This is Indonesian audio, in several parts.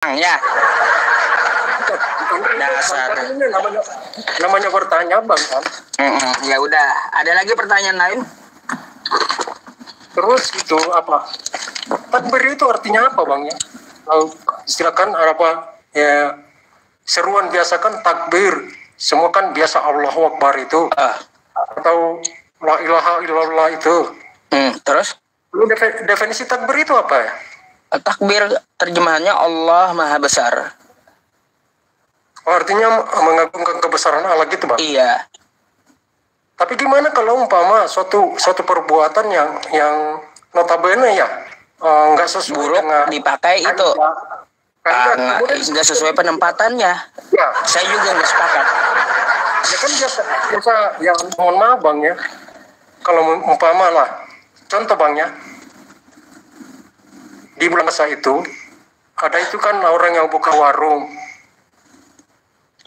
Ya. Dasar. Ini namanya bertanya bang kan. Ya udah, ada lagi pertanyaan lain? Terus itu apa? Takbir itu artinya apa bang ya? Silakan apa ya, seruan biasa kan takbir, semua kan biasa Allahu Akbar itu, atau la ilaha illallah itu. Terus? Lu definisi takbir itu apa ya? Takbir terjemahannya Allah Maha Besar. Oh, artinya mengagungkan kebesaran Allah gitu bang? Iya. Tapi gimana kalau umpama suatu perbuatan yang notabene ya nggak sesuai buruk dengan dipakai itu nggak sesuai penempatannya. Ya. Saya juga nggak sepakat. Ya kan biasa yang mohon maaf bang ya, kalau umpama lah contoh bang ya, di bulan puasa itu ada itu kan orang yang buka warung.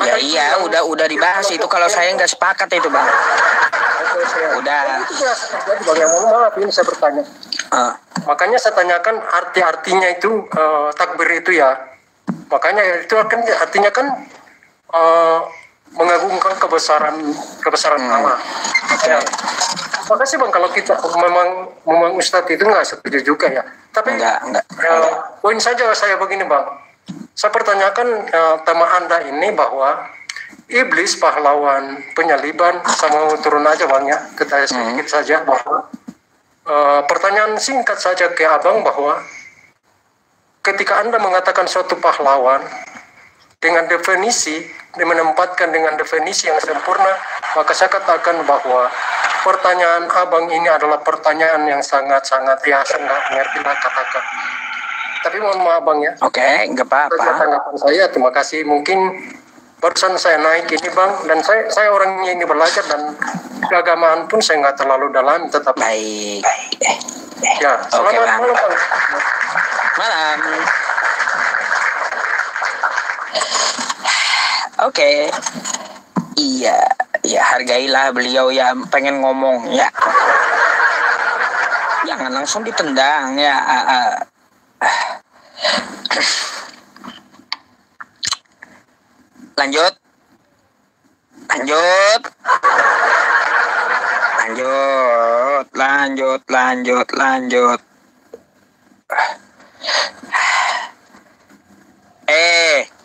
Ya iya, udah dibahas itu. Kalau saya nggak sepakat itu bang. Udah. Jadi bang, mohon maaf ini saya bertanya. Makanya saya tanyakan artinya itu takbir itu ya. Makanya itu kan artinya kan mengagungkan kebesaran Allah. Ya. Makasih bang kalau kita memang Ustadz itu nggak setuju juga ya. Tapi enggak. Poin saja saya begini bang. Saya pertanyakan tema Anda ini bahwa iblis pahlawan penyaliban, sama turun aja bang ya, kita sedikit saja bahwa pertanyaan singkat saja ke abang bahwa ketika Anda mengatakan suatu pahlawan dengan definisi, menempatkan dengan definisi yang sempurna, maka saya katakan bahwa pertanyaan abang ini adalah pertanyaan yang sangat-sangat ya saya nggak ngerti lah katakan. Tapi mohon maaf bang ya. Oke, nggak apa-apa. Tanggapan saya, terima kasih. Mungkin barusan saya naik ini bang, dan saya orangnya ini belajar dan keagamaan pun saya nggak terlalu dalam, tetap baik. Ya, selamat malam bang. Malam. Oke. Iya, hargailah beliau ya pengen ngomong ya. Jangan langsung ditendang ya. Lanjut.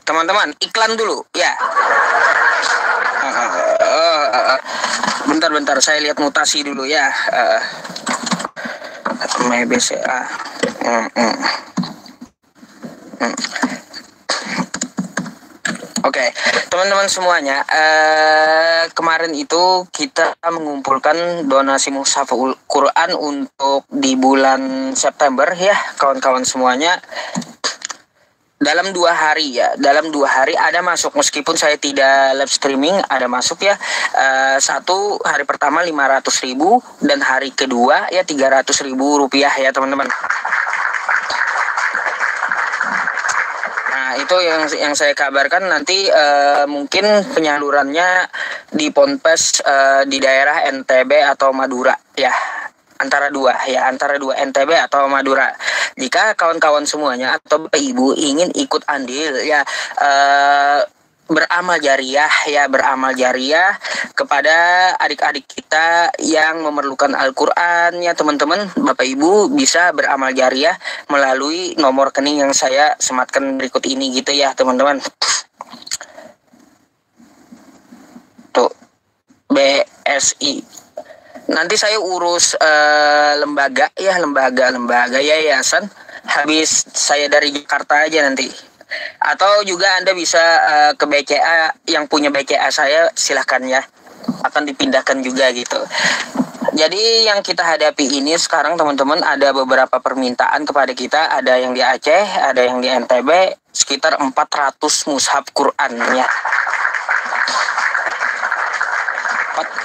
Teman-teman, iklan dulu ya. Bentar, saya lihat mutasi dulu ya. MBCA. Oke, teman-teman semuanya, kemarin itu kita mengumpulkan donasi mushaf Quran untuk di bulan September ya, kawan-kawan semuanya. Dalam 2 hari ada masuk, meskipun saya tidak live streaming, ada masuk ya. Satu hari pertama 500.000 dan hari kedua ya 300.000 rupiah ya teman-teman. Nah itu yang saya kabarkan nanti mungkin penyalurannya di Ponpes di daerah NTB atau Madura ya. Antara dua NTB atau Madura. Jika kawan-kawan semuanya atau Bapak Ibu ingin ikut andil ya beramal jariah kepada adik-adik kita yang memerlukan Al-Qur'an ya teman-teman. Bapak Ibu bisa beramal jariah melalui nomor rekening yang saya sematkan berikut ini gitu ya teman-teman. Tuh, BSI. Nanti saya urus lembaga yayasan. Habis saya dari Jakarta aja nanti. Atau juga Anda bisa ke BCA, yang punya BCA saya silahkan ya. Akan dipindahkan juga gitu. Jadi yang kita hadapi ini sekarang teman-teman, ada beberapa permintaan kepada kita. Ada yang di Aceh, ada yang di NTB, sekitar 400 mushaf Quran ya.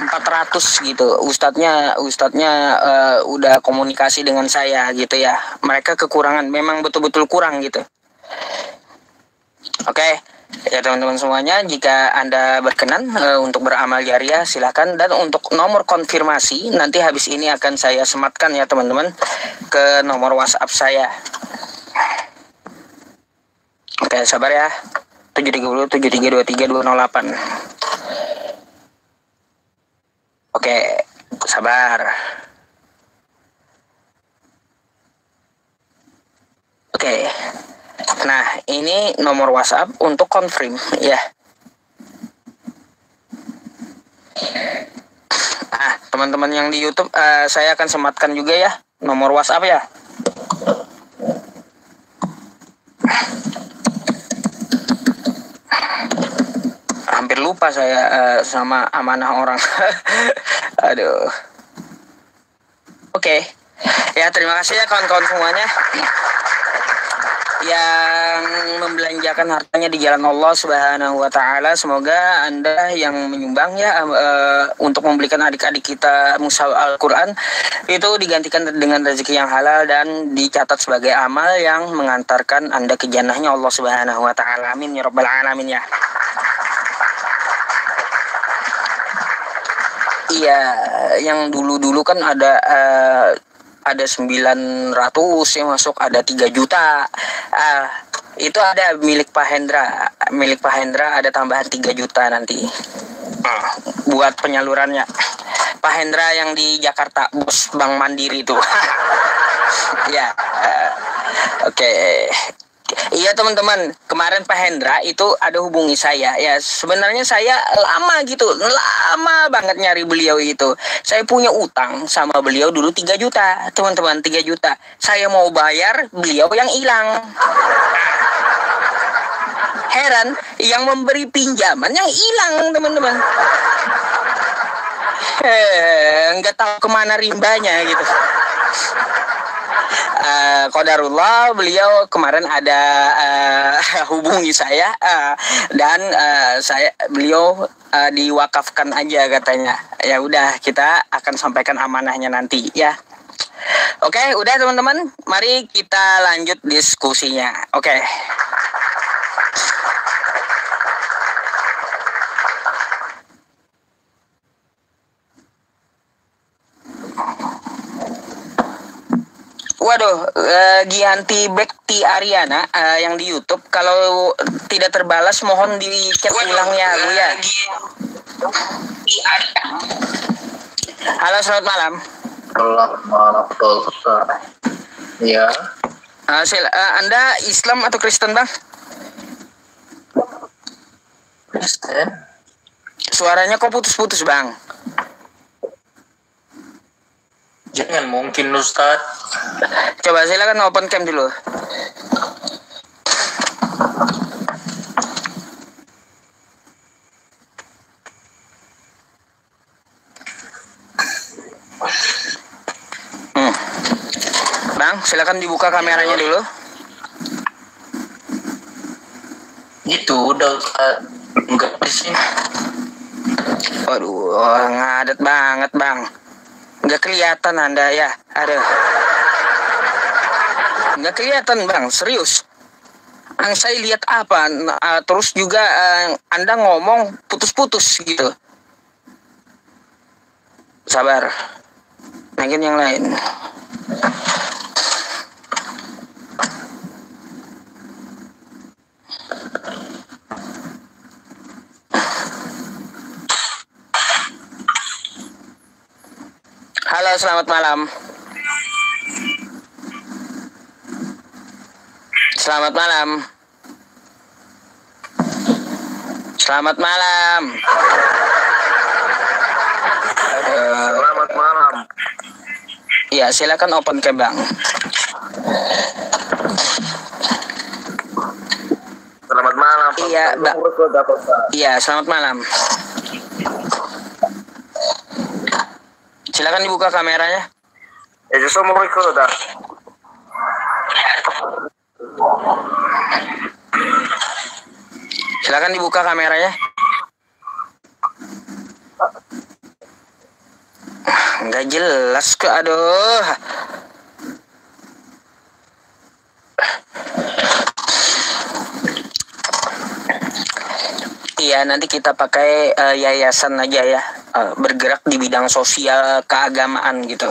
400 gitu. Ustadznya udah komunikasi dengan saya gitu ya. Mereka kekurangan, memang betul-betul kurang gitu. Oke. Ya teman-teman semuanya, jika Anda berkenan untuk beramal jariah silakan, dan untuk nomor konfirmasi nanti habis ini akan saya sematkan ya teman-teman ke nomor WhatsApp saya. Oke, Sabar ya. 730 7323 208. Oke, sabar. Oke. Nah, ini nomor WhatsApp untuk confirm ya. Teman-teman yang di YouTube, saya akan sematkan juga ya nomor WhatsApp ya. Hampir lupa saya sama amanah orang. Aduh. Oke. Ya, terima kasih ya kawan-kawan semuanya yang membelanjakan hartanya di jalan Allah Subhanahu wa taala. Semoga Anda yang menyumbang ya untuk membelikan adik-adik kita mushaf Al-Qur'an itu digantikan dengan rezeki yang halal dan dicatat sebagai amal yang mengantarkan Anda ke jannahnya Allah Subhanahu wa taala. Amin ya rabbal alamin ya. Iya, yang dulu-dulu kan ada 900 yang masuk, ada 3 juta. Itu ada milik Pak Hendra. Milik Pak Hendra ada tambahan 3 juta nanti. Buat penyalurannya. Pak Hendra yang di Jakarta, bos Bank Mandiri itu. Ya. Oke. Iya teman-teman, kemarin Pak Hendra itu ada hubungi saya. Ya sebenarnya saya lama banget nyari beliau itu. Saya punya utang sama beliau dulu 3 juta, teman-teman, 3 juta. Saya mau bayar, beliau yang hilang. Heran, yang memberi pinjaman yang hilang, teman-teman. Nggak tahu kemana rimbanya gitu. Qadarullah beliau kemarin ada hubungi saya dan beliau diwakafkan aja katanya. Ya udah, kita akan sampaikan amanahnya nanti ya. Oke, udah teman-teman, mari kita lanjut diskusinya. Oke. Waduh, Gianti Bekti Ariana yang di YouTube, kalau tidak terbalas mohon dicek ulang ya, Bu ya. Halo, selamat malam. Selamat malam, Ustaz. Ya. Anda Islam atau Kristen, Bang? Kristen. Suaranya kok putus-putus, Bang? Jangan mungkin, Ustaz. Coba silakan open cam dulu. Bang, silakan dibuka kameranya dulu. Itu udah, Ustaz. Enggak di sini. Waduh, ngadet banget, Bang. Nggak kelihatan Anda ya. Aduh. Nggak kelihatan, Bang, serius. Yang saya lihat apa? Terus juga Anda ngomong putus-putus gitu. Sabar. Mungkin yang lain. Halo, selamat malam. Selamat malam. Selamat malam. Selamat malam. Ya, silakan open cam, Bang. Selamat malam. Iya, Bang. Iya, selamat malam. Silakan dibuka kameranya. Assalamualaikum. Silakan dibuka kameranya. Nggak jelas ke, aduh. Iya, nanti kita pakai yayasan aja ya, bergerak di bidang sosial keagamaan gitu.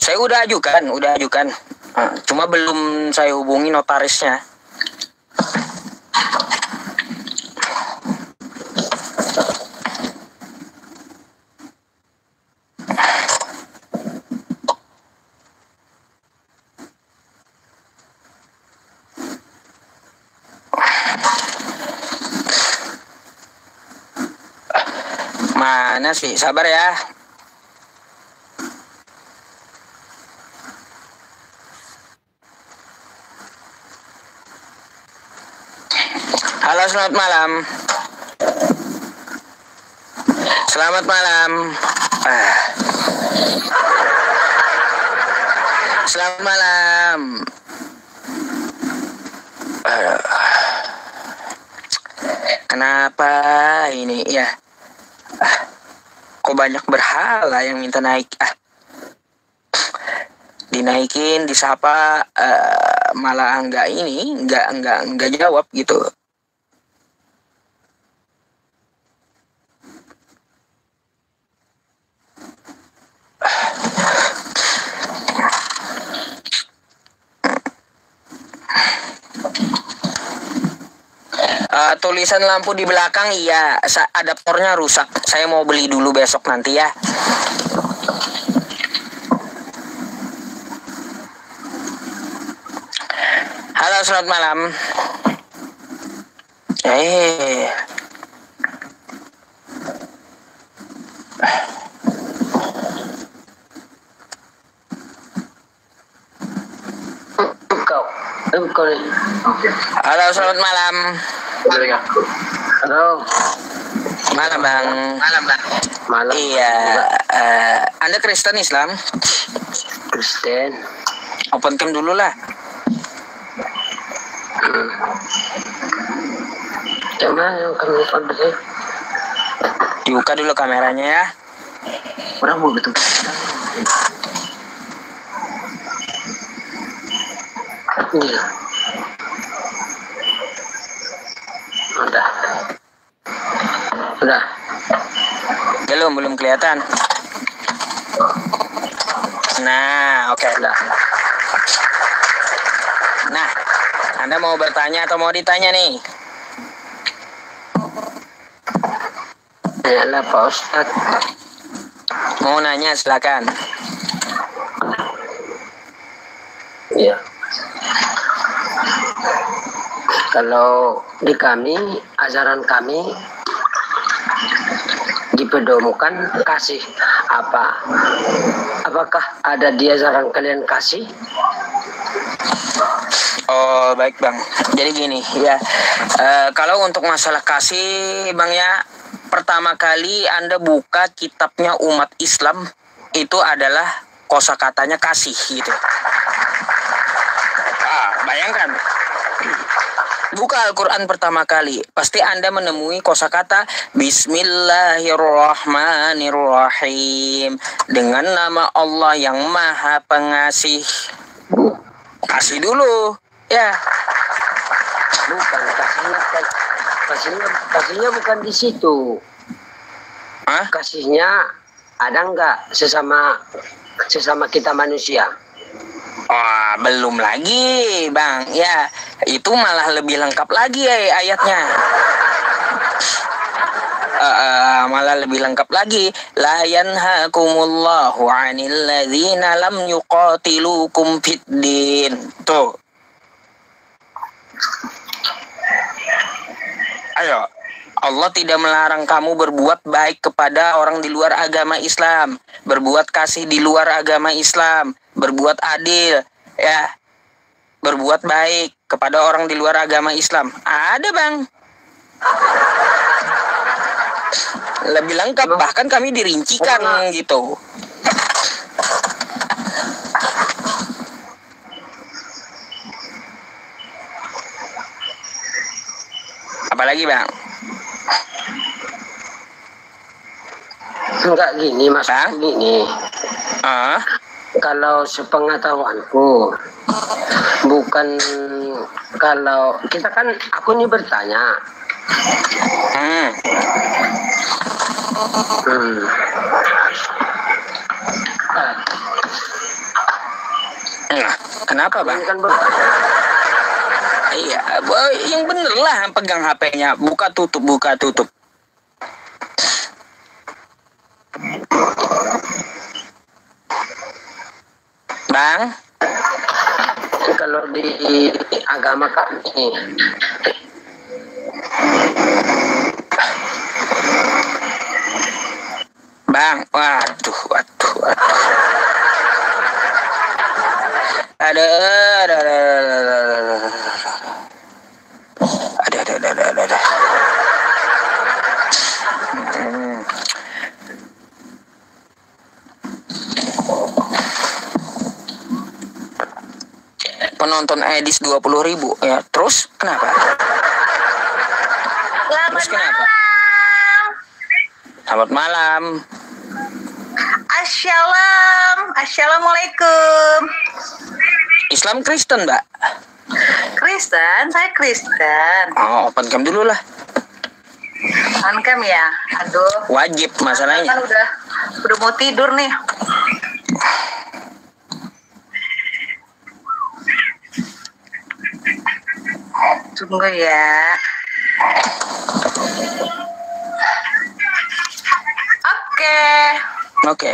Saya udah ajukan, cuma belum saya hubungi notarisnya. Mana sih? Sabar ya. Halo, selamat malam. Selamat malam. Selamat malam. Kenapa ini ya? Kok banyak berhala yang minta naik? Dinaikin, disapa, malah enggak jawab gitu. Tulisan lampu di belakang iya, adaptornya rusak. Saya mau beli dulu besok nanti ya. Halo, selamat malam. Halo, selamat malam. Halo. Malam, Bang. Malam. Iya, Anda Kristen Islam? Kristen. Open cam dulu lah. Gimana kamu pada? Dibuka dulu kameranya ya. Orang mau betul. Iya. Udah. Belum kelihatan. Nah, oke. Udah. Nah, Anda mau bertanya atau mau ditanya nih? Ya Pak Ustad. Mau nanya silakan. Iya. Kalau di kami, ajaran kami dipedomukan kasih apa? Apakah ada di ajaran kalian kasih? Oh, baik Bang. Jadi gini ya, kalau untuk masalah kasih Bang ya, pertama kali Anda buka kitabnya umat Islam itu adalah kosakatanya kasih gitu. Bayangkan, buka Al-Quran pertama kali, pasti Anda menemui kosakata Bismillahirrahmanirrahim, dengan nama Allah yang Maha Pengasih. Kasih dulu, ya. Bukan kasihnya bukan di situ. Hah? Kasihnya ada nggak sesama kita manusia? Oh, belum lagi, Bang. Ya, itu malah lebih lengkap lagi ya ayatnya. Malah lebih lengkap lagi. La yanhakumullahu 'anil ladzina lam yuqatilukum fiddin. Tuh. Ayo. Allah tidak melarang kamu berbuat baik kepada orang di luar agama Islam, berbuat kasih di luar agama Islam, berbuat adil, ya, berbuat baik kepada orang di luar agama Islam. Ada Bang. Lebih lengkap, bahkan kami dirincikan gitu. Apalagi Bang? Enggak gini Mas, Bang? gini. Kalau sepengetahuanku, bukan kalau kita kan, aku ini bertanya. Kenapa Bang? Kan bertanya. Iya, yang bener lah pegang HP-nya, buka tutup. Bang? Kalau di agama kami, Bang. Waduh. Ada. Penonton Edis 20.000 ya. Terus kenapa? Terus kenapa? Selamat malam. Assalamualaikum. Islam Kristen, Mbak? Kristen, saya Kristen. Oh, open cam dulu lah. Ankam ya. Aduh. Wajib masalahnya. Kan udah mau tidur nih. Tunggu ya. Oke.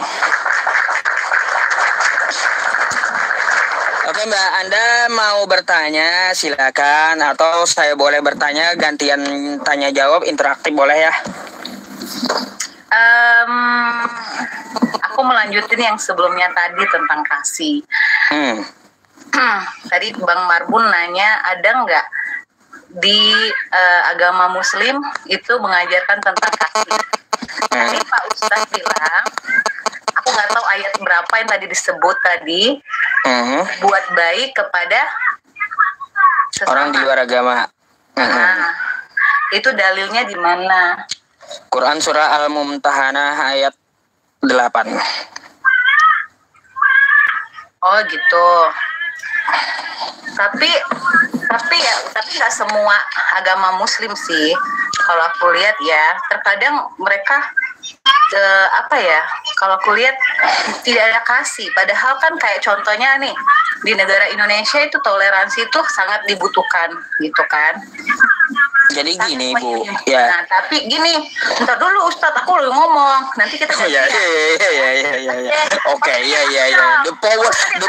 Oke Mbak, Anda mau bertanya silakan, atau saya boleh bertanya gantian tanya jawab interaktif boleh ya? Aku melanjutin yang sebelumnya tadi tentang kasih. Tadi Bang Marbun nanya ada nggak di agama Muslim itu mengajarkan tentang kasih. Tadi Pak Ustadz bilang, aku nggak tahu ayat berapa yang tadi disebut tadi, buat baik kepada sesama. Orang di luar agama. Nah, itu dalilnya di mana? Quran surah Al-Mumtahanah ayat 8. Oh gitu. Tapi nggak semua agama Muslim sih. Kalau aku lihat ya, terkadang mereka kalau aku lihat tidak ada kasih. Padahal kan kayak contohnya nih di negara Indonesia itu toleransi itu sangat dibutuhkan, gitu kan? Jadi gini Bu, ya. Nah, tapi gini, ntar dulu Ustadz, aku udah ngomong. Nanti kita Iya. Oke, iya. The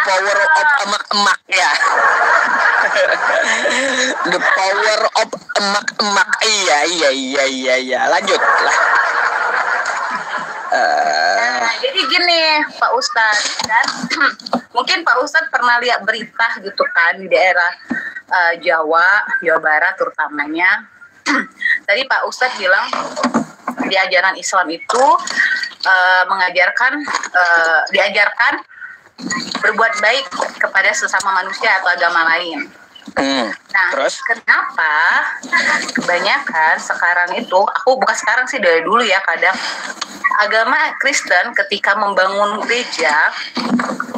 power of emak-emak ya. The power of emak-emak. Iya. Lanjut lah. Nah, jadi gini Pak Ustadz, dan mungkin Pak Ustadz pernah lihat berita gitu kan di daerah Jawa Barat terutamanya. Tadi Pak Ustadz bilang di ajaran Islam itu diajarkan berbuat baik kepada sesama manusia atau agama lain. Nah, terus? Kenapa kebanyakan sekarang itu, aku bukan sekarang sih, dari dulu ya, kadang agama Kristen ketika membangun gereja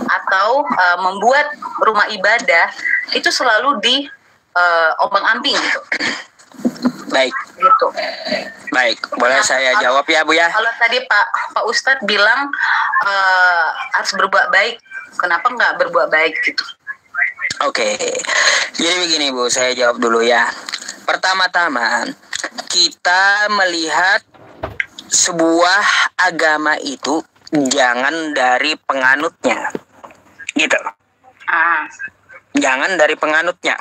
atau membuat rumah ibadah itu selalu di ombang-ambing gitu. Baik. Gitu. Baik, boleh saya jawab ya Bu ya? Kalau tadi Pak Ustadz bilang harus berbuat baik, kenapa nggak berbuat baik gitu? Oke, jadi begini Bu, saya jawab dulu ya. Pertama-tama, kita melihat sebuah agama itu jangan dari penganutnya, gitu. Jangan dari penganutnya.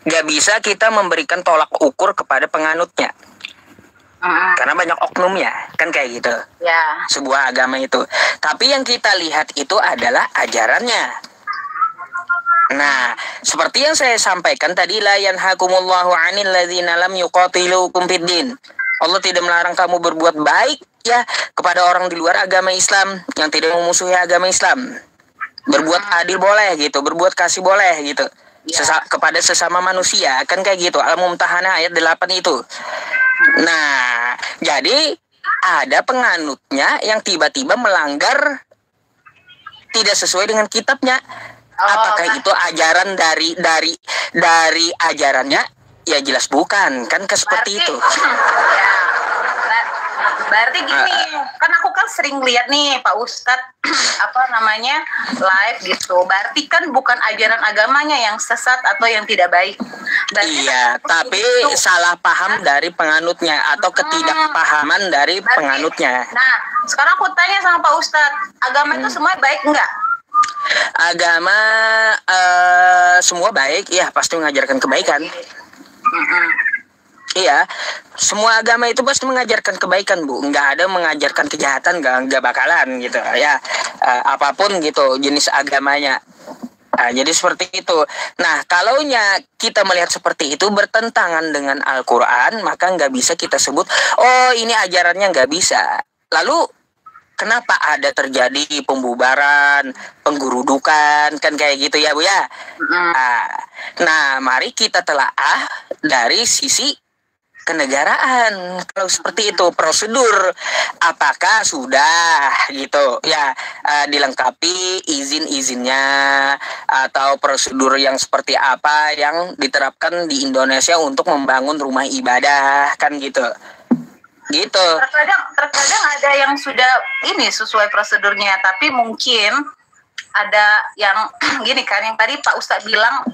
Gak bisa kita memberikan tolak ukur kepada penganutnya. Karena banyak oknumnya, kan kayak gitu. Ya. Sebuah agama itu. Tapi yang kita lihat itu adalah ajarannya. Nah, seperti yang saya sampaikan tadi, la yanhakumullahu 'anil ladzina lam yuqatilukum fiddin. Allah tidak melarang kamu berbuat baik ya kepada orang di luar agama Islam yang tidak memusuhi agama Islam. Berbuat adil boleh gitu, berbuat kasih boleh gitu. Kepada sesama manusia, kan kayak gitu. Al-Mumtahanah ayat 8 itu. Nah, jadi ada penganutnya yang tiba-tiba melanggar tidak sesuai dengan kitabnya. Apakah itu ajaran dari ajarannya? Ya jelas bukan, kan seperti itu. Ya, berarti gini, kan aku kan sering lihat nih Pak Ustadz live gitu. Berarti kan bukan ajaran agamanya yang sesat atau yang tidak baik. Berarti iya, tapi itu salah paham dari penganutnya atau ketidakpahaman dari penganutnya. Nah, sekarang aku tanya sama Pak Ustadz, agama itu semua baik enggak? Agama semua baik, ya pasti mengajarkan kebaikan. Iya, semua agama itu pasti mengajarkan kebaikan, Bu. Nggak ada mengajarkan kejahatan, nggak bakalan gitu ya. Apapun gitu jenis agamanya. Nah, jadi seperti itu. Nah, kalaunya kita melihat seperti itu bertentangan dengan Al-Quran, maka nggak bisa kita sebut, oh ini ajarannya nggak bisa. Lalu kenapa ada terjadi pembubaran, penggerudukan, kan kayak gitu ya Bu ya? Nah, mari kita telaah dari sisi kenegaraan. Kalau seperti itu prosedur apakah sudah gitu ya dilengkapi izin-izinnya atau prosedur yang seperti apa yang diterapkan di Indonesia untuk membangun rumah ibadah kan gitu. Terkadang ada yang sudah ini sesuai prosedurnya, tapi mungkin ada yang gini kan, yang tadi Pak Ustadz bilang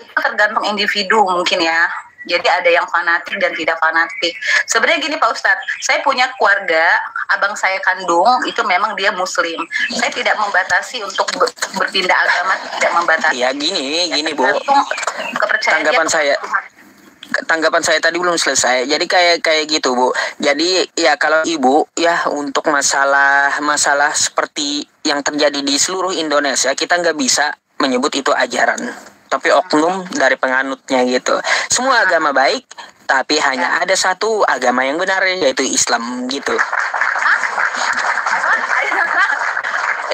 itu tergantung individu mungkin ya. Jadi ada yang fanatik dan tidak fanatik. Sebenarnya gini Pak Ustadz, saya punya keluarga, abang saya kandung itu memang dia Muslim. Saya tidak membatasi untuk berpindah agama, tidak membatasi. Ya gini Bu. Kepercayaan Tanggapan saya tadi belum selesai. Jadi kayak gitu Bu. Jadi ya kalau Ibu ya untuk masalah seperti yang terjadi di seluruh Indonesia, kita nggak bisa menyebut itu ajaran, tapi oknum dari penganutnya gitu. Semua agama baik, tapi hanya ada satu agama yang benar, yaitu Islam gitu.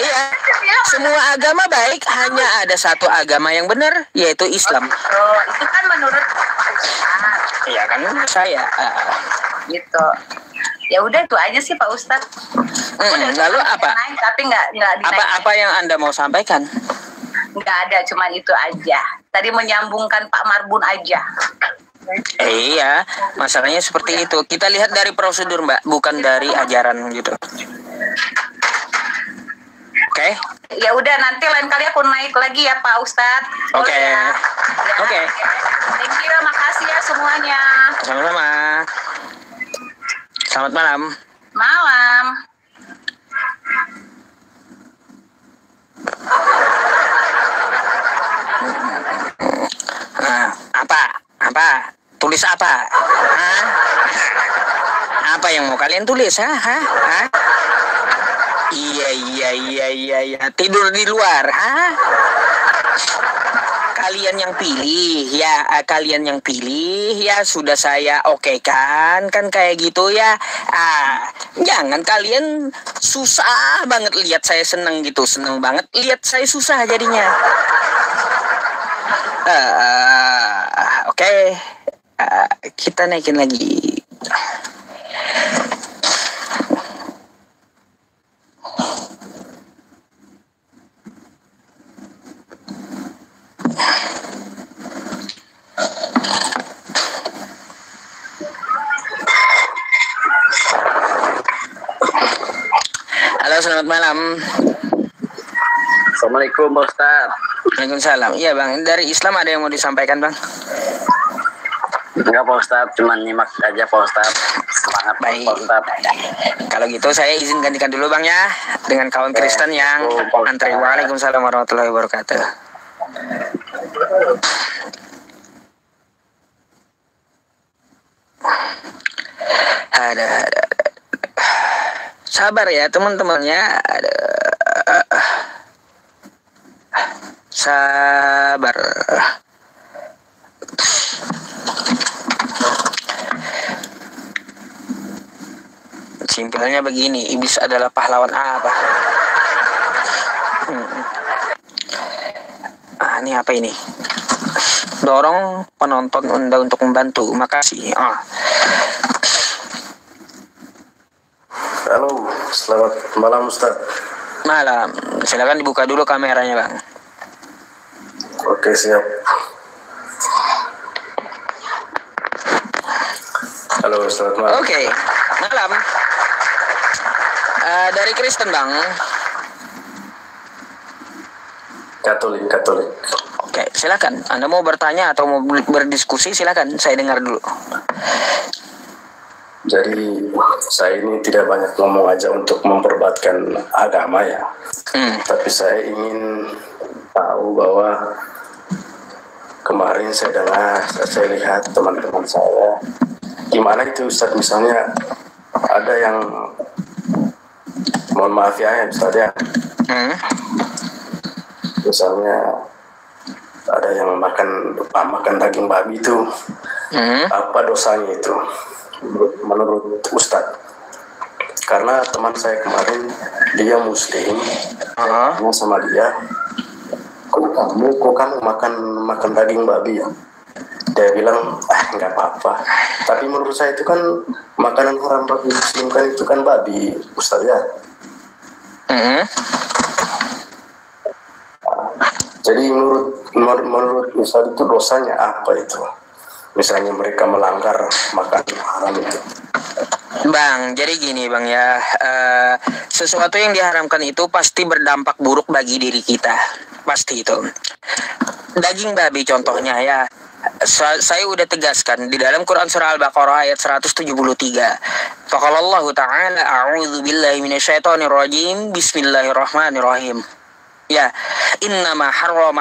Iya, semua agama baik, hanya ada satu agama yang benar, yaitu Islam. Oh, itu kan menurut Iya kan saya. Gitu. Ya udah itu aja sih Pak Ustadz. Lalu apa? Naik, tapi nggak apa yang Anda mau sampaikan? Nggak ada, cuma itu aja. Tadi menyambungkan Pak Marbun aja. Iya, masalahnya seperti itu. Kita lihat dari prosedur Mbak, bukan dari ajaran gitu. Oke? Ya udah, nanti lain kali aku naik lagi ya Pak Ustadz. Oke. Ya. Oke. Thank you, makasih ya semuanya. Sama-sama. Selamat malam. Malam. Apa? Tulis apa? Apa yang mau kalian tulis? Iya. Tidur di luar, Kalian yang pilih ya sudah saya okekan kan kayak gitu ya. Jangan kalian susah banget lihat saya seneng gitu, seneng banget lihat saya susah jadinya. Oke. Kita naikin lagi. Halo, selamat malam. Assalamualaikum Pak Ustadz. Waalaikumsalam. Iya Bang, dari Islam ada yang mau disampaikan Bang? Enggak Pak Ustadz, cuma nyimak aja Pak Ustadz. Semangat Baik. Pak Ustadz. Kalau gitu saya izin gantikan dulu Bang ya, dengan kawan Kristen yang antri. Waalaikumsalam warahmatullahi wabarakatuh. Ada. Sabar ya teman-temannya. Sabar. Simpelnya begini, iblis adalah pahlawan apa? Ini apa ini? Dorong penonton Anda untuk membantu. Makasih. Halo, selamat malam Ustaz. Malam. Silakan dibuka dulu kameranya, Bang. Oke, siap. Halo, selamat malam. Oke, malam. Dari Kristen, Bang. Katolik. Oke, silakan. Anda mau bertanya atau mau berdiskusi, silakan. Saya dengar dulu. Jadi saya ini tidak banyak ngomong aja untuk memperdebatkan agama ya. Tapi saya ingin tahu bahwa kemarin saya lihat teman-teman saya gimana itu Ustaz, misalnya ada yang, mohon maaf ya Ustaz ya, misalnya ada yang makan daging babi itu, apa dosanya itu menurut Ustaz? Karena teman saya kemarin dia Muslim, sama dia, kok kamu makan daging babi ya? Dia bilang nggak apa-apa. Tapi menurut saya itu kan makanan haram bagi Muslim kan, itu kan babi, Ustaz ya. Jadi menurut Ustaz itu dosanya apa itu? Misalnya mereka melanggar makanan haram itu. Bang, jadi gini Bang ya, sesuatu yang diharamkan itu pasti berdampak buruk bagi diri kita, pasti itu. Daging babi contohnya ya, saya udah tegaskan di dalam Quran surah Al-Baqarah ayat 173. Faqalallahu ta'ala a'udzu billahi minasyaitonir rajim, bismillahirrahmanirrahim. Ya, innama harrama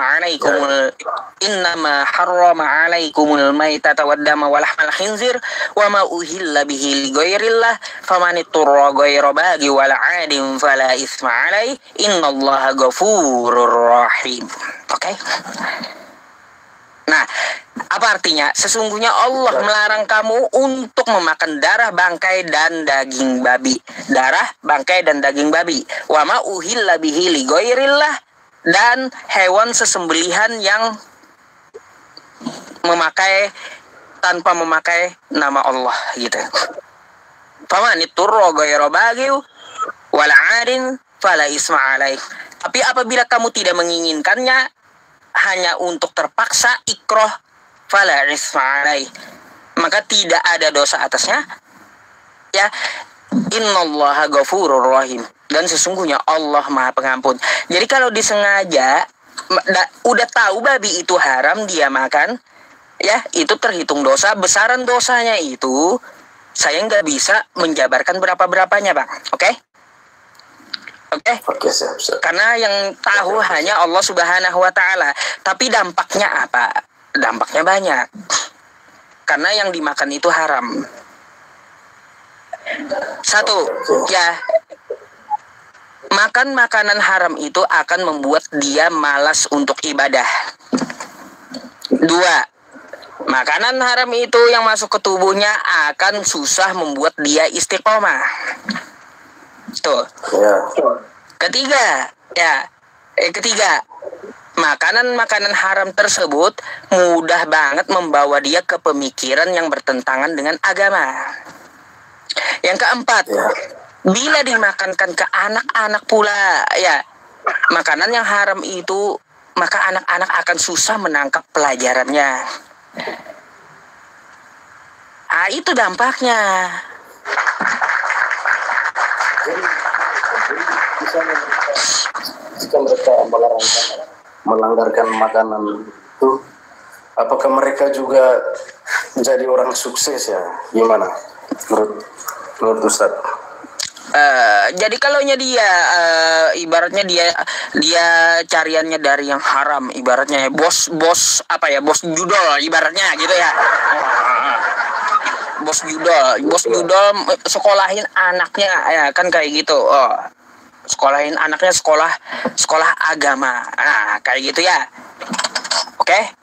'alaikumul maitata waddama wa lahmal khinzir wa ma uhilla bihi lighairillah faman ittara ghaira baghi wala 'adin fala itsma 'alaihi innallaha ghafurur rahim. Oke. Nah, apa artinya? Sesungguhnya Allah melarang kamu untuk memakan darah bangkai dan daging babi. Darah, bangkai, dan daging babi. Wa ma uhilla bihi li ghairillah, dan hewan sesembelihan yang tanpa memakai nama Allah gitu. Faman ittara ghaira baghi wala 'adin fala isma 'alaih. Tapi apabila kamu tidak menginginkannya, hanya untuk terpaksa ikroh, fala isma 'alaih, maka tidak ada dosa atasnya. Ya, innallaha ghafurur rahim, dan sesungguhnya Allah Maha Pengampun. Jadi kalau disengaja udah tahu babi itu haram dia makan, ya itu terhitung dosa. Besaran dosanya itu saya nggak bisa menjabarkan berapa-berapanya Bang. Oke? Siap. Karena yang tahu hanya Allah Subhanahu wa Ta'ala. Tapi dampaknya apa? Dampaknya banyak. Karena yang dimakan itu haram. Satu, ya, makan makanan haram itu akan membuat dia malas untuk ibadah. Dua, makanan haram itu yang masuk ke tubuhnya akan susah membuat dia istiqomah. Tuh. Ketiga, makanan haram tersebut mudah banget membawa dia ke pemikiran yang bertentangan dengan agama. Yang keempat, bila dimakankan ke anak-anak pula, ya, makanan yang haram itu, maka anak-anak akan susah menangkap pelajarannya. Itu dampaknya. Jika mereka melanggarkan makanan itu, apakah mereka juga menjadi orang sukses ya? Gimana menurut Ustaz? Jadi kalaunya dia ibaratnya dia cariannya dari yang haram, ibaratnya bos judol ibaratnya gitu ya. Bos judol sekolahin anaknya ya kan kayak gitu. Sekolahin anaknya sekolah agama. Nah, kayak gitu ya. Oke?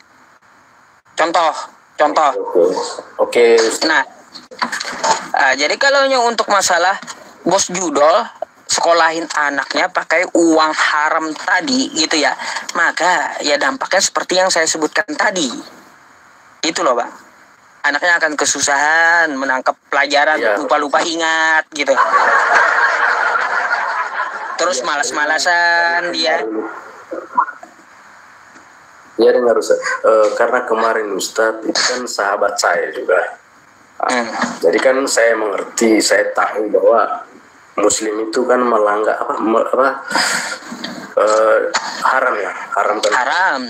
Contoh. Oke. Nah, jadi kalaunya untuk masalah bos judol sekolahin anaknya pakai uang haram tadi gitu ya, maka ya dampaknya seperti yang saya sebutkan tadi. Itu loh Bang. Anaknya akan kesusahan menangkap pelajaran, lupa-lupa ingat gitu. Terus malas-malasan dia. Ya dengar Ustaz. Karena kemarin Ustaz itu kan sahabat saya juga. Jadi kan saya mengerti, saya tahu bahwa Muslim itu kan melanggar haram ya, haram.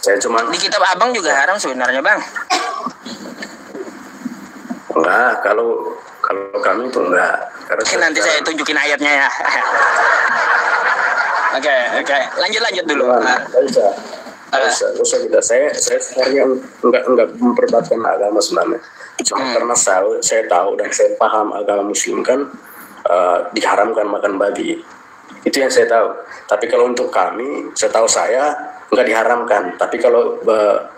Saya cuma di kitab Abang juga haram sebenarnya Bang. Enggak, kalau kami itu enggak. Karena nanti saya tunjukin ayatnya ya. Oke, lanjut dulu. Nggak usah kita. Saya sebenarnya enggak memperdebatkan agama sebenarnya. Cuma karena saya tahu dan saya paham agama Muslim kan diharamkan makan babi. Itu yang saya tahu. Tapi kalau untuk kami, setahu saya nggak diharamkan. Tapi kalau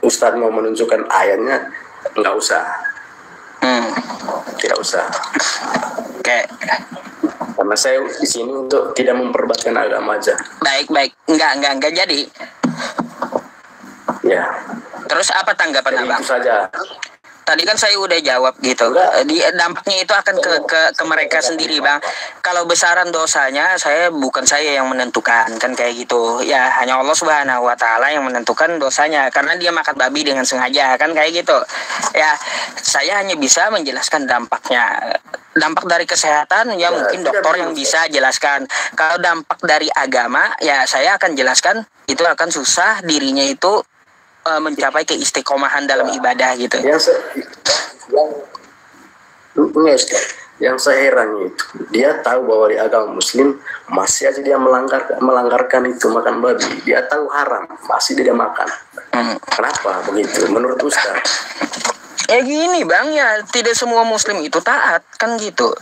Ustadz mau menunjukkan ayatnya, nggak usah. Tidak usah. Oke. Karena saya di sini untuk tidak memperdebatkan agama aja. Baik. Enggak jadi. Ya. Terus apa tanggapan Jadi Abang? itu saja. Tadi kan saya udah jawab gitu. Dampaknya itu akan ke mereka sendiri, Bang. Kalau besaran dosanya, bukan saya yang menentukan, kan kayak gitu. Ya, hanya Allah Subhanahu wa taala yang menentukan dosanya karena dia makan babi dengan sengaja, kan kayak gitu. Ya, saya hanya bisa menjelaskan dampaknya. Dampak dari kesehatan ya mungkin dokter yang bisa jelaskan. Kalau dampak dari agama, ya saya akan jelaskan itu akan susah dirinya itu mencapai keistiqomahan dalam ibadah gitu. Yang saya heran itu dia tahu bahwa di agama Muslim masih aja dia melanggarkan itu makan babi. Dia tahu haram, masih dia makan. Kenapa begitu? Menurut Ustaz? Ya gini Bang, ya tidak semua Muslim itu taat kan gitu.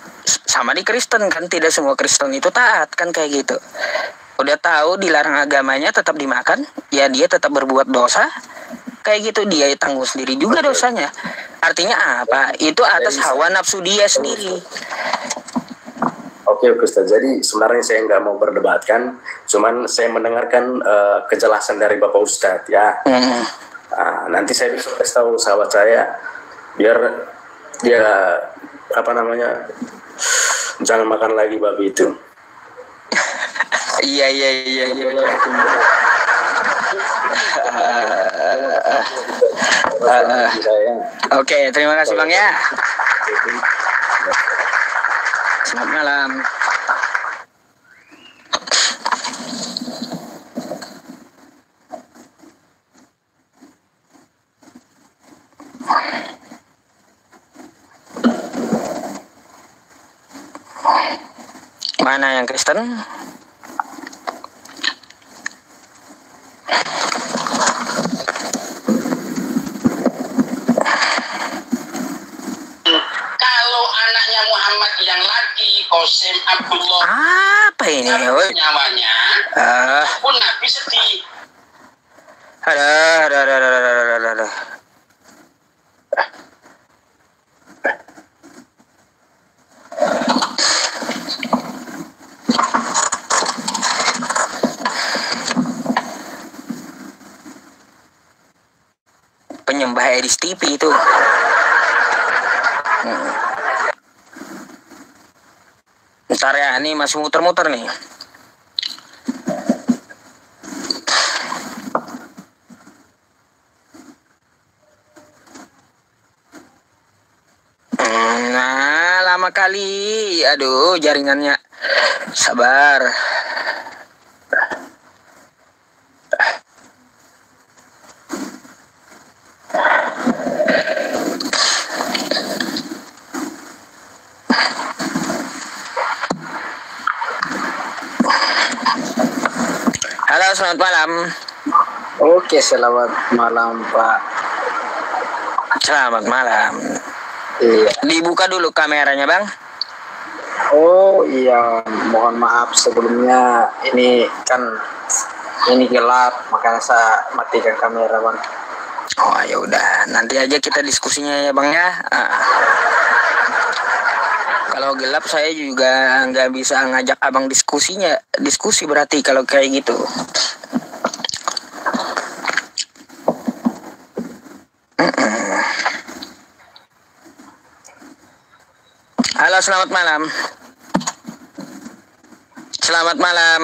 Sama di Kristen kan, tidak semua Kristen itu taat kan kayak gitu. Udah tahu dilarang agamanya tetap dimakan, ya dia tetap berbuat dosa. Kayak gitu, dia tanggung sendiri juga dosanya. Artinya apa? Itu atas hawa nafsu dia sendiri. Oke Ustaz, jadi sebenarnya saya nggak mau berdebatkan, cuman saya mendengarkan kejelasan dari Bapak Ustadz ya. Nanti saya bisa kasih tahu sahabat saya biar dia jangan makan lagi babi itu. Iya. Oke, terima kasih Bang ya. Selamat malam. Mana yang Kristen? Kalau anaknya Muhammad yang lagi Qasim Abdullah Apa ini? nyawanya pun Nabi sedih. Ada. Penyembah Edis TV itu. Ntar ya, ini masih muter-muter nih. Nah, lama kali. Aduh, jaringannya. Sabar. Halo, selamat malam. Oke, selamat malam Pak. Selamat malam. Iya. Dibuka dulu kameranya, Bang. Oh iya, mohon maaf sebelumnya. Ini kan gelap, makanya saya matikan kamera Bang. Oh ya udah, nanti aja kita diskusinya ya Bang ya. Kalau gelap saya juga nggak bisa ngajak abang diskusi berarti kalau kayak gitu. Halo, selamat malam. Selamat malam.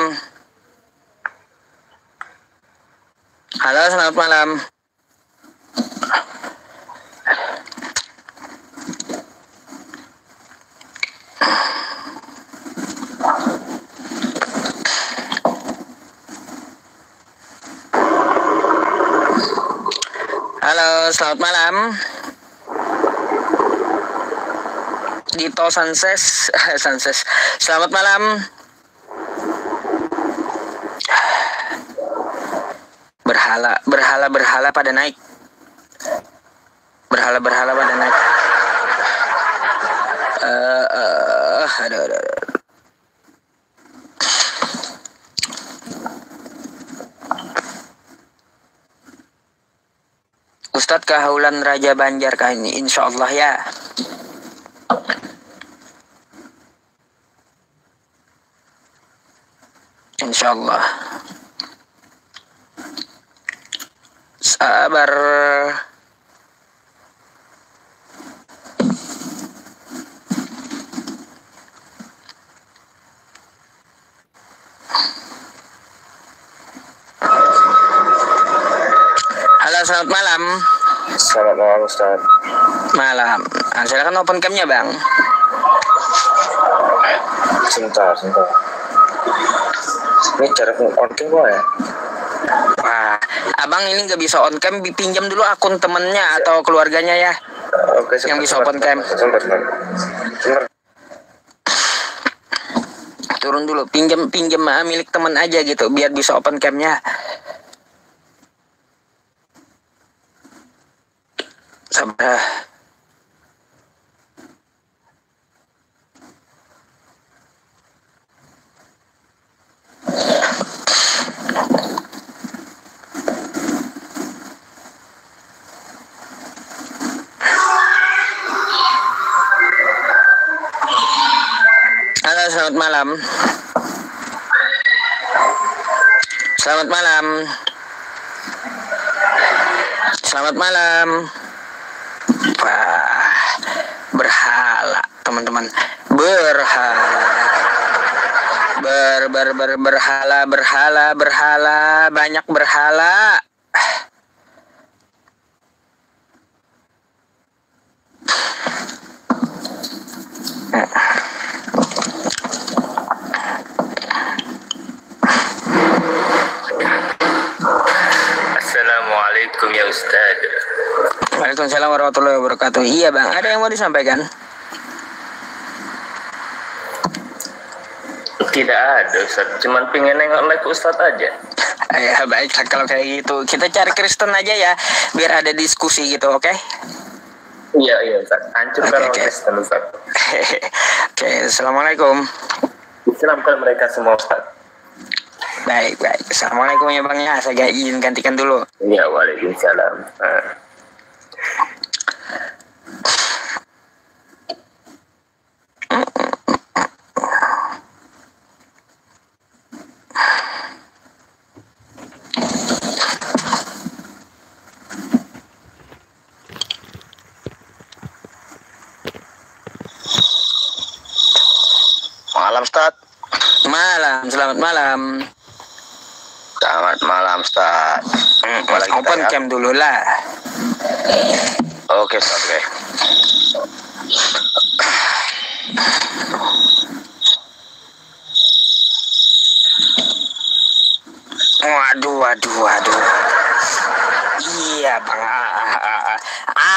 Halo, selamat malam. Halo, selamat malam. Dito Sanses. Selamat malam. Berhala berhala-berhala pada naik. Berhala-berhala pada naik. Aduh. Ustadz Kahaulan Raja Banjar kah ini? Insya Allah ya. Insya Allah. Sabar. Halo, selamat malam. Selamat malam Ustaz. Malam. Nah, silakan open cam-nya, Bang. Sebentar. Ini cara on cam gua ya? Wah, abang ini nggak bisa on cam, pinjam dulu akun temennya atau keluarganya ya. Oke, yang bisa open cam. Sebentar. Turun dulu, pinjam milik temen aja gitu, biar bisa open cam-nya. Sabar. Halo, selamat malam. Selamat malam. Selamat malam. Wah, berhala, teman-teman. Berhala. Banyak berhala. Assalamualaikum ya Ustaz. Waalaikumsalam warahmatullahi wabarakatuh. Iya Bang, ada yang mau disampaikan? Tidak ada Ustaz, cuman pengen nengok live Ustaz aja. Ya baiklah kalau kayak gitu. Kita cari Kristen aja ya, biar ada diskusi gitu, oke? Iya Ustaz, hancurkan Oke. Kristen Ustaz. Oke, assalamualaikum. Islamkan mereka semua Ustaz. Baik. Assalamualaikum ya Bang ya, saya izin gantikan dulu. Iya, waalaikumsalam. Malam Ustaz. Malam, selamat malam. Selamat malam Ustaz. Open cam dulu lah. Oke Ustaz, oke. Waduh. Iya Bang.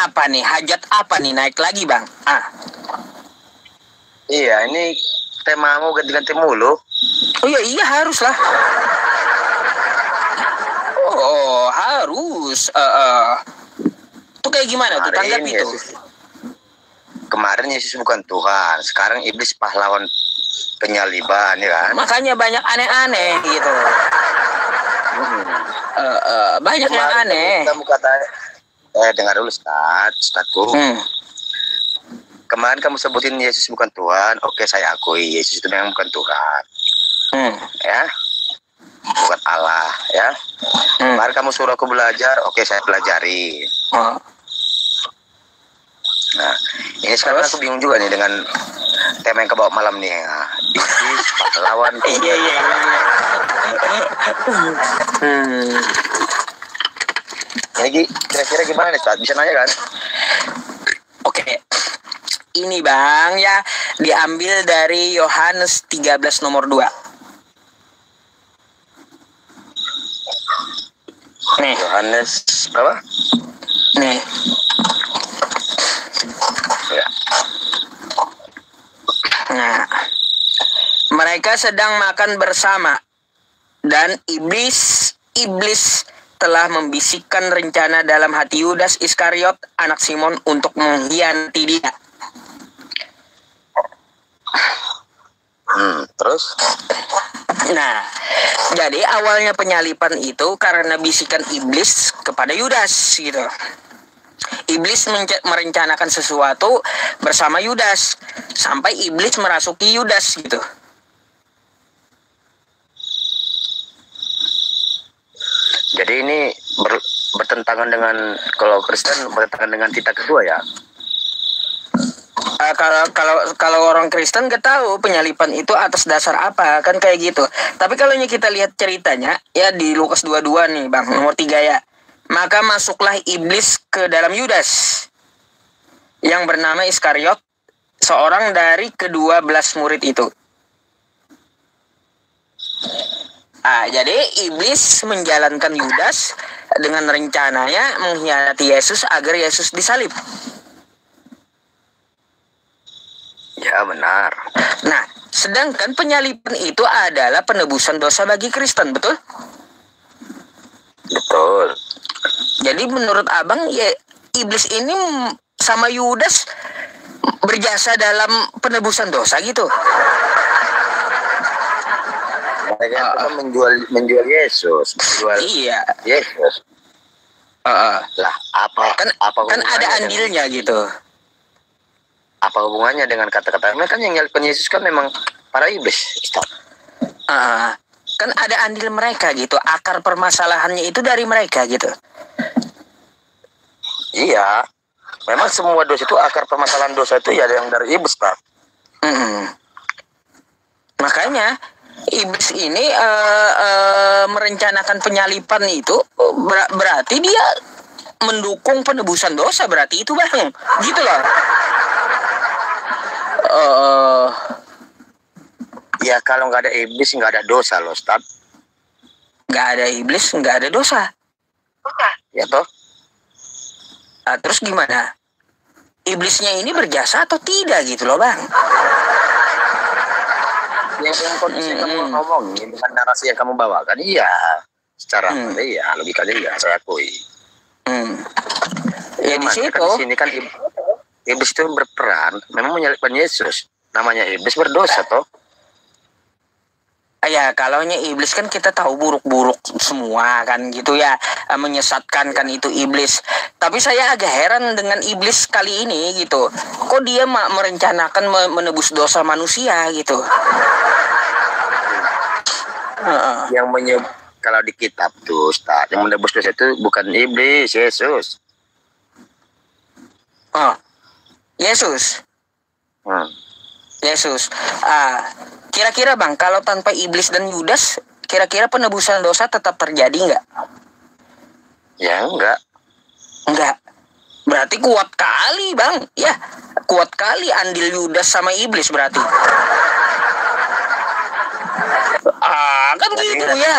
Apa nih, hajat apa nih naik lagi Bang? Iya, ini temamu ganti-ganti mulu. Oh iya harus lah. Oh harus. Itu kayak gimana tuh tanggapi itu? Kemarin Yesus bukan Tuhan, sekarang iblis pahlawan penyaliban ya kan? Makanya banyak aneh-aneh gitu. Banyak yang aneh. Kamu kata, dengar dulu Ustadku. Kemarin kamu sebutin Yesus bukan Tuhan, oke saya akui Yesus itu memang bukan Tuhan, ya, bukan Allah, ya. Kemarin kamu suruh aku belajar, oke saya pelajari. Nah, ini sekarang aku bingung juga nih dengan tema yang kebawa malam nih, ya. Iblis pahlawan. Iya. Ini kira-kira gimana nih, Ustaz? Bisa nanya kan? Oke. Ini Bang ya, diambil dari Yohanes 13 nomor 2. Nih, Yohanes berapa? nih. Ya. Nah, mereka sedang makan bersama dan iblis telah membisikkan rencana dalam hati Yudas Iskariot, anak Simon, untuk mengkhianati dia. Terus? Nah, jadi awalnya penyalipan itu karena bisikan iblis kepada Yudas gitu. Iblis merencanakan sesuatu bersama Yudas sampai iblis merasuki Yudas gitu. Jadi ini bertentangan dengan, kalau Kristen bertentangan dengan titah kedua ya. Kalau orang Kristen gak tahu penyalipan itu atas dasar apa, kan kayak gitu. Tapi kalau kita lihat ceritanya ya di Lukas 22 nih Bang, nomor 3 ya. Maka masuklah iblis ke dalam Yudas yang bernama Iskariot, seorang dari ke-12 murid itu. Jadi iblis menjalankan Yudas dengan rencananya mengkhianati Yesus agar Yesus disalib. Ya benar. Nah, sedangkan penyalipan itu adalah penebusan dosa bagi Kristen, betul? Betul. Jadi menurut abang ya iblis ini sama Yudas berjasa dalam penebusan dosa gitu. Mereka kan menjual Yesus, iya. Yesus. Lah apa? Kan ada andilnya gitu. Apa hubungannya dengan kata-kata mereka? Kan yang nyalipkan Yesus kan memang para iblis, Ustaz. Kan ada andil mereka gitu. Akar permasalahannya itu dari mereka gitu. Iya, memang semua dosa itu, akar permasalahan dosa itu ya yang dari iblis, Pak. Makanya iblis ini merencanakan penyalipan itu berarti dia mendukung penebusan dosa, berarti itu Bang. Gitu loh. Ya kalau nggak ada iblis nggak ada dosa loh, Ustaz. Nggak ada iblis nggak ada dosa. Ya toh? Terus gimana? Iblisnya ini berjasa atau tidak gitu loh Bang? Yang kondisi kamu ngomongin dengan narasi yang kamu bawakan, iya. Secara iya, logikanya iya, saya akui. Ya di situ. Kan di sini kan iblis itu berperan, memang menyalibkan Yesus. Namanya iblis berdosa toh. Ya kalaunya iblis kan kita tahu buruk-buruk semua kan gitu ya, menyesatkan kan itu iblis. Tapi saya agak heran dengan iblis kali ini gitu. Kok dia merencanakan menebus dosa manusia gitu. Yang kalau di kitab tuh Ustaz, yang menebus dosa itu bukan iblis, Yesus. Yesus. Yesus. Kira-kira Bang, kalau tanpa iblis dan Yudas, kira-kira penebusan dosa tetap terjadi nggak? Ya enggak. Enggak. Berarti kuat kali Bang. Ya, kuat kali andil Yudas sama iblis berarti. Kan gitu ya.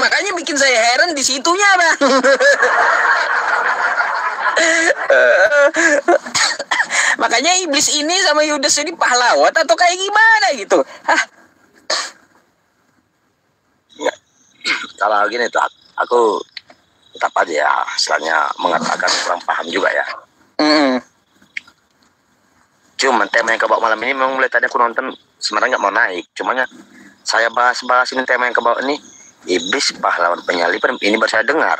Makanya bikin saya heran di situnya Bang. Makanya iblis ini sama Yudas ini pahlawan atau kayak gimana gitu? Kalau gini tuh aku tetap aja ya, istilahnya mengatakan kurang paham juga ya. Cuman tema yang kebawa malam ini memang mulai tadi aku nonton sebenarnya nggak mau naik. Cuman ya saya bahas ini tema yang kebawa ini, iblis pahlawan penyalipan, ini baru saya dengar.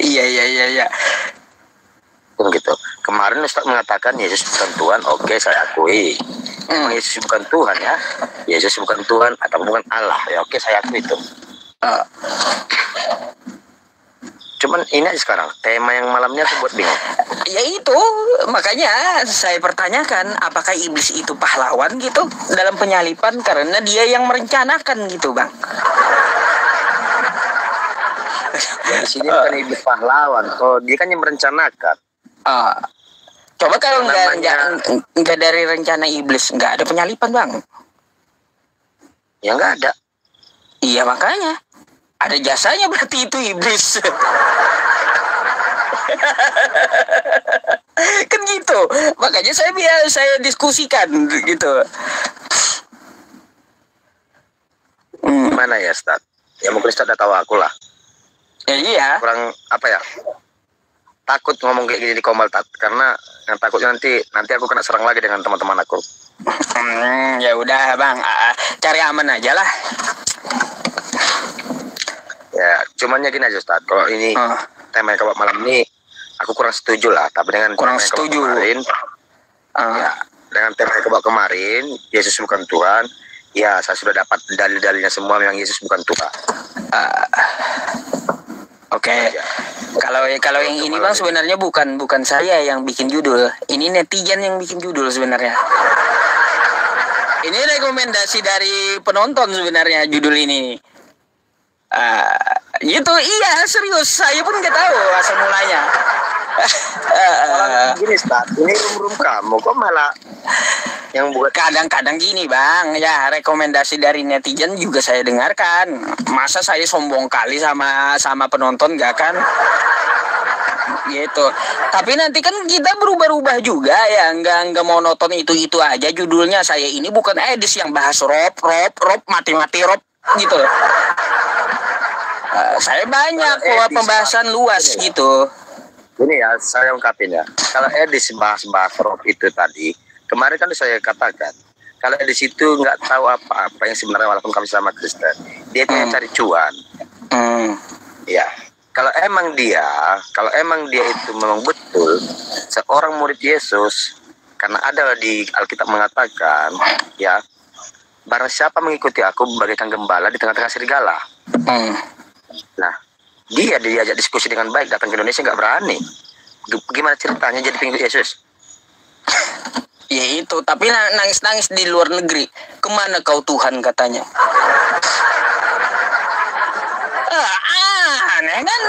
Iya. Gitu. Kemarin Ustaz mengatakan Yesus bukan Tuhan, oke saya akui. Yesus bukan Tuhan ya. Yesus bukan Tuhan atau bukan Allah ya, oke saya akui itu. Cuman ini aja sekarang tema yang malamnya aku buat bingung. Ya itu makanya saya pertanyakan, apakah iblis itu pahlawan gitu dalam penyalipan karena dia yang merencanakan gitu Bang. Di sini bukan iblis pahlawan, oh dia kan yang merencanakan. Coba kalau nggak dari rencana iblis, nggak ada penyalipan Bang. Ya nggak ada. Iya makanya ada jasanya berarti itu iblis. Kan gitu. Makanya saya diskusikan gitu. Gimana ya Ustaz? Ya mungkin Ustaz udah tahu aku lah. Ya iya. Kurang apa ya? Takut ngomong kayak gini di Komal karena yang takutnya nanti aku kena serang lagi dengan teman-teman aku. Ya udah bang, cari aman aja lah. Ya, cuman gini aja Ustaz. Kalau ini tema kebab malam ini, aku kurang setuju lah. Tapi dengan kurang setuju kemarin, ya, dengan tema kebab kemarin, Yesus bukan Tuhan. Ya, saya sudah dapat dalil-dalilnya semua memang Yesus bukan Tuhan. Oke. Kalau yang ini bang sebenarnya bukan saya yang bikin judul. Ini netizen yang bikin judul sebenarnya. Ini rekomendasi dari penonton sebenarnya judul ini. Gitu iya serius saya pun nggak tahu asal mulanya. Gini Ustaz, ini rum kamu kok malah yang buat. Kadang-kadang gini bang, ya rekomendasi dari netizen juga saya dengarkan. Masa saya sombong kali sama penonton gak kan? Gitu. Tapi nanti kan kita berubah-ubah juga ya, nggak monoton itu aja judulnya. Saya ini bukan edis yang bahas rob mati rob gitu. Saya banyak pembahasan luas gitu. Ini ya, saya ungkapin ya. Kalau edis bahas rob itu tadi, kemarin kan saya katakan, kalau edis itu nggak tahu apa-apa yang sebenarnya walaupun kami sama Kristen, dia itu yang cari cuan. Ya. Kalau emang dia itu memang betul seorang murid Yesus, karena ada di Alkitab mengatakan, ya, barang siapa mengikuti aku bagaikan gembala di tengah-tengah serigala. Nah, dia diajak diskusi dengan baik, datang ke Indonesia nggak berani. Gimana ceritanya jadi pengikut Yesus? Ya itu, tapi nangis-nangis di luar negeri. Kemana kau Tuhan katanya? Aneh kan?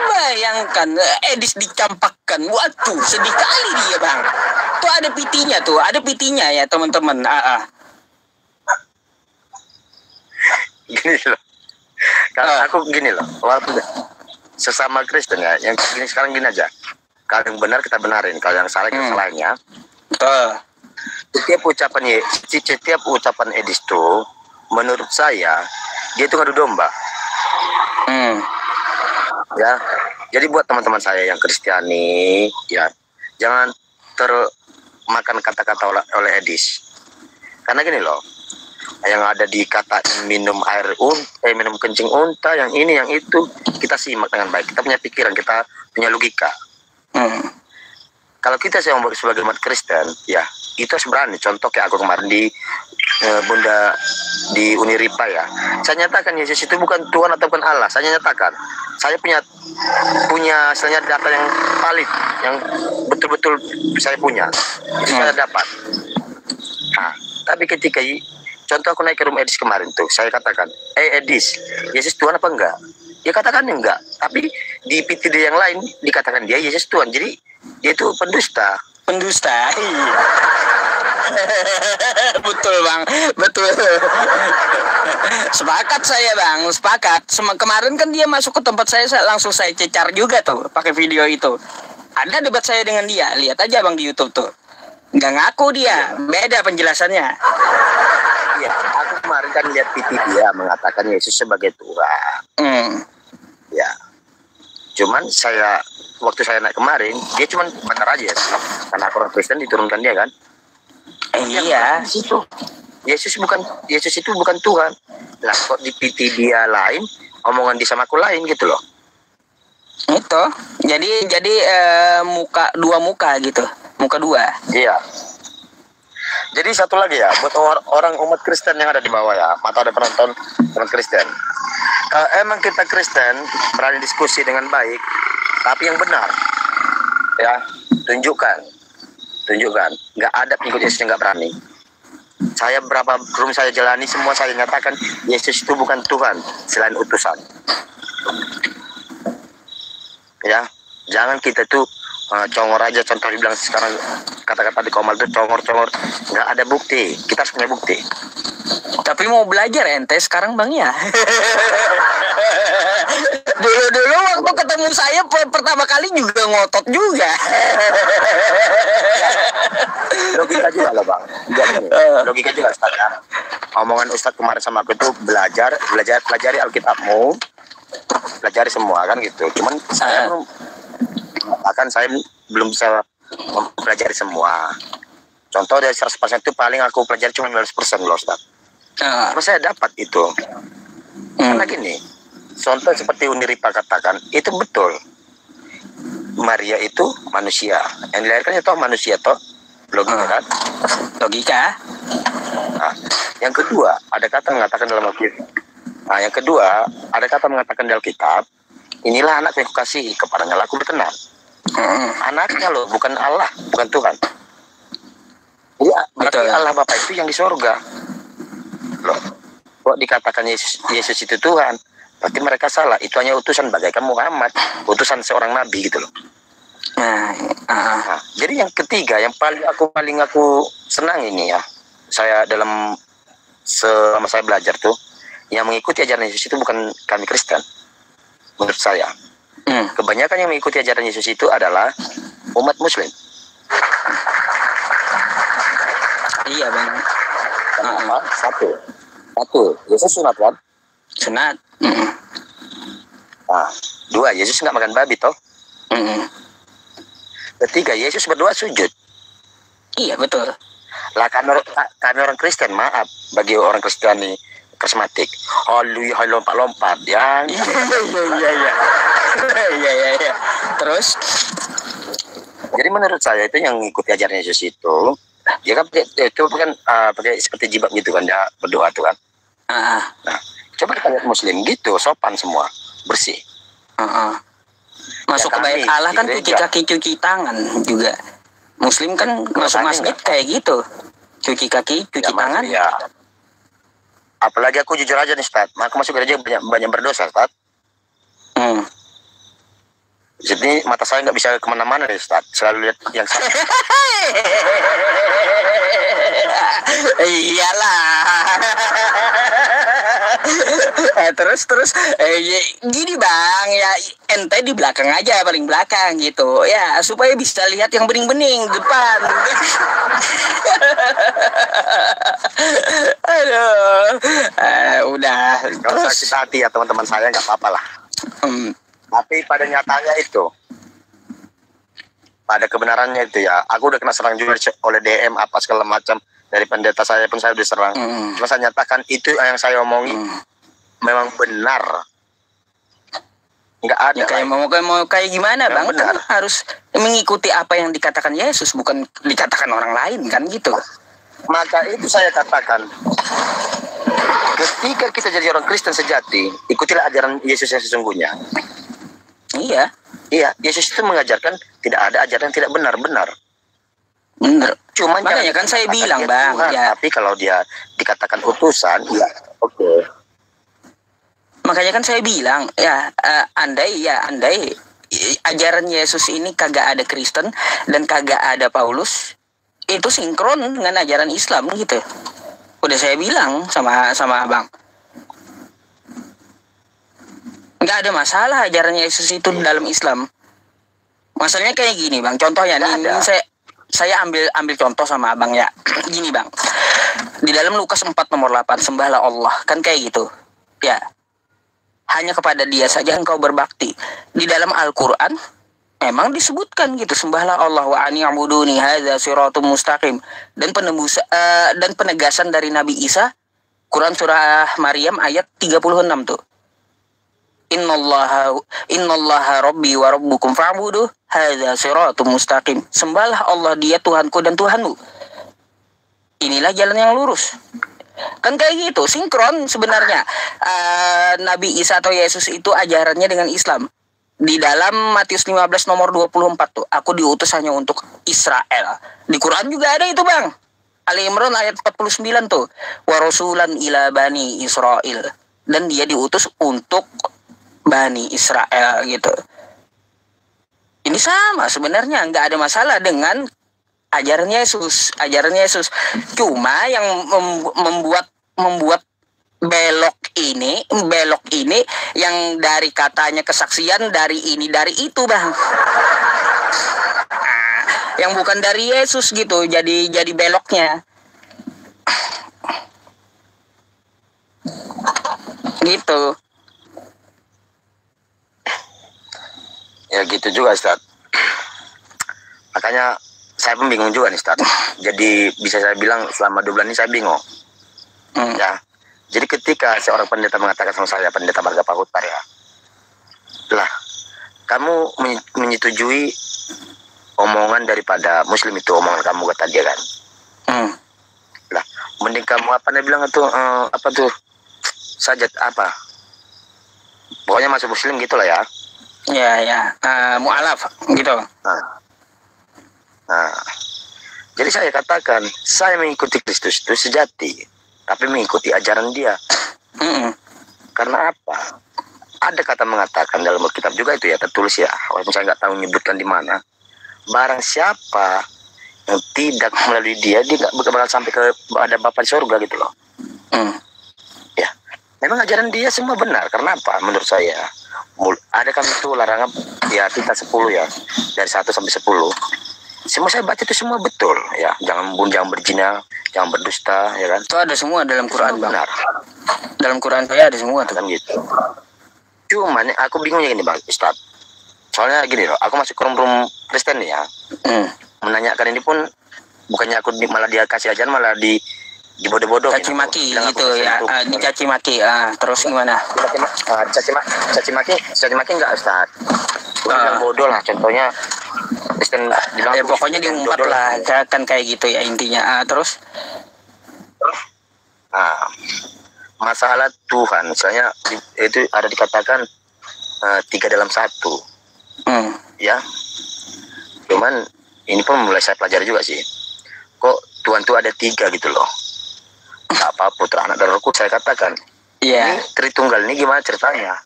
Bayangkan edis dicampakkan. Waduh, sedih kali dia bang. Tuh ada pitinya ya teman-teman. Gini loh. Kalau aku gini loh, walaupun sesama Kristen ya, yang gini sekarang gini aja. Kalau yang benar kita benarin, kalau yang salah kita salahnya. Setiap ucapan edis itu, menurut saya dia itu ngadu domba. Ya, jadi buat teman-teman saya yang Kristiani, ya jangan termakan kata-kata oleh edis. Karena gini loh, yang ada di kata minum minum kencing unta, yang ini yang itu kita simak dengan baik. Kita punya pikiran, kita punya logika. Kalau kita sebagai umat Kristen, ya itu harus berani. Contoh kayak aku kemarin di Bunda di Uniripa ya, saya nyatakan Yesus itu bukan Tuhan atau bukan Allah. Saya nyatakan, saya punya istilahnya data yang valid, yang betul-betul saya punya, itu saya dapat. Nah, tapi ketika contoh aku naik ke room Edis kemarin tuh, saya katakan, Edis, Yesus Tuhan apa enggak? Dia katakan enggak, tapi di PTD yang lain dikatakan dia Yesus Tuhan. Jadi dia itu pendusta. Iya. Betul bang, betul. Sepakat saya bang, sepakat. Kemarin kan dia masuk ke tempat saya langsung saya cecar juga tuh pakai video itu. Ada debat saya dengan dia, lihat aja bang di YouTube tuh. Nggak ngaku dia, beda penjelasannya. Iya, aku kemarin kan lihat PT dia mengatakan Yesus sebagai Tuhan. Ya, cuman waktu saya naik kemarin, dia cuman benar aja, karena orang Kristen diturunkan dia kan. Iya. Yesus itu bukan Tuhan. Lah kok di PT dia lain, omongan dia sama aku lain gitu loh. Itu. Jadi dua muka gitu. Muka dua. Iya. Jadi satu lagi ya, buat orang umat Kristen yang ada di bawah ya, atau ada penonton umat Kristen. Kalau emang kita Kristen berani diskusi dengan baik, tapi yang benar, ya tunjukkan. Nggak ada pengikut Yesus yang nggak berani. Saya berapa room saya jalani, semua saya nyatakan Yesus itu bukan Tuhan selain utusan. Ya, jangan kita tuh congor aja. Contoh dibilang sekarang kata-kata di Komal itu congor, nggak ada bukti. Kita harus punya bukti. Tapi mau belajar ente sekarang bang ya. Dulu waktu ketemu saya pertama kali juga ngotot juga. Logika juga loh bang. Logika juga Ustaz ya. Omongan Ustaz kemarin sama aku itu pelajari Alkitabmu, pelajari semua kan gitu. Cuman saya belum bisa mempelajari semua. Contoh dari 100% itu paling aku pelajari cuma 15% loh Ustaz. Apa saya dapat itu? Karena gini, contoh seperti Uniripa katakan, itu betul. Maria itu manusia. Yang dilahirkan itu manusia toh. Logika kan? Logika. Nah, yang kedua, ada kata mengatakan dalam Alkitab. Nah, yang kedua, ada kata mengatakan dalam Alkitab, inilah anak yang kukasihi, kepadanya aku berkenan. Anaknya loh, bukan Allah, bukan Tuhan. Jadi berarti Allah Bapa itu yang di sorga. Loh, kok dikatakan Yesus itu Tuhan? Berarti mereka salah. Itu hanya utusan bagaikan Muhammad, utusan seorang nabi gitu loh. Nah, jadi yang ketiga, yang paling aku senang ini ya, saya selama saya belajar tuh, yang mengikuti ajaran Yesus itu bukan kami Kristen, menurut saya. Kebanyakan yang mengikuti ajaran Yesus itu adalah umat Muslim. Iya bang. Kenapa? Satu, Yesus sunat kan? Sunat. Nah, dua, Yesus nggak makan babi toh. Ketiga, Yesus berdoa sujud. Iya betul. Lah kami orang Kristen, maaf bagi orang Kristiani karismatik, haleluya, lompat-lompat ya. Iya. Terus, jadi menurut saya itu yang mengikuti ajaran Yesus itu, dia kan itu kan pakai seperti jilbab gitu kan, dia berdoa tuh kan. Nah, coba kita lihat Muslim gitu, sopan semua, bersih. Masuk ke bait Allah kan cuci kaki, cuci tangan juga. Muslim kan masuk masjid kayak gitu, cuci kaki, cuci tangan. Ya. Apalagi aku jujur aja nih Ustaz, aku masuk gereja banyak berdosa Ustaz. Jadi mata saya nggak bisa kemana-mana nih Ustaz, selalu lihat yang salah. Iyalah. Terus gini bang, ya ente di belakang aja, paling belakang gitu ya, supaya bisa lihat yang bening-bening depan. Udah. Kalau sakit hati ya teman-teman saya nggak apa-apa lah. Tapi pada nyatanya itu, pada kebenarannya itu ya, aku udah kena serang juga oleh DM apa segala macam dari pendeta saya pun saya diserang. Cuma saya nyatakan itu yang saya omongi memang benar. Nggak ada. Ya, mau kayak gimana bang? Kan harus mengikuti apa yang dikatakan Yesus, bukan dikatakan orang lain kan gitu. Maka itu saya katakan, ketika kita jadi orang Kristen sejati, ikutilah ajaran Yesus yang sesungguhnya. Iya, Yesus itu mengajarkan tidak ada ajaran yang tidak benar. Benar. Cuma makanya kan saya bilang bang, Tuhan, ya. Tapi kalau dia dikatakan utusan, ya oke. Makanya kan saya bilang, ya andai ajaran Yesus ini kagak ada Kristen dan kagak ada Paulus, itu sinkron dengan ajaran Islam gitu. Udah saya bilang sama abang. Nggak ada masalah ajaran Yesus itu dalam Islam. Masalahnya kayak gini bang, contohnya nih saya ambil contoh sama abang ya. Gini bang, di dalam Lukas 4 nomor 8, sembahlah Allah, kan kayak gitu ya, hanya kepada Dia saja engkau berbakti. Di dalam Al-Quran memang disebutkan gitu, sembahlah Allah wa ani'buduni hadza siratum mustaqim. Dan penegasan dari Nabi Isa, Quran surah Maryam ayat 36 tuh, Innallaha rabbi wa rabbukum fa'buduh hadza siratum mustaqim. Sembahlah Allah, Dia Tuhanku dan Tuhanmu. Inilah jalan yang lurus. Kan kayak gitu, sinkron sebenarnya. Nabi Isa atau Yesus itu ajarannya dengan Islam. Di dalam Matius 15 nomor 24 tuh, aku diutus hanya untuk Israel. Di Quran juga ada itu bang. Ali Imran ayat 49 tuh, wa rasulan ila bani Israel. Dan dia diutus untuk Bani Israel gitu. Ini sama sebenarnya, nggak ada masalah dengan ajaran Yesus. Cuma yang membuat belok ini yang dari katanya kesaksian dari ini dari itu bang. Yang bukan dari Yesus gitu, jadi beloknya gitu. Ya gitu juga Ustaz. Makanya saya pun bingung juga nih Ustaz. Jadi bisa saya bilang selama 2 bulan ini saya bingung. Ya. Jadi ketika seorang pendeta mengatakan sama saya, pendeta Marga Pahutar ya, lah kamu menyetujui omongan daripada Muslim itu, omongan kamu kata dia kan. Lah mending kamu apa dia bilang itu apa tuh sajat apa? Pokoknya masuk Muslim gitulah ya. Ya, mu'alaf gitu. Nah, jadi saya katakan saya mengikuti Kristus itu sejati, tapi mengikuti ajaran dia. Karena apa? Ada kata mengatakan dalam Alkitab juga itu ya, tertulis ya, walaupun saya nggak tahu menyebutkan di mana. Barang siapa yang tidak melalui dia nggak bakal sampai ada Bapa di surga gitu loh. Ya, memang ajaran dia semua benar. Karena apa? Menurut saya ada kan itu larangan ya kita 10 ya, dari 1 sampai 10. Semua saya baca itu semua betul ya. Jangan membunuh, jangan berzina, jangan berdusta ya kan. Itu ada semua dalam Quran bang. Benar. Dalam Quran saya ada semua tuh. Kan gitu. Cuman aku bingungnya gini bang Ustaz. Soalnya gini loh, aku masuk ke room Kristen nih ya. Menanyakan ini pun bukannya aku malah dia kasih ajaran, malah dibodoh-bodoh caci maki gitu ya, dicaci maki. Terus gimana? Caci maki enggak Ustaz? Yang bodoh lah, contohnya Kristen bilang ya pokoknya diumpat lah, kan kayak gitu ya intinya. Terus masalah Tuhan misalnya itu ada dikatakan 3 dalam 1 ya. Cuman ini pun mulai saya pelajari juga sih, kok Tuhan tuh ada 3 gitu loh. Apa Putra, Anak dan Roh Kudus. Saya katakan ini Tritunggal ini gimana ceritanya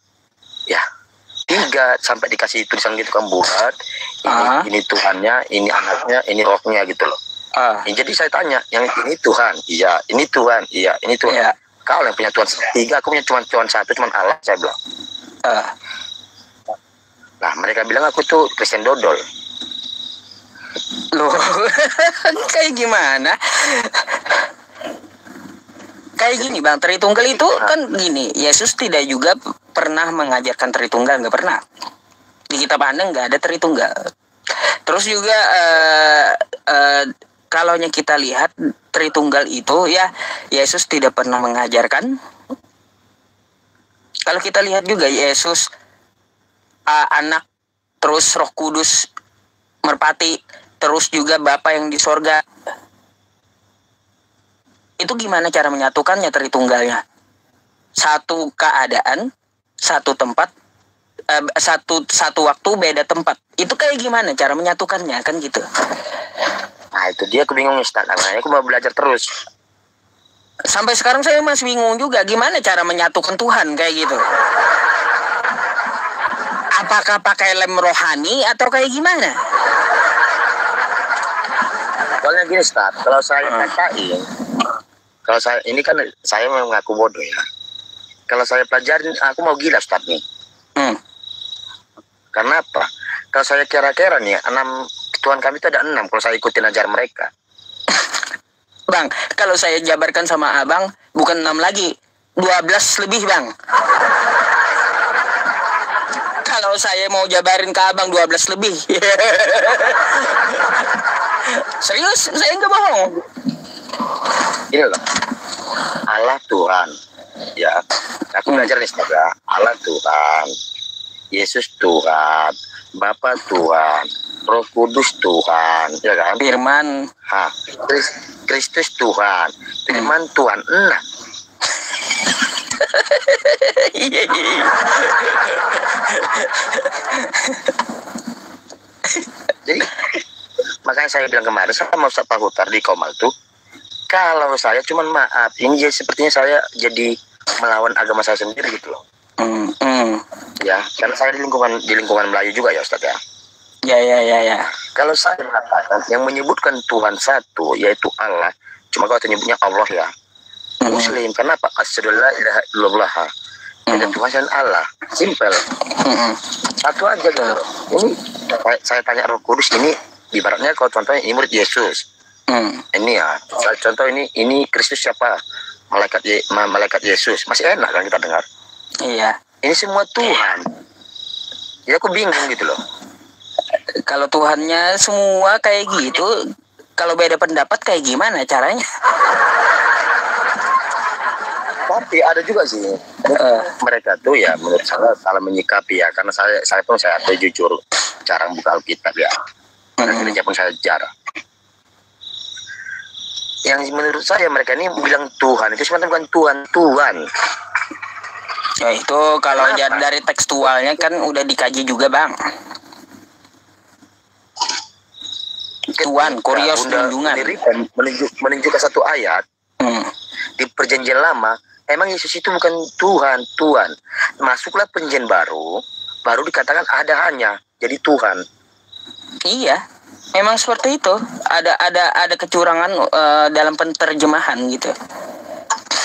ya, 3 sampai dikasih tulisan gitu kan bulat, ini Tuhannya, ini anaknya, ini rohnya gitu loh. Jadi saya tanya, yang ini Tuhan, iya, ini Tuhan, iya, ini Tuhan. Kau yang punya Tuhan 3, aku punya Tuhan 1, cuma Allah, saya bilang. Nah mereka bilang aku tuh Kristen dodol. Loh, kayak gimana? Kayak gini bang, Tritunggal itu kan gini, Yesus tidak juga pernah mengajarkan Tritunggal, nggak pernah. Di kitab Anda nggak ada Tritunggal. Terus juga kalau kita lihat Tritunggal itu ya, Yesus tidak pernah mengajarkan. Kalau kita lihat juga Yesus anak, terus Roh Kudus merpati, terus juga Bapa yang di sorga. Itu gimana cara menyatukannya Tritunggalnya? Satu keadaan, satu tempat, satu waktu beda tempat. Itu kayak gimana cara menyatukannya kan gitu? Nah itu dia, aku bingung Ustaz. Makanya aku mau belajar terus. Sampai sekarang saya masih bingung juga gimana cara menyatukan Tuhan kayak gitu. Apakah pakai lem rohani atau kayak gimana? Soalnya gini Ustaz, kalau saya katain, kalau saya ini kan saya mengaku bodoh ya. Kalau saya pelajarin, aku mau gila Ustaz nih. Karena apa? Kalau saya kira-kira nih, 6 Tuhan kami itu ada 6. Kalau saya ikutin ajaran mereka. Bang, kalau saya jabarkan sama abang, bukan 6 lagi, 12 lebih bang. Kalau saya mau jabarin ke abang 12 lebih. Serius, saya nggak bohong. Ini loh, Allah Tuhan, ya. Aku belajar nih semoga Allah Tuhan, Yesus Tuhan, Bapa Tuhan, Roh Kudus Tuhan, ya kan? Firman, Kristus Tuhan, Firman Tuhan, 6. Jadi makanya saya bilang kemarin sama Ustaz Pahutar di Komal tuh, kalau saya cuman maaf, ini jadi sepertinya saya jadi melawan agama saya sendiri gitu loh. Ya, karena saya di lingkungan Melayu juga ya Ustaz ya. Ya. Kalau saya mengatakan yang menyebutkan Tuhan satu yaitu Allah, cuma kalau menyebutnya Allah ya. Muslim. Kenapa? Asyhadu an la ilaha illallah. Ada Tuhan dan Allah. Simple. Satu aja gitu. Ini saya tanya Roh Kudus, ini ibaratnya kalau contohnya ini murid Yesus. Ini ya, contoh ini Kristus siapa? Malaikat Yesus. Masih enak kan kita dengar. Iya. Ini semua Tuhan. Ya aku bingung gitu loh. Kalau Tuhannya semua kayak gitu, kalau beda pendapat kayak gimana caranya? Tapi ada juga sih mereka tuh ya menurut saya salah menyikapi ya, karena saya jujur jarang buka Alkitab ya. Gereja pun saya jarang. Yang menurut saya mereka ini bilang Tuhan itu sebenarnya bukan Tuhan. Ya itu kalau dari tekstualnya kan udah dikaji juga bang. Tuhan, Kurios junjungan. Menunjukkan satu ayat di Perjanjian Lama. Emang Yesus itu bukan Tuhan. Masuklah Perjanjian baru dikatakan ada hanya jadi Tuhan. Iya, memang seperti itu. Ada kecurangan dalam penterjemahan gitu.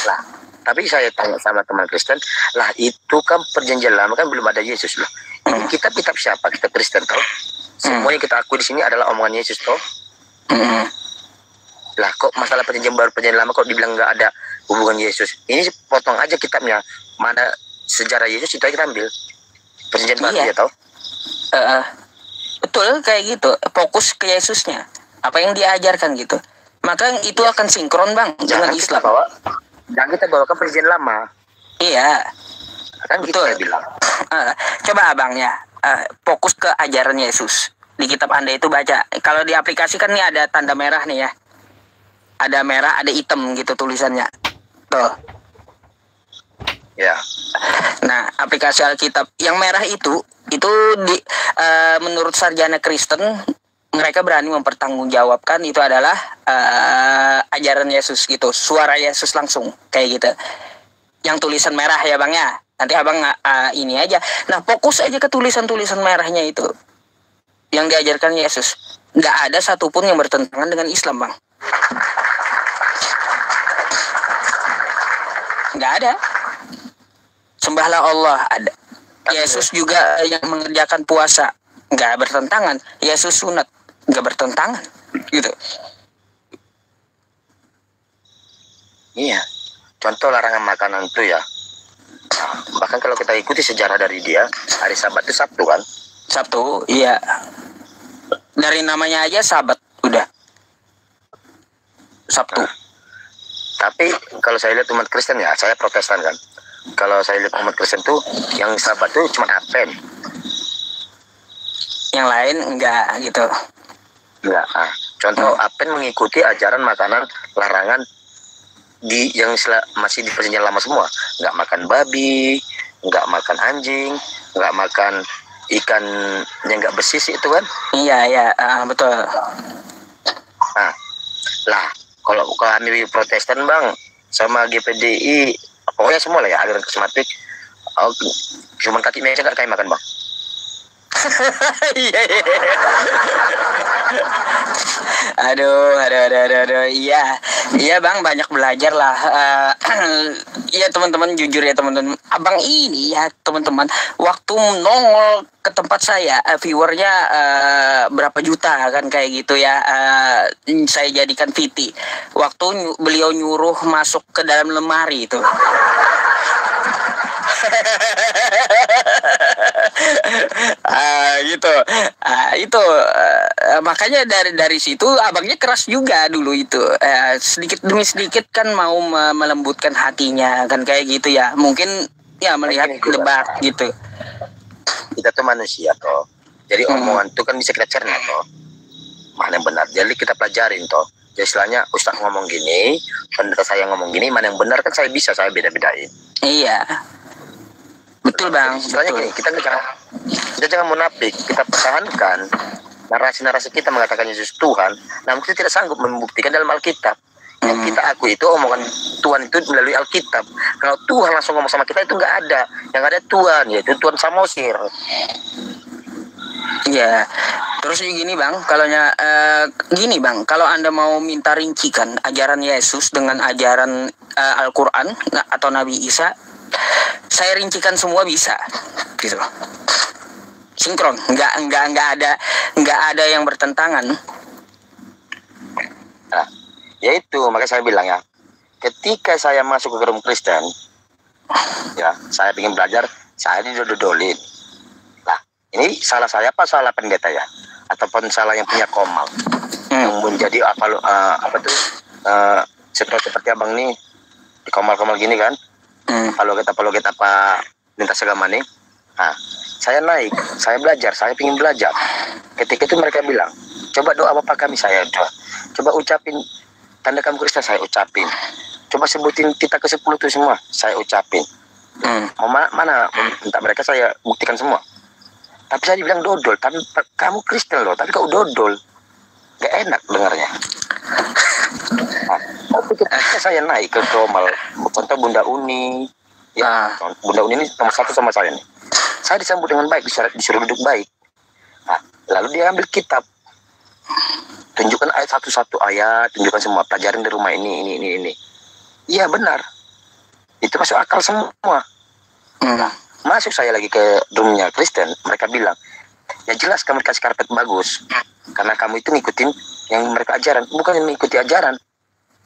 Lah, tapi saya tanya sama teman Kristen, lah itu kan Perjanjian Lama kan belum ada Yesus loh. Ini kitab siapa? Kitab Kristen toh. Semua yang kita akui di sini adalah omongan Yesus toh. Lah kok masalah Perjanjian Baru Perjanjian Lama kok dibilang nggak ada hubungan Yesus? Ini potong aja kitabnya, mana sejarah Yesus itu aja kita ambil. Perjanjian Baru ya toh. Betul kayak gitu. Fokus ke Yesusnya. Apa yang dia ajarkan gitu. Maka itu akan sinkron bang dengan Islam. Jangan kita bawakan Perjanjian Lama. Iya. Kan betul. Kita bilang. Coba abang ya. Fokus ke ajaran Yesus. Di kitab Anda itu baca. Kalau di aplikasi kan nih ada tanda merah nih ya. Ada merah, ada hitam gitu tulisannya. Tuh. Ya. Nah, aplikasi Alkitab yang merah itu menurut sarjana Kristen mereka berani mempertanggungjawabkan itu adalah ajaran Yesus gitu, suara Yesus langsung kayak gitu. Yang tulisan merah ya bang ya. Nanti abang ini aja. Nah fokus aja ke tulisan-tulisan merahnya itu yang diajarkan Yesus. Nggak ada satupun yang bertentangan dengan Islam bang. Nggak ada. Sembahlah Allah ada. Yesus juga yang mengerjakan puasa nggak bertentangan. Yesus sunat nggak bertentangan gitu. Iya. Contoh larangan makanan itu ya. Nah, bahkan kalau kita ikuti sejarah dari dia, hari Sabat itu Sabtu kan? Sabtu, iya. Dari namanya aja Sabat udah. Sabtu. Nah, tapi kalau saya lihat umat Kristen ya, saya Protestan kan. Kalau saya lihat umat Kristen tuh yang Sabat tuh cuma Advent. Yang lain enggak gitu. Enggak. Contoh Advent mengikuti ajaran makanan larangan masih di Perjanjian Lama semua. Nggak makan babi, nggak makan anjing, nggak makan ikan yang nggak besis itu kan? Iya, betul. Nah, lah kalau kami Protestan bang sama GPDI pokoknya semua lah ya aliran karismatik, cuman kaki meja nggak kayak makan bang. Iya. Aduh, iya bang, banyak belajar lah. Iya teman-teman, jujur ya teman-teman, abang ini ya teman-teman, waktu nongol ke tempat saya, viewernya berapa juta kan kayak gitu ya. Saya jadikan VT. Waktu beliau nyuruh masuk ke dalam lemari itu. Gitu. Itu makanya dari situ abangnya keras juga dulu itu. Sedikit demi sedikit kan mau melembutkan hatinya kan kayak gitu ya. Mungkin ya melihat debat gitu. Kita tuh manusia toh. Jadi omongan itu kan bisa kita cerna toh. Mana yang benar. Jadi kita pelajarin toh. Jadi istilahnya Ustaz ngomong gini, pendeta saya ngomong gini, mana yang benar kan saya beda-bedain. Iya. Betul bang. Istilahnya gini, kita jangan munafik, kita pertahankan narasi-narasi kita mengatakan Yesus Tuhan, namun kita tidak sanggup membuktikan dalam Alkitab. Yang kita akui itu omongan Tuhan itu melalui Alkitab. Kalau Tuhan langsung ngomong sama kita itu nggak ada. Yang ada Tuhan, yaitu Tuhan Samosir. Iya. Terus gini bang, gini bang, kalau Anda mau minta rincikan ajaran Yesus dengan ajaran Al-Quran atau Nabi Isa, saya rincikan semua bisa, gitu. Sinkron, nggak ada yang bertentangan. Nah, ya itu makanya saya bilang ya, ketika saya masuk ke gerum Kristen, ya saya ingin belajar, saya didodolin. Nah, ini salah saya apa salah pendeta ya, ataupun salah yang punya komal, yang menjadi seperti abang nih di komal-komal gini kan, kalau kita apa lintas agama nih. Nah, saya naik, saya belajar, saya ingin belajar. Ketika itu mereka bilang, coba doa Bapak kami, saya doa. Coba ucapin tanda kamu Kristen, saya ucapin. Coba sebutin kita ke 10 itu semua, saya ucapin. Mana minta mereka saya buktikan semua. Tapi saya dibilang dodol, tapi kamu Kristen loh, tapi kau dodol. Gak enak dengarnya. Nah, tapi ketika saya naik ke Kromal, contoh Bunda Uni, ya, Bunda Uni ini nomor 1 sama saya nih. Saya disambut dengan baik, disuruh duduk baik. Nah, lalu dia ambil kitab, tunjukkan ayat satu ayat, tunjukkan semua, pelajarin di rumah ini. Iya benar, itu masuk akal semua. Nah, masuk saya lagi ke roomnya Kristen, mereka bilang, ya jelas kamu dikasih karpet bagus, karena kamu itu ngikutin yang mereka ajaran, bukan yang mengikuti ajaran.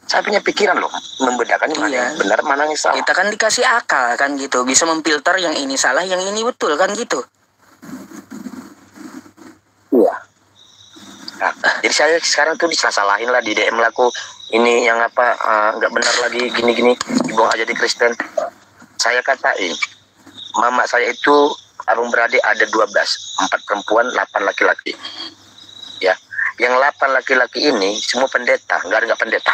Saya punya pikiran loh, membedakan yang mana yang benar, mana yang salah. Kita kan dikasih akal kan gitu, bisa memfilter yang ini salah, yang ini betul kan gitu. Iya. Nah, jadi saya sekarang tuh disalahin lah di DM laku, ini yang nggak benar lagi, gini-gini, dibuang aja di Kristen. Saya katain, mama saya itu abang beradik ada 12, 4 perempuan, 8 laki-laki. Ya, yang 8 laki-laki ini semua pendeta, nggak pendeta.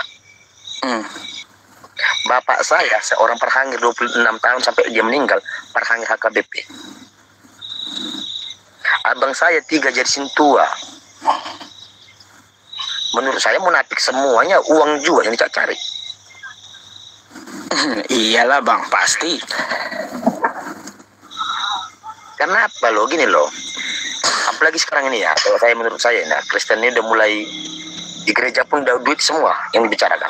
Bapak saya seorang perhangir 26 tahun sampai dia meninggal, perhangir HKBP. Abang saya 3 jadisin tua. Menurut saya munafik semuanya, uang juga yang dicari. Iyalah bang, pasti. Kenapa lo gini loh? Apalagi sekarang ini ya, kalau saya menurut saya, nah Kristen ini udah mulai di gereja pun udah duit semua yang dibicarakan.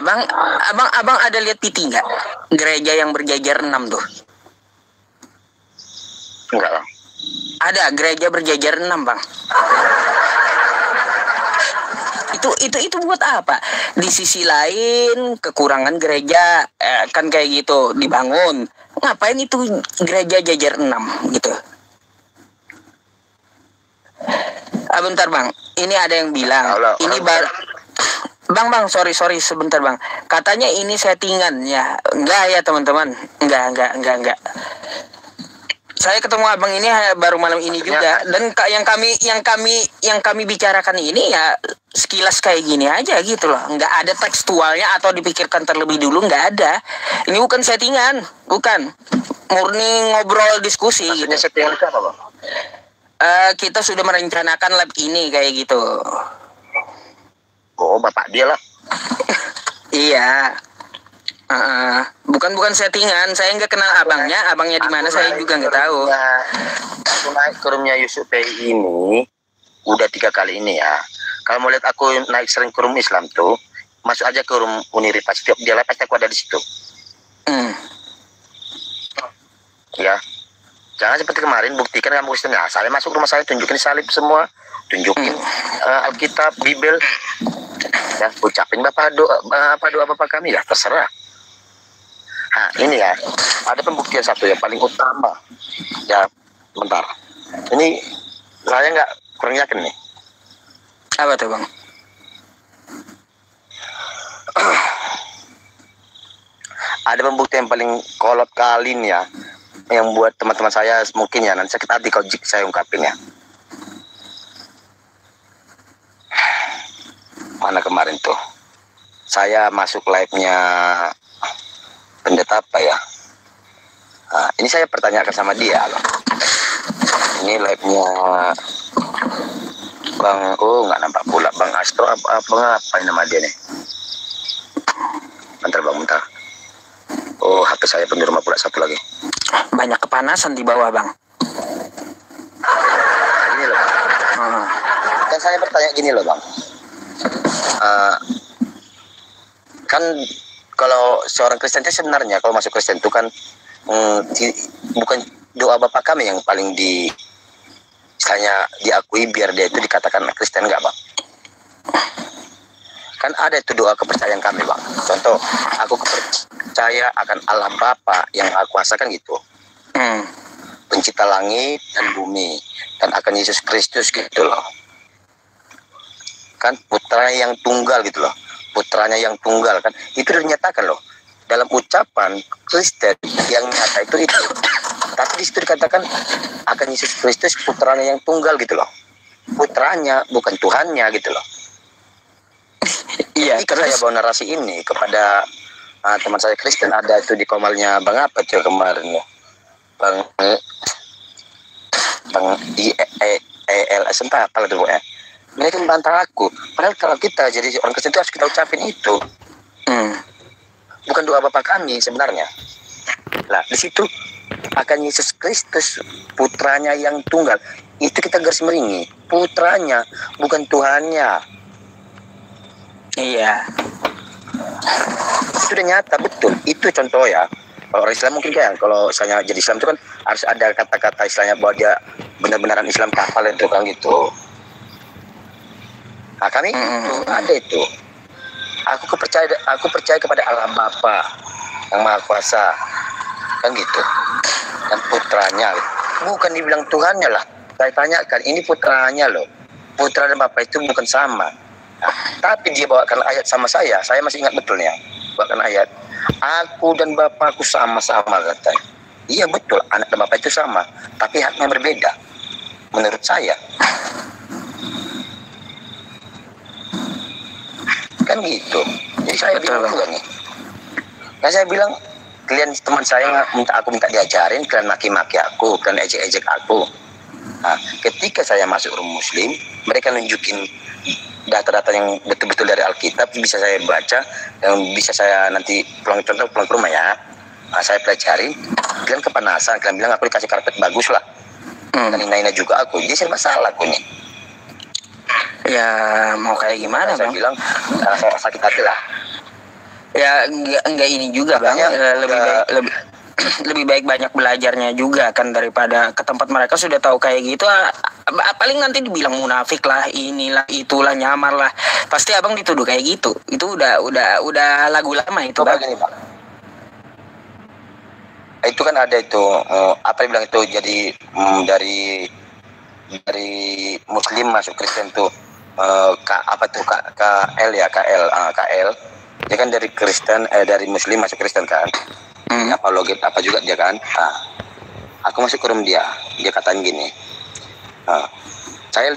Abang ada lihat PT nggak? Gereja yang berjajar 6 tuh. Enggak bang. Ada gereja berjajar 6 bang. Itu buat apa? Di sisi lain kekurangan gereja kan kayak gitu dibangun. Ngapain itu gereja jajar 6 gitu? Bentar bang, ini ada yang bilang ini bang, sorry sebentar bang. Katanya ini settingan ya? Enggak ya teman-teman, enggak. Saya ketemu abang ini baru malam ini juga, dan yang kami bicarakan ini ya sekilas kayak gini aja gitu loh. Enggak ada tekstualnya atau dipikirkan terlebih dulu, enggak ada. Ini bukan settingan, bukan, murni ngobrol diskusi. Maksudnya gitu. Settingan itu apa bang? Kita sudah merencanakan lab ini kayak gitu. Oh, bapak dia lah. Iya. Bukan settingan. Saya nggak kenal abangnya di mana saya juga nggak tahu. Aku naik ke roomnya Yusuf PI ini udah 3 kali ini ya. Kalau mau lihat aku naik sering ke room Islam tuh, masuk aja ke room Uniritas, setiap dia pasti aku ada di situ. Ya. Jangan seperti kemarin, buktikan kamu Kristen. Nah, saya masuk rumah saya, tunjukin salib semua, tunjukin Alkitab, Bibel, ya, ucapin doa Bapak kami ya, terserah. Nah, ini ya, ada pembuktian satu yang paling utama. Ya, bentar. Ini saya nggak kurang yakin nih. Apa tuh bang? Ada pembuktian yang paling kolot kali nih ya, yang buat teman-teman saya mungkin ya nanti sakit hati kalau saya ungkapin ya. Mana kemarin tuh saya masuk live-nya pendeta apa ya, nah, ini saya pertanyakan sama dia loh. Ini live-nya Bang, nggak nampak pula Bang Astro, apa nama dia nih. Bentar bang, bentar. HP saya pun di rumah pula satu lagi. Banyak kepanasan di bawah bang. saya bertanya gini loh bang, kan kalau seorang Kristen itu sebenarnya kalau masuk Kristen itu kan bukan doa Bapa kami yang paling misalnya diakui biar dia itu dikatakan Kristen, enggak bang? Kan ada itu doa kepercayaan kami bang. Contoh, aku percaya akan Allah Bapa yang Maha Kuasa kan gitu, pencipta langit dan bumi, dan akan Yesus Kristus gitu loh, kan putranya yang tunggal gitu loh, putranya yang tunggal kan itu dinyatakan loh dalam ucapan Kristen yang nyata itu. Tapi di situ dikatakan akan Yesus Kristus putranya yang tunggal gitu loh, putranya bukan Tuhannya gitu loh. Iya, terus saya bawa narasi ini kepada teman saya Kristen, ada itu di komalnya Bang apa tuh kemarin ya, Bang ELS entah apa itu ya. Mereka membantah aku, padahal kalau kita jadi orang Kristen itu harus kita ucapin itu, bukan doa Bapa kami sebenarnya. Lah di situ akan Yesus Kristus putranya yang tunggal, itu kita garis meringi putranya bukan Tuhannya. Iya, itu udah nyata betul. Itu contoh ya. Kalau orang Islam mungkin kan, kalau misalnya jadi Islam itu kan harus ada kata-kata istilahnya bahwa dia benar-benaran Islam kafal itu kan gitu. Nah kami itu ada itu. Aku percaya kepada Allah Bapa yang Maha Kuasa kan gitu, dan putranya, bukan dibilang Tuhannya lah. Saya tanyakan, ini putranya loh, putra dan Bapa itu bukan sama. Nah, tapi dia bawakan ayat sama saya masih ingat betul ya, bawakan ayat, aku dan Bapakku sama-sama katanya. Iya betul, anak dan Bapak itu sama, tapi haknya berbeda menurut saya. Kan gitu. Jadi saya bilang juga nih. Nah saya bilang, kalian teman saya minta diajarin, kalian maki-maki aku, kalian ejek-ejek aku. Nah, ketika saya masuk rumah Muslim, mereka nunjukin data-data yang betul-betul dari Alkitab, bisa saya baca, yang bisa saya nanti pulang ke rumah ya. Nah, saya pelajarin, kalian kepanasan, kalian bilang aku dikasih karpet bagus lah. Dan Ina juga aku, jadi saya masalah aku nih. Ya mau kayak gimana saya bilang, saya sakit hati lah. Ya enggak ini juga bang, lebih baik banyak belajarnya juga kan, daripada ke tempat mereka sudah tahu kayak gitu, paling nanti dibilang munafik lah, inilah itulah, nyamar lah, pasti abang dituduh kayak gitu. Itu udah lagu lama itu bang. Gini, bang. Itu kan ada itu apa dibilang itu, jadi dari Muslim masuk Kristen tuh KL ya, KL dia kan dari Kristen dari Muslim masuk Kristen kan. Apa logit apa juga dia kan. Aku masuk ke room dia katain gini, saya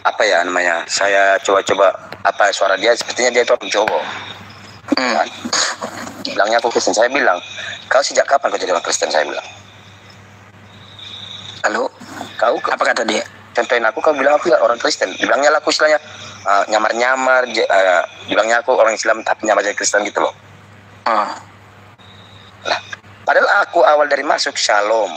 apa ya namanya, saya coba apa suara dia, sepertinya dia itu orang Jawa. Bilangnya aku Kristen, saya bilang kau sejak kapan kau jadi orang Kristen, saya bilang. Lalu kau apa kata dia? Contohin aku, kau bilang aku orang Kristen. Bilangnya aku istilahnya nyamar-nyamar, bilangnya aku orang Islam tapi nyamar jadi Kristen gitu loh. Lah, padahal aku awal dari masuk shalom.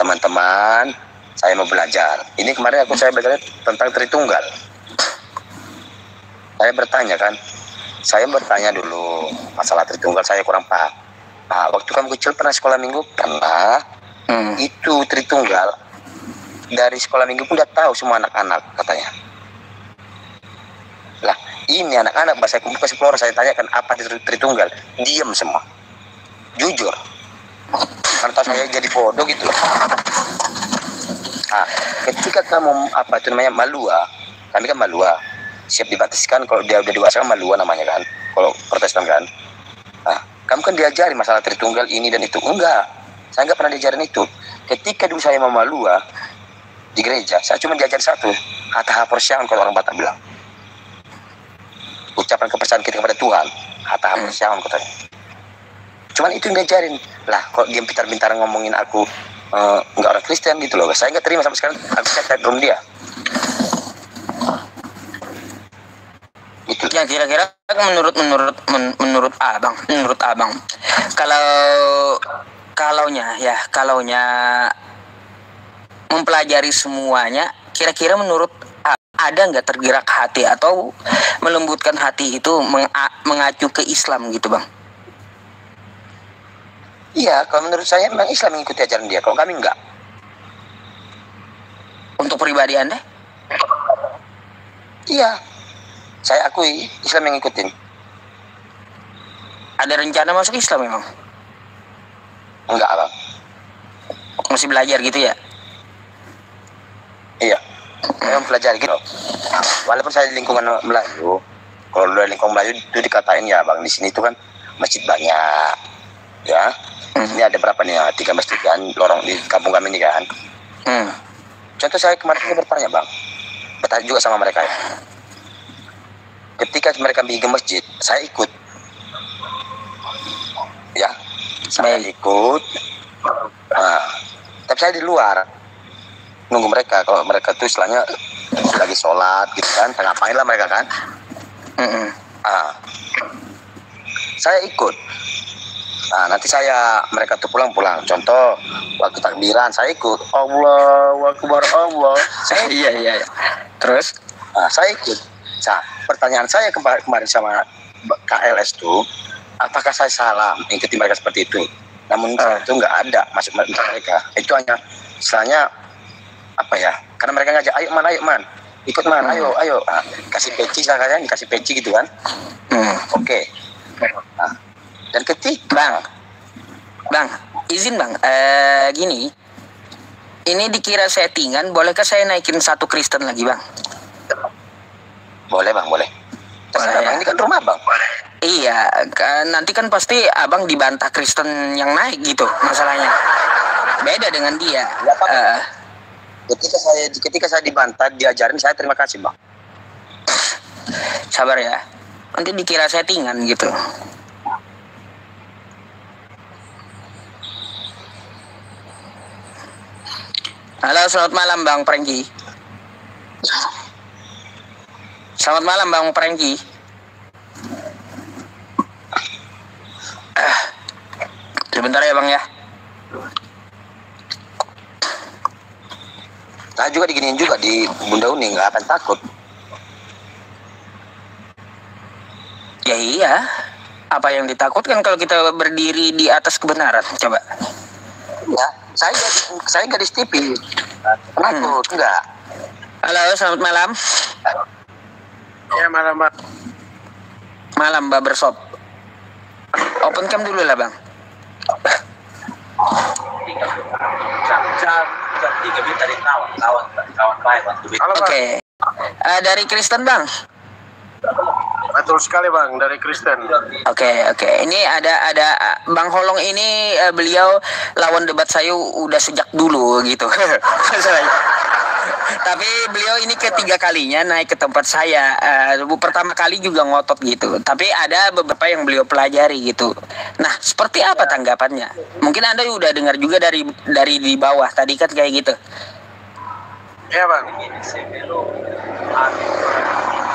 Teman-teman, saya mau belajar. Ini kemarin saya belajar tentang Tritunggal. Saya bertanya dulu masalah Tritunggal, saya kurang paham. Waktu kamu kecil pernah sekolah minggu? Pernah. Itu Tritunggal dari sekolah minggu pun udah tahu semua anak-anak katanya. Lah ini anak-anak bahasa kumpul explore, saya tanyakan apa itu Tritunggal, diam semua, jujur, karena tahu saya jadi bodoh gitu loh. Ketika kamu apa itu namanya malua, kami kan malua, siap dibaptiskan kalau dia udah dewasa, malua namanya kan kalau Protestan kan. Kamu kan diajari masalah Tritunggal ini dan itu. Enggak, saya nggak pernah diajarin itu. Ketika dulu saya mau malua di gereja, saya cuma diajar satu, kata haporsian kalau orang Batak bilang, ucapan kepercayaan kita kepada Tuhan, kata haporsian katanya. Cuman itu yang diajarin. Lah kok dia pintar-pintar ngomongin aku nggak orang Kristen gitu loh, saya nggak terima sampai sekarang. Habis saya chat room dia gitu. Ya kira-kira menurut abang kalaunya mempelajari semuanya, kira-kira menurut ada nggak tergerak hati atau melembutkan hati itu mengacu ke Islam gitu bang? Iya, kalau menurut saya memang Islam mengikuti ajaran dia, kalau kami enggak. Untuk pribadi Anda? Iya, saya akui Islam yang ngikutin. Ada rencana masuk Islam memang? Enggak bang. Masih belajar gitu ya? Iya, memang pelajari gitu. Walaupun saya di lingkungan Melayu, kalau dari lingkungan Melayu itu dikatain ya bang, di sini tuh kan masjid banyak, ya. Ini ada berapa nih ya? 3 masjid kan, lorong di kampung kami ini kan. Contoh saya kemarin bertanya bang, bertanya juga sama mereka ya. Ketika mereka bikin masjid, saya ikut. Ya, saya ikut. Nah, tapi saya di luar nunggu mereka. Kalau mereka tuh istilahnya lagi sholat gitu kan, ngapain lah mereka kan. Saya ikut. Nah, nanti mereka tuh pulang. Contoh, waktu takbiran saya ikut. Allahu Akbar Allah. Saya iya. Terus? Nah, saya ikut. Nah, pertanyaan saya kemarin sama KLS tuh, apakah saya salah mengikuti mereka seperti itu? Namun itu nggak ada masuk mereka. Itu hanya istilahnya apa ya? Karena mereka ngajak, ayo man, ikut man, ayo. Nah, kasih peci, saya dikasih peci gitu kan? Oke. Nah, dan Bang, izin bang, gini, ini dikira settingan, bolehkah saya naikin satu Kristen lagi bang? Boleh bang, boleh. Terserah bang, ini kan rumah bang. Iya, nanti kan pasti abang dibantah Kristen yang naik gitu masalahnya. Beda dengan dia. Ketika saya dibantah, diajarin, saya terima kasih bang. Sabar ya, nanti dikira settingan gitu. Halo, selamat malam Bang Prengki. Selamat malam Bang Prengki. Sebentar ya Bang ya. Saya juga diginiin juga di Bunda Uni, nggak akan takut. Ya iya. Apa yang ditakutkan kalau kita berdiri di atas kebenaran? Coba. Ya, saya nggak di TV. Penakut, enggak. Halo, selamat malam. Ya, malam, Pak. Malam, Barbershop. Open cam dulu lah, Bang. Jam 3 dari kawan baik. Oke. Dari Kristen, Bang. Betul sekali Bang, dari Kristen. Oke. Ini ada Bang Holong ini, beliau lawan debat saya udah sejak dulu gitu. Tapi beliau ini ketiga kalinya naik ke tempat saya. Pertama kali juga ngotot gitu. Tapi ada beberapa yang beliau pelajari gitu. Nah, seperti apa tanggapannya? Mungkin Anda udah dengar juga dari di bawah tadi kan kayak gitu. Iya Bang.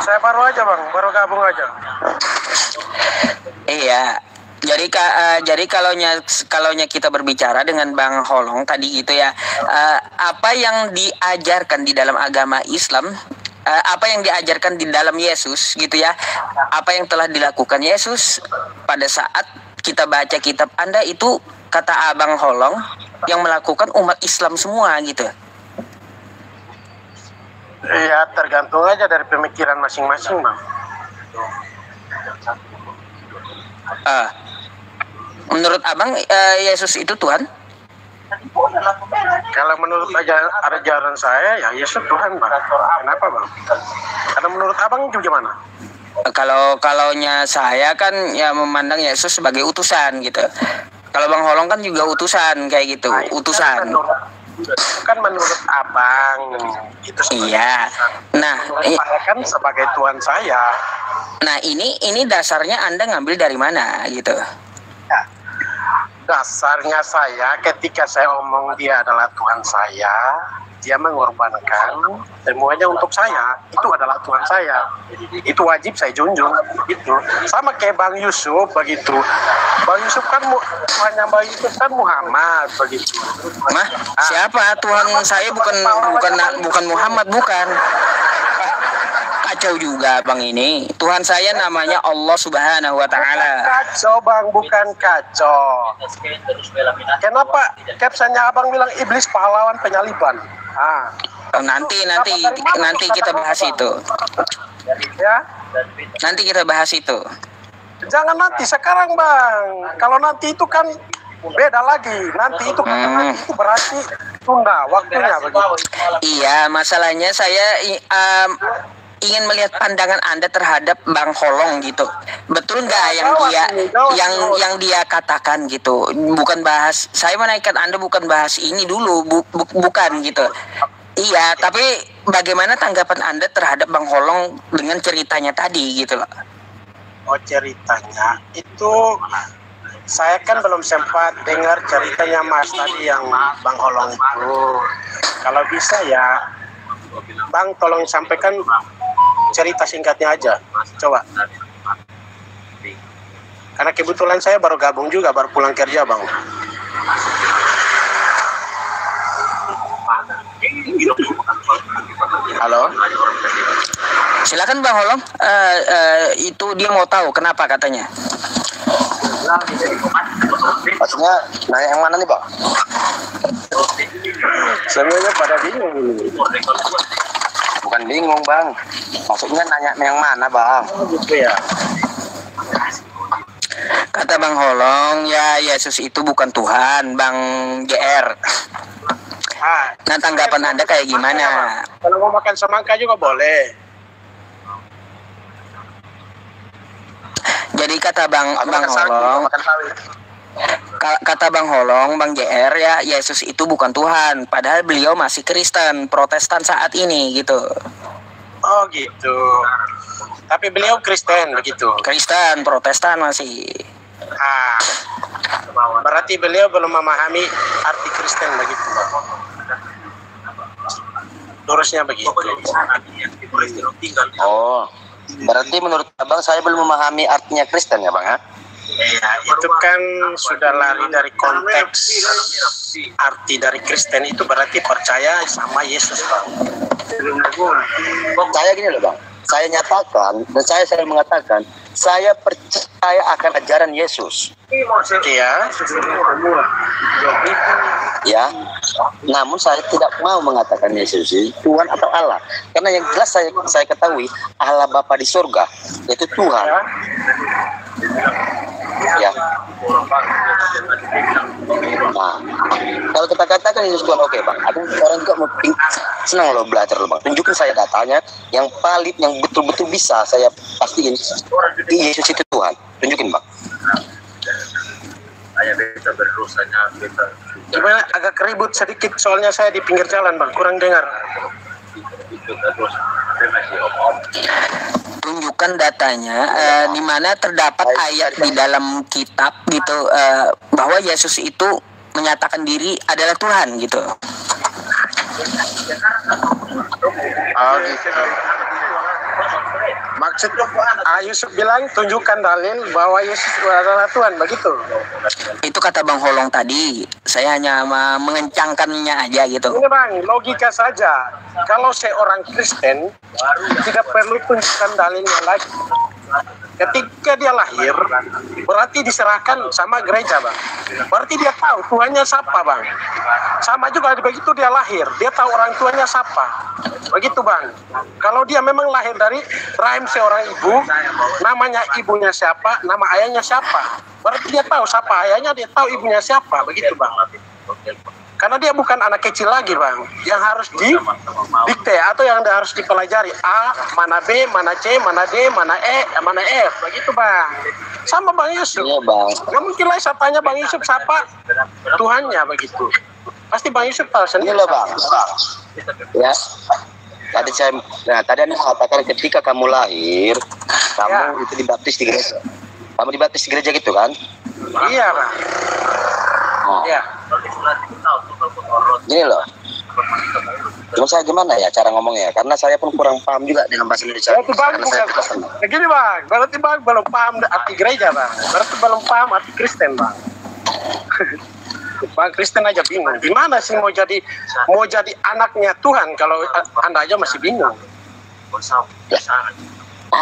Saya baru gabung aja. Iya. Jadi kalaunya kita berbicara dengan Bang Holong tadi gitu ya, apa yang diajarkan di dalam agama Islam, apa yang diajarkan di dalam Yesus gitu ya, apa yang telah dilakukan Yesus pada saat kita baca kitab Anda itu, kata Abang Holong, yang melakukan umat Islam semua gitu. Iya, tergantung aja dari pemikiran masing-masing Bang. Menurut Abang, Yesus itu Tuhan? Kalau menurut ajaran saya, ya Yesus Tuhan Bang. Kenapa Bang? Karena menurut Abang gimana? Kalaunya saya kan ya memandang Yesus sebagai utusan gitu. Kalau Bang Holong kan juga utusan kayak gitu, utusan. Kan menurut Abang itu iya. Nah, saya kan sebagai Tuhan saya. Nah, ini dasarnya Anda ngambil dari mana gitu? Ya, dasarnya saya ketika saya omong dia adalah Tuhan dia mengorbankan semuanya untuk saya, itu adalah Tuhan saya. Itu wajib saya junjung. Gitu. Sama kayak Bang Yusuf begitu. Bang Yusuf kan Tuhannya Bang Yusuf kan Muhammad begitu. Mah, siapa Tuhan saya bukan Muhammad, bukan. Kacau juga Bang ini. Tuhan saya namanya Allah Subhanahu wa taala. Kacau Bang, bukan kacau. Kenapa captionnya Abang bilang iblis pahlawan penyaliban? Nanti kita bahas itu. Ya. Nanti kita bahas itu. Jangan nanti, sekarang Bang. Kalau nanti itu kan beda lagi. Nanti itu itu berarti tunda waktunya begitu. Iya, masalahnya saya ingin melihat pandangan Anda terhadap Bang Holong gitu. Betul nggak yang dia katakan gitu? Bukan bahas, saya menaikkan Anda bukan bahas ini dulu, bukan gitu. Iya, tapi bagaimana tanggapan Anda terhadap Bang Holong dengan ceritanya tadi gitu loh? Oh, ceritanya itu saya kan belum sempat dengar ceritanya Mas tadi yang Bang Holong itu. Kalau bisa ya Bang tolong sampaikan cerita singkatnya aja, coba. Karena kebetulan saya baru gabung juga, baru pulang kerja Bang. Halo. Silakan Bang Holong. Itu dia mau tahu kenapa katanya. Maksudnya nanya yang mana nih Bang? Semuanya pada bingung. Bukan bingung Bang, maksudnya nanya yang mana Bang? Gitu ya. Kata Bang Holong, ya Yesus itu bukan Tuhan, Bang JR. Nah, tanggapan Anda kayak gimana? Kalau mau makan semangka juga boleh. Jadi kata Bang Holong, kata Bang Holong, Bang JR, ya Yesus itu bukan Tuhan, padahal beliau masih Kristen, Protestan saat ini gitu. Oh gitu. Tapi beliau Kristen begitu. Kristen, Protestan masih. Berarti beliau belum memahami arti Kristen begitu. Lurusnya begitu. Oh, berarti menurut Abang saya belum memahami artinya Kristen ya Bang ya? Ya, itu kan sudah lari dari konteks arti dari Kristen itu berarti percaya sama Yesus Bang. Saya gini loh Bang, saya nyatakan dan saya selalu mengatakan saya percaya akan ajaran Yesus. Iya. Ya, namun saya tidak mau mengatakan Yesus Tuhan atau Allah, karena yang jelas saya ketahui Allah Bapa di surga yaitu Tuhan. Ya. Nah, kalau kita katakan Yesus Tuhan, oke Bang. Ada orang juga mau senang loh belajar loh Bang. Tunjukin saya datanya yang valid, yang betul-betul bisa saya pastiin Yesus itu Tuhan. Tunjukin Bang. Gimana, agak ribut sedikit soalnya saya di pinggir jalan Bang, kurang dengar. Tunjukkan datanya di mana terdapat ayat di dalam kitab gitu bahwa Yesus itu menyatakan diri adalah Tuhan gitu. Oh gitu. Maksud Yusuf bilang tunjukkan dalil bahwa Yesus adalah Tuhan begitu. Itu kata Bang Holong tadi. Saya hanya mengencangkannya aja gitu. Ini Bang, logika saja. Kalau seorang Kristen tidak perlu tunjukkan dalilnya lagi. Ketika dia lahir, berarti diserahkan sama gereja Bang. Berarti dia tahu Tuhannya siapa Bang. Sama juga begitu dia lahir, dia tahu orang tuanya siapa. Begitu Bang. Kalau dia memang lahir dari rahim seorang ibu, namanya ibunya siapa, nama ayahnya siapa. Berarti dia tahu siapa ayahnya, dia tahu ibunya siapa. Begitu Bang. Karena dia bukan anak kecil lagi Bang, yang harus didikte atau yang harus dipelajari A, mana B, mana C, mana D, mana E, mana F, begitu Bang. Sama Bang Yusuf. Iya Bang. Nggak mungkin lah saya tanya Bang Yusuf siapa Tuhannya begitu. Pasti Bang Yusuf tahu sendiri. Ini loh Bang. Ya. Tadi Anda mengatakan ketika kamu lahir, kamu itu dibaptis di gereja. Kamu dibaptis di gereja gitu kan? Iya Bang. Nah. Iya. Gini loh, Cuma saya gimana ya cara ngomongnya? Karena saya pun kurang paham juga dengan bahasa Indonesia. Berarti bang, begini bang, berarti bang belum paham arti gereja bang, berarti belum paham arti Kristen bang. Bang Kristen aja bingung, gimana sih mau jadi anaknya Tuhan kalau Anda aja masih bingung. Ya.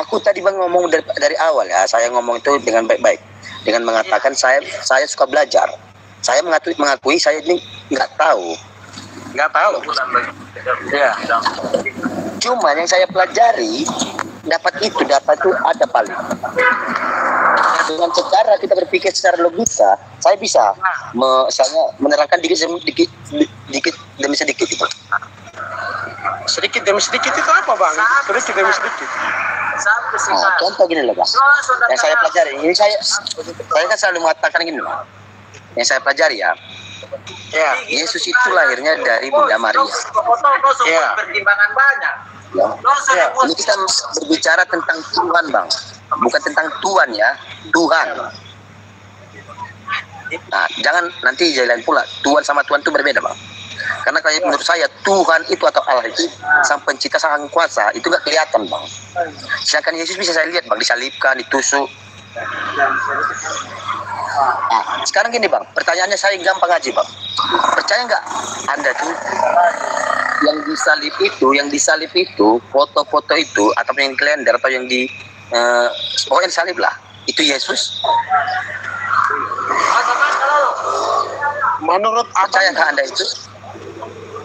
Aku tadi bang ngomong dari awal ya, saya ngomong itu dengan baik-baik, dengan mengatakan saya suka belajar. Saya mengakui saya ini nggak tahu. Ya. Cuma yang saya pelajari dapat itu ada paling. Dengan cara kita berpikir secara logika, saya bisa misalnya menerangkan dikit demi sedikit itu. Sedikit demi sedikit itu apa bang? Sedikit demi sedikit. Nah, contoh gini loh bang, yang saya pelajari ini saya kan selalu mengatakan gini loh, yang saya pelajari ya, Yesus itu lahirnya dari Bunda Maria. Ya. Pertimbangan banyak. Ya. Ini kita berbicara tentang Tuhan bang, bukan tentang Tuhan ya, Tuhan. Nah, jangan nanti jalan pula Tuhan sama Tuhan itu berbeda bang. Karena kalau menurut saya Tuhan itu atau Allah itu sang pencipta, sang kuasa itu nggak kelihatan bang. Sedangkan Yesus bisa saya lihat bang, disalibkan, ditusuk. Nah, sekarang gini bang, pertanyaannya saya gampang aja bang. Percaya nggak Anda tuh yang disalib itu foto-foto itu atau yang kalender atau yang di pokoknya disalib lah, itu Yesus? Menurut percaya nggak Anda itu?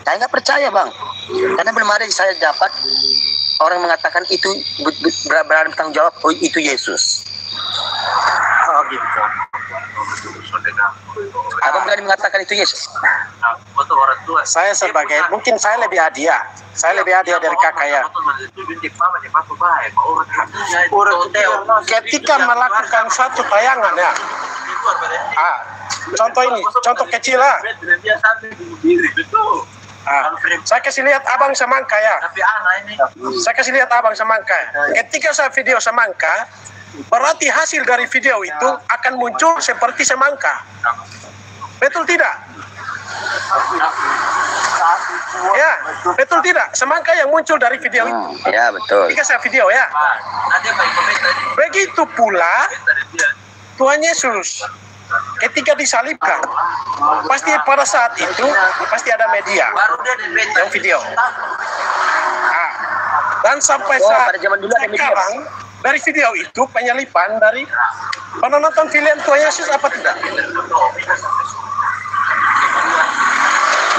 Saya nggak percaya bang, karena belum ada saya dapat orang mengatakan itu berani bertanggung jawab, oh itu Yesus. Oh gitu. Abang berani mengatakan itu Yesus? Saya sebagai, mungkin saya lebih hadiah dari kakak ya. Ketika melakukan satu tayangan ya, contoh kecil lah. Saya kasih lihat abang semangka ya. Saya kasih lihat abang semangka. Ketika saya video semangka, berarti hasil dari video itu akan muncul seperti semangka. Betul tidak? Ya, betul tidak? Semangka yang muncul dari video itu. Ya, betul. Ketika saya video ya. Begitu pula Tuhan Yesus ketika disalibkan, pasti pada saat itu pasti ada media yang video. Dan sampai saat sekarang dari video itu penyalipan dari penonton film Tuhan Yesus apa tidak?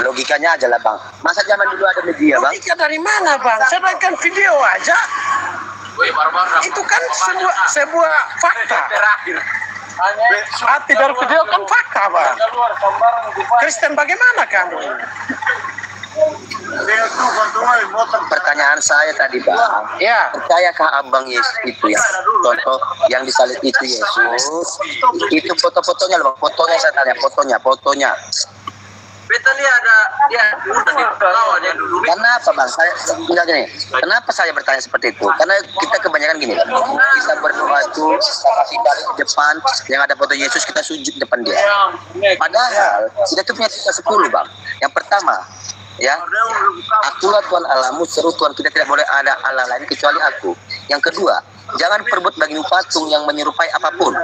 Logikanya aja lah bang. Masa zaman dulu ada media bang? Logika dari mana bang? Sedangkan video aja itu kan sebuah fakta. Arti dari video kan fakta bang. Kristen bagaimana kamu? Pertanyaan saya tadi bang, ya, percayakah abang Yesus itu ya? Contoh yang disalib itu Yesus, itu foto-fotonya loh, fotonya saya tanya, fotonya. Betul ya ada dia dulu. Kenapa bang? Kenapa saya bertanya seperti itu? Karena kita kebanyakan gini, kita berdoa itu kasih balik ke depan, yang ada foto Yesus kita sujud depan dia. Padahal kita tuh punya cerita 10 bang. Yang pertama, ya, akulah Tuhan Allahmu, seru Tuhan kita tidak boleh ada Allah lain kecuali aku. Yang kedua, jangan perbuat bagimu patung yang menyerupai apapun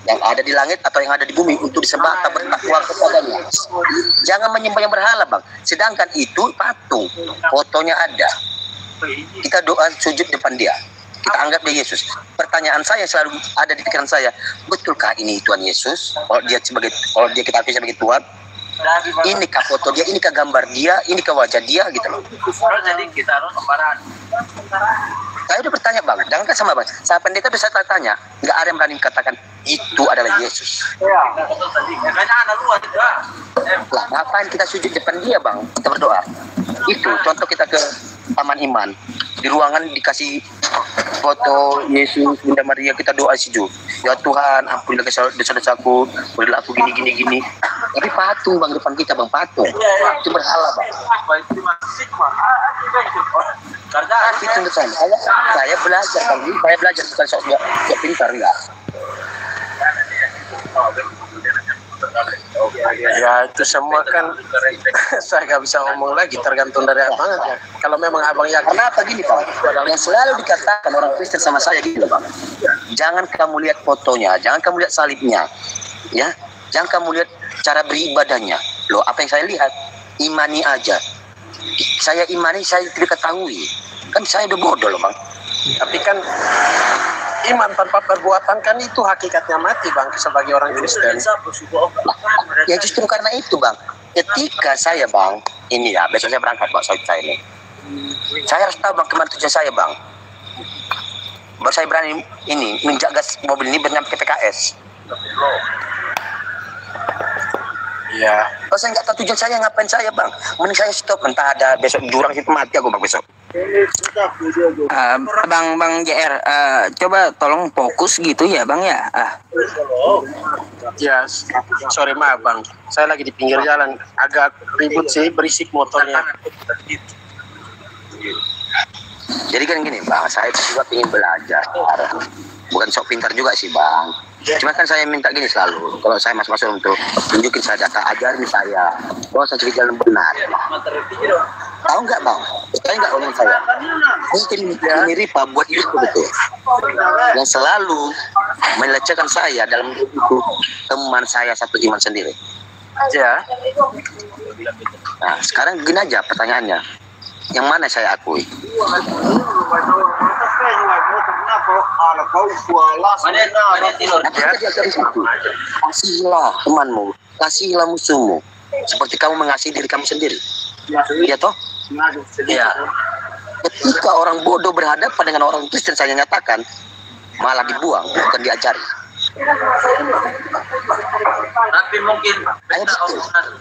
yang ada di langit atau yang ada di bumi untuk disembah atau bertakwa kepadanya. Jangan menyembah yang berhala bang. Sedangkan itu patung, fotonya ada. Kita doa sujud depan dia. Kita anggap dia Yesus. Pertanyaan saya selalu ada di pikiran saya, betulkah ini Tuhan Yesus? Kalau dia kita akui sebagai Tuhan, inikah foto dia, inikah gambar dia, inikah wajah dia gitu loh. Jadi kita harus kembaran. Saya udah bertanya bang, jangankan sama bang, saya pendeta bisa tanya, nggak ada yang berani katakan itu adalah Yesus. Lah, ngapain kita sujud depan dia bang? Kita berdoa. Itu contoh kita ke Taman Iman, di ruangan dikasih foto Yesus, Bunda Maria, kita doa sujud. Ya Tuhan, ampunilah dosa-dosaku, berilah aku gini. Tapi patung bang depan kita bang, patung. Itu berhala bang. Tapi tentu saya belajar bang, saya belajar bukan sok pintar enggak. Ya itu semua kan saya nggak bisa ngomong lagi, tergantung dari abang aja. Kalau memang abang yakin. Kenapa gini Bang? Yang selalu dikatakan orang Kristen sama saya gini loh Bang. Jangan kamu lihat fotonya, jangan kamu lihat salibnya, ya. Jangan kamu lihat cara beribadahnya. Loh, apa yang saya lihat? Imani aja. Saya imani, saya tidak ketahui. Kan saya udah bodoh loh Bang. Tapi kan iman tanpa perbuatan kan itu hakikatnya mati Bang sebagai orang Kristen. Ya justru karena itu Bang. Ketika saya Bang, ini ya besok saya berangkat Bang, saya ini. Saya harus tahu Bang kemana tujuan saya Bang. Baru saya berani ini menjaga mobil ini bernyampe ke PKS. Iya. Kalau saya nggak tahu tujuan saya, ngapain saya Bang? Mending saya stop, entah ada besok jurang situ mati aku Bang besok. Bang JR, coba tolong fokus gitu ya Bang ya. Ya, sorry maaf Bang. Saya lagi di pinggir jalan, agak ribut sih, berisik motornya. Jadi kan gini Bang, saya juga ingin belajar. Bukan sok pintar juga sih Bang. Cuma kan saya minta gini selalu, kalau saya masuk untuk tunjukin saya data, ajarin saya bahwa saya cari jalan benar. Tahu nggak Bang? Percaya nggak omong saya? Mungkin ini Ripa buat itu betul. Yang selalu melecehkan saya dalam itu teman saya satu iman sendiri. Ya. Nah, sekarang gini aja pertanyaannya. Yang mana saya akui? Kasihlah temanmu, kasihlah musuhmu, seperti kamu mengasihi diri kamu sendiri. Ya toh? Ya. Ketika orang bodoh berhadapan dengan orang Kristen, saya nyatakan malah dibuang, bukan diajari. Tapi mungkin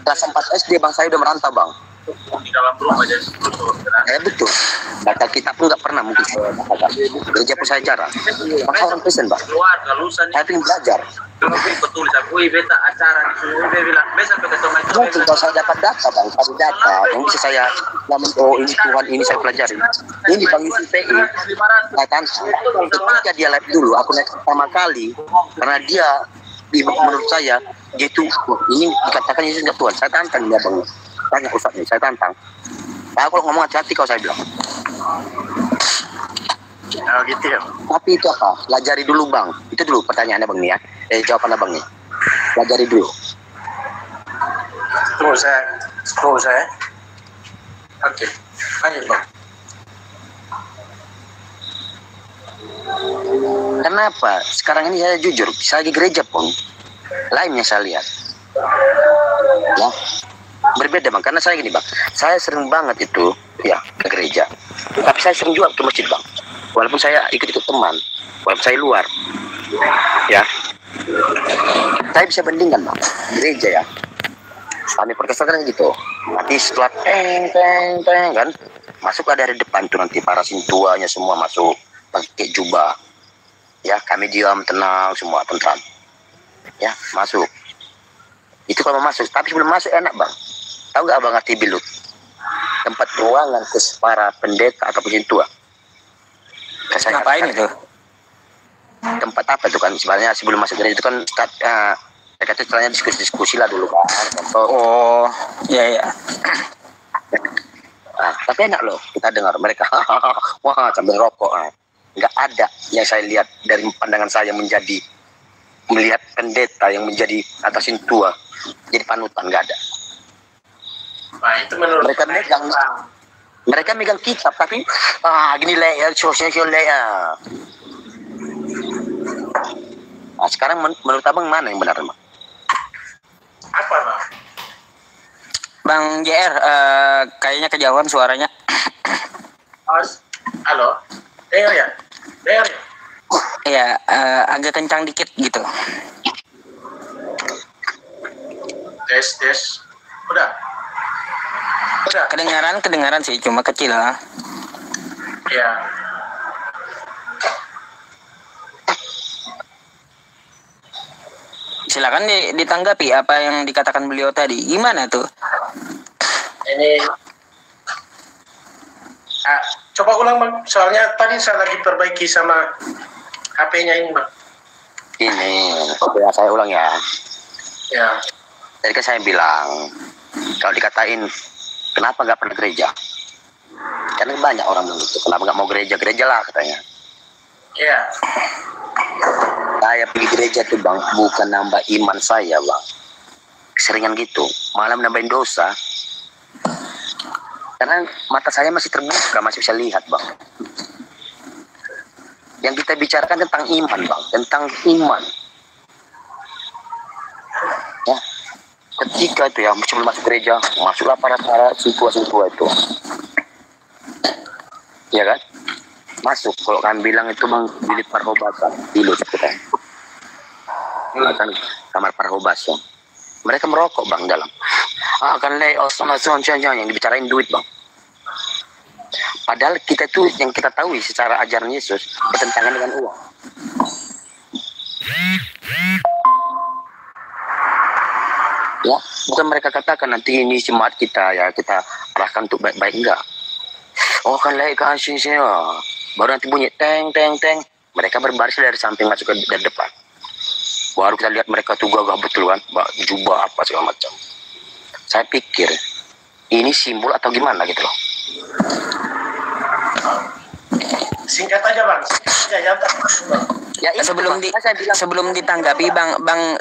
kelas 4 SD Bang, saya udah merantau Bang. di dalam rumah aja Betul. Baca kitab pun nggak pernah mungkin saya baca. Gereja pun saya jarang. Maka orang Kristen Bang. keluarga lulusan Saya ingin belajar. betul aku beta acara di sini dia bilang besok ketemu Mungkin kalau saya dapat data Bang, ada data yang bisa saya oh ini Tuhan ini saya pelajari. Ini Bang Yusuf PI, saya tantang. Ketika dia live dulu, aku naik pertama kali karena dia menurut saya dia itu ini dikatakan Yesus nggak Tuhan. Saya tantang dia Bang. Tanya Ustaz nih, saya tantang. Nah, kalau ngomong hati-hati kalau saya bilang. Oh gitu ya. Tapi itu apa? Pelajari dulu Bang. Itu dulu pertanyaannya Bang nih ya. Jawaban Abang nih. Pelajari dulu. Tunggu saya. Oke. Lanjut Bang. Kenapa? Sekarang ini saya jujur, saya lagi gereja pun lainnya saya lihat. Ya. Berbeda Bang, karena saya gini Bang, saya sering banget itu ya ke gereja, tapi saya sering juga ke masjid Bang, walaupun saya ikut-ikut teman, walaupun saya luar, ya, saya bisa bandingkan Bang, gereja ya, kami Protestan kan gitu, nanti setelah teng kan, masuklah dari depan tuh nanti para sintuanya semua masuk, pakai jubah, ya, kami diam tenang semua tentram, ya, masuk. Itu kalau masuk, tapi sebelum masuk enak Bang. Tahu nggak Abang arti bilut? Tempat ruangan khusus para pendeta atau pencintua. Ngapain itu? Tempat apa itu kan? Sebenarnya sebelum masuk gereja itu kan mereka itu istilahnya diskusi lah dulu kan. Oh, iya. Nah, tapi enak loh kita dengar mereka wah sambil rokok. Nggak ada yang saya lihat dari pandangan saya melihat pendeta yang menjadi atasin tua jadi panutan, nggak ada. Nah, itu menurut mereka megang kitab tapi gini lah sosial lah. Nah, sekarang menurut Abang mana yang benar Bang? apa Bang? Bang JR, kayaknya kejauhan suaranya. Halo, dengar ya? Iya, agak kencang dikit gitu. Tes. Udah. Kedengaran sih, cuma kecil lah. Ya. Silakan ditanggapi apa yang dikatakan beliau tadi. Gimana tuh? Ini coba ulang Bang, soalnya tadi saya lagi perbaiki sama HP-nya ini Bang. Ini, oke saya ulang ya. Ya. Tadi kan saya bilang, kalau dikatain kenapa nggak pernah gereja? Karena banyak orang bilang gitu, kenapa nggak mau gereja lah katanya. Iya. Saya pergi gereja tuh bang, bukan nambah iman saya bang. Seringan gitu, malah nambahin dosa. Karena mata saya masih terbuka, masih bisa lihat bang. Yang kita bicarakan tentang iman bang, tentang iman. Ya, ketika itu ya sebelum masuk gereja, masuklah para suku itu. Ya kan? Masuk, kalau kami bilang itu bang, bilik parhobasa, dulu kita. Kan kamar parhobasa. Mereka merokok bang dalam. Kan yang dibicarain duit bang. Padahal kita tuh yang kita tahu secara ajaran Yesus bertentangan dengan uang. Ya, bukan mereka katakan nanti ini jemaat kita ya kita arahkan untuk baik-baik, enggak. Oh kan lagi ke Asia, baru nanti bunyi teng. Mereka berbaris dari samping masuk ke dari depan. Baru kita lihat mereka tuh gagah betul kan, jubah apa segala macam. Saya pikir ini simbol atau gimana gitu loh. Singkat aja bang. Ya, sebelum ditanggapi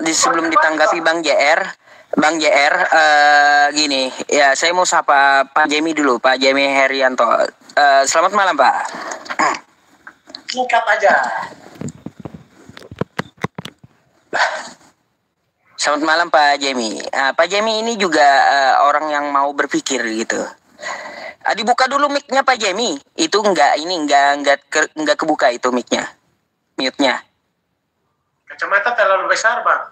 sebelum ditanggapi Bang JR, gini, ya saya mau sapa Pak Jemi dulu, Pak Jemi Herianto. Selamat malam Pak. Singkat aja. Selamat malam Pak Jemi. Pak Jemi ini juga orang yang mau berpikir gitu. Dibuka dulu mic-nya Pak Jemi. Itu enggak kebuka itu mic-nya. Mute-nya. Kacamata terlalu besar bang.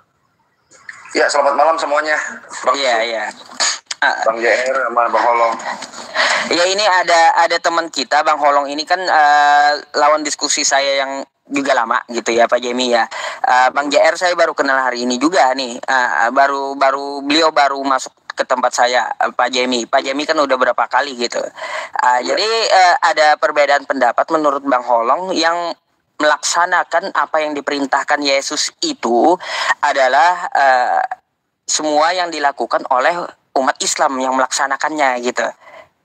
Ya, selamat malam semuanya. Bang Iya. Bang JR sama Bang Holong. Ya ini ada teman kita Bang Holong ini kan lawan diskusi saya yang juga lama gitu ya Pak Jemi ya. Bang JR saya baru kenal hari ini juga nih. Beliau baru masuk ke tempat saya Pak Jemi. Pak Jemi kan udah berapa kali gitu. Jadi ada perbedaan pendapat menurut Bang Holong yang melaksanakan apa yang diperintahkan Yesus itu adalah semua yang dilakukan oleh umat Islam yang melaksanakannya gitu.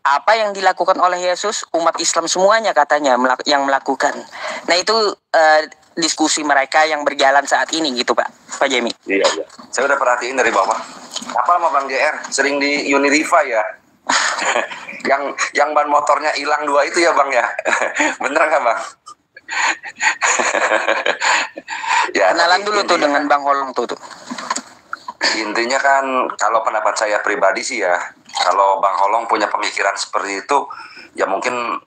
Apa yang dilakukan oleh Yesus, umat Islam semuanya katanya yang melakukan. Nah itu diskusi mereka yang berjalan saat ini gitu Pak Jemi. Iya. Saya udah perhatiin dari bawah. Apa sama Bang JR? Sering di Uniriva ya? yang ban motornya hilang 2 itu ya Bang ya? Bener nggak Bang? Ya, kenalan dulu tuh dengan Bang Holong tuh. Intinya kan kalau pendapat saya pribadi sih ya, kalau Bang Holong punya pemikiran seperti itu ya mungkin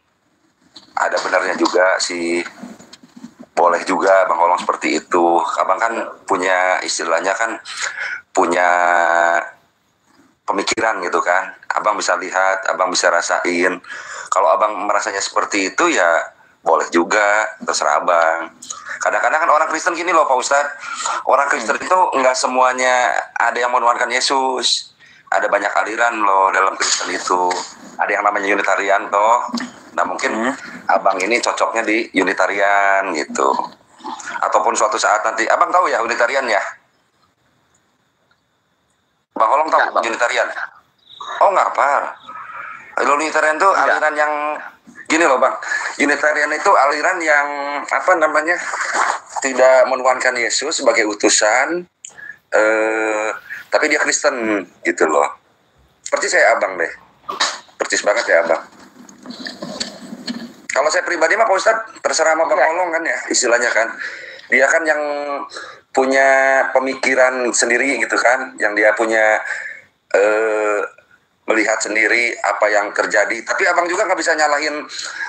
ada benarnya juga sih. Boleh juga Bang Holong seperti itu. Abang kan punya istilahnya kan punya pemikiran gitu kan. Abang bisa lihat, abang bisa rasain. Kalau abang merasanya seperti itu ya boleh juga, terserah abang. Kadang-kadang kan orang Kristen gini loh Pak Ustadz. Orang Kristen itu nggak semuanya ada yang menuhankan Yesus. Ada banyak aliran loh dalam Kristen itu. Ada yang namanya Unitarian toh. Nah mungkin abang ini cocoknya di Unitarian gitu. Ataupun suatu saat nanti, abang tahu ya Unitarian ya? Bang Holong tahu Unitarian? Oh nggak apa. Unitarian itu aliran yang gini loh Bang, Unitarian itu aliran yang apa namanya tidak menuhankan Yesus sebagai utusan, tapi dia Kristen gitu loh. Seperti saya abang deh, percis banget ya abang. Kalau saya pribadi mah Pak Ustadz terserah sama Bang Holong kan ya istilahnya kan, dia kan yang punya pemikiran sendiri gitu kan, yang dia punya melihat sendiri apa yang terjadi. Tapi abang juga nggak bisa nyalahin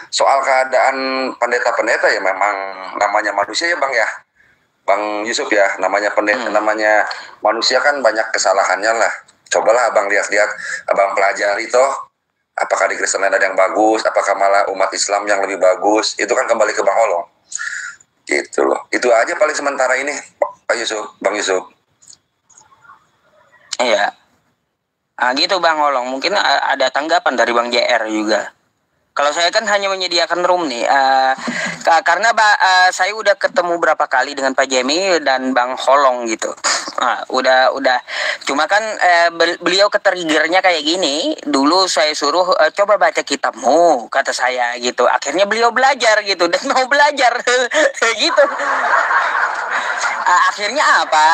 soal keadaan pendeta-pendeta ya, memang namanya manusia ya Bang ya, Bang Yusuf ya, namanya pendeta, namanya manusia kan banyak kesalahannya lah. Cobalah abang lihat-lihat, abang pelajari toh, apakah di Kristen ada yang bagus, apakah malah umat Islam yang lebih bagus, itu kan kembali ke Bang Holong. Gitu loh. Itu aja paling sementara ini Pak Yusuf, Bang Yusuf. Iya. Gitu Bang Holong, mungkin ada tanggapan dari Bang JR juga. Kalau saya kan hanya menyediakan room nih, karena saya udah ketemu berapa kali dengan Pak Jemi dan Bang Holong gitu. Udah. Cuma kan beliau ketriggernya kayak gini. Dulu saya suruh coba baca kitabmu, kata saya gitu. Akhirnya beliau belajar gitu dan mau belajar gitu. Akhirnya apa?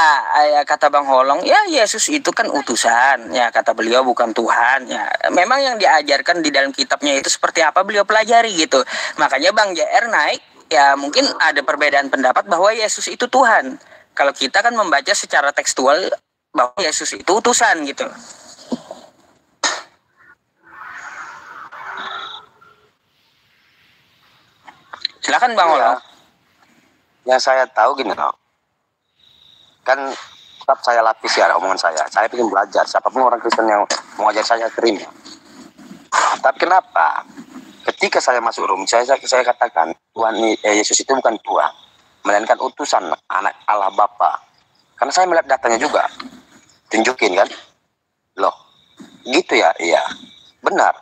Kata Bang Holong, ya Yesus itu kan utusan, ya kata beliau, bukan Tuhan. Ya, memang yang diajarkan di dalam kitabnya itu seperti apa beliau pelajari gitu. Makanya Bang JR naik, ya mungkin ada perbedaan pendapat bahwa Yesus itu Tuhan. Kalau kita kan membaca secara tekstual bahwa Yesus itu utusan gitu. Silakan Bang Holong. Yang saya tahu gini loh. Kan tetap saya lapis ya omongan saya. Saya ingin belajar. Siapapun orang Kristen yang mau ajar saya terima. Tapi kenapa? Ketika saya masuk room, saya katakan Tuhan Yesus itu bukan Tuhan, melainkan utusan anak Allah Bapa. Karena saya melihat datanya juga. Tunjukin kan? Loh, gitu ya? Iya, benar.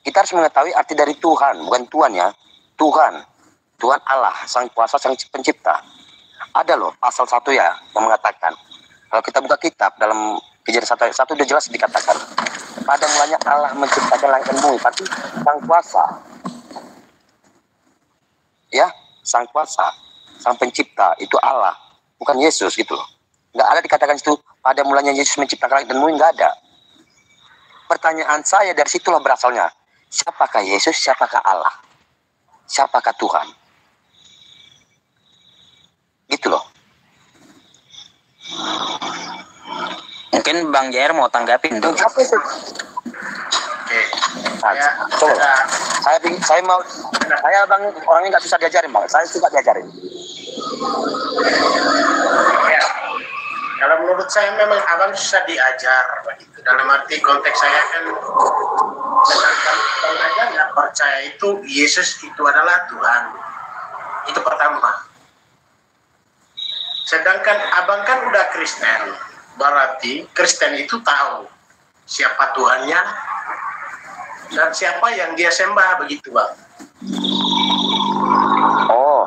Kita harus mengetahui arti dari Tuhan, bukan Tuhan ya. Tuhan Allah, Sang Kuasa, Sang Pencipta. Ada loh pasal 1 ya yang mengatakan, kalau kita buka kitab dalam Kejadian 1 udah jelas dikatakan, pada mulanya Allah menciptakan langit dan bumi, tapi Sang Kuasa, ya, Sang Kuasa, Sang Pencipta itu Allah, bukan Yesus gitu loh. Nggak ada dikatakan situ pada mulanya Yesus menciptakan langit dan bumi, nggak ada. Pertanyaan saya dari situlah berasalnya, siapakah Yesus, siapakah Allah, siapakah Tuhan? Gitu loh. Mungkin Bang JR mau tanggapin tuh. Apa itu? Oke. Coba. Saya mau. Saya Bang orangnya nggak susah diajarin Bang. Saya suka diajarin. Ya. Kalau menurut saya memang abang susah diajar begitu. Dalam arti konteks saya kan sedangkan abang aja nggak percaya itu Yesus itu adalah Tuhan. Itu pertama. Sedangkan abang kan udah Kristen, berarti Kristen itu tahu siapa Tuhannya dan siapa yang dia sembah, begitu Bang. Oh,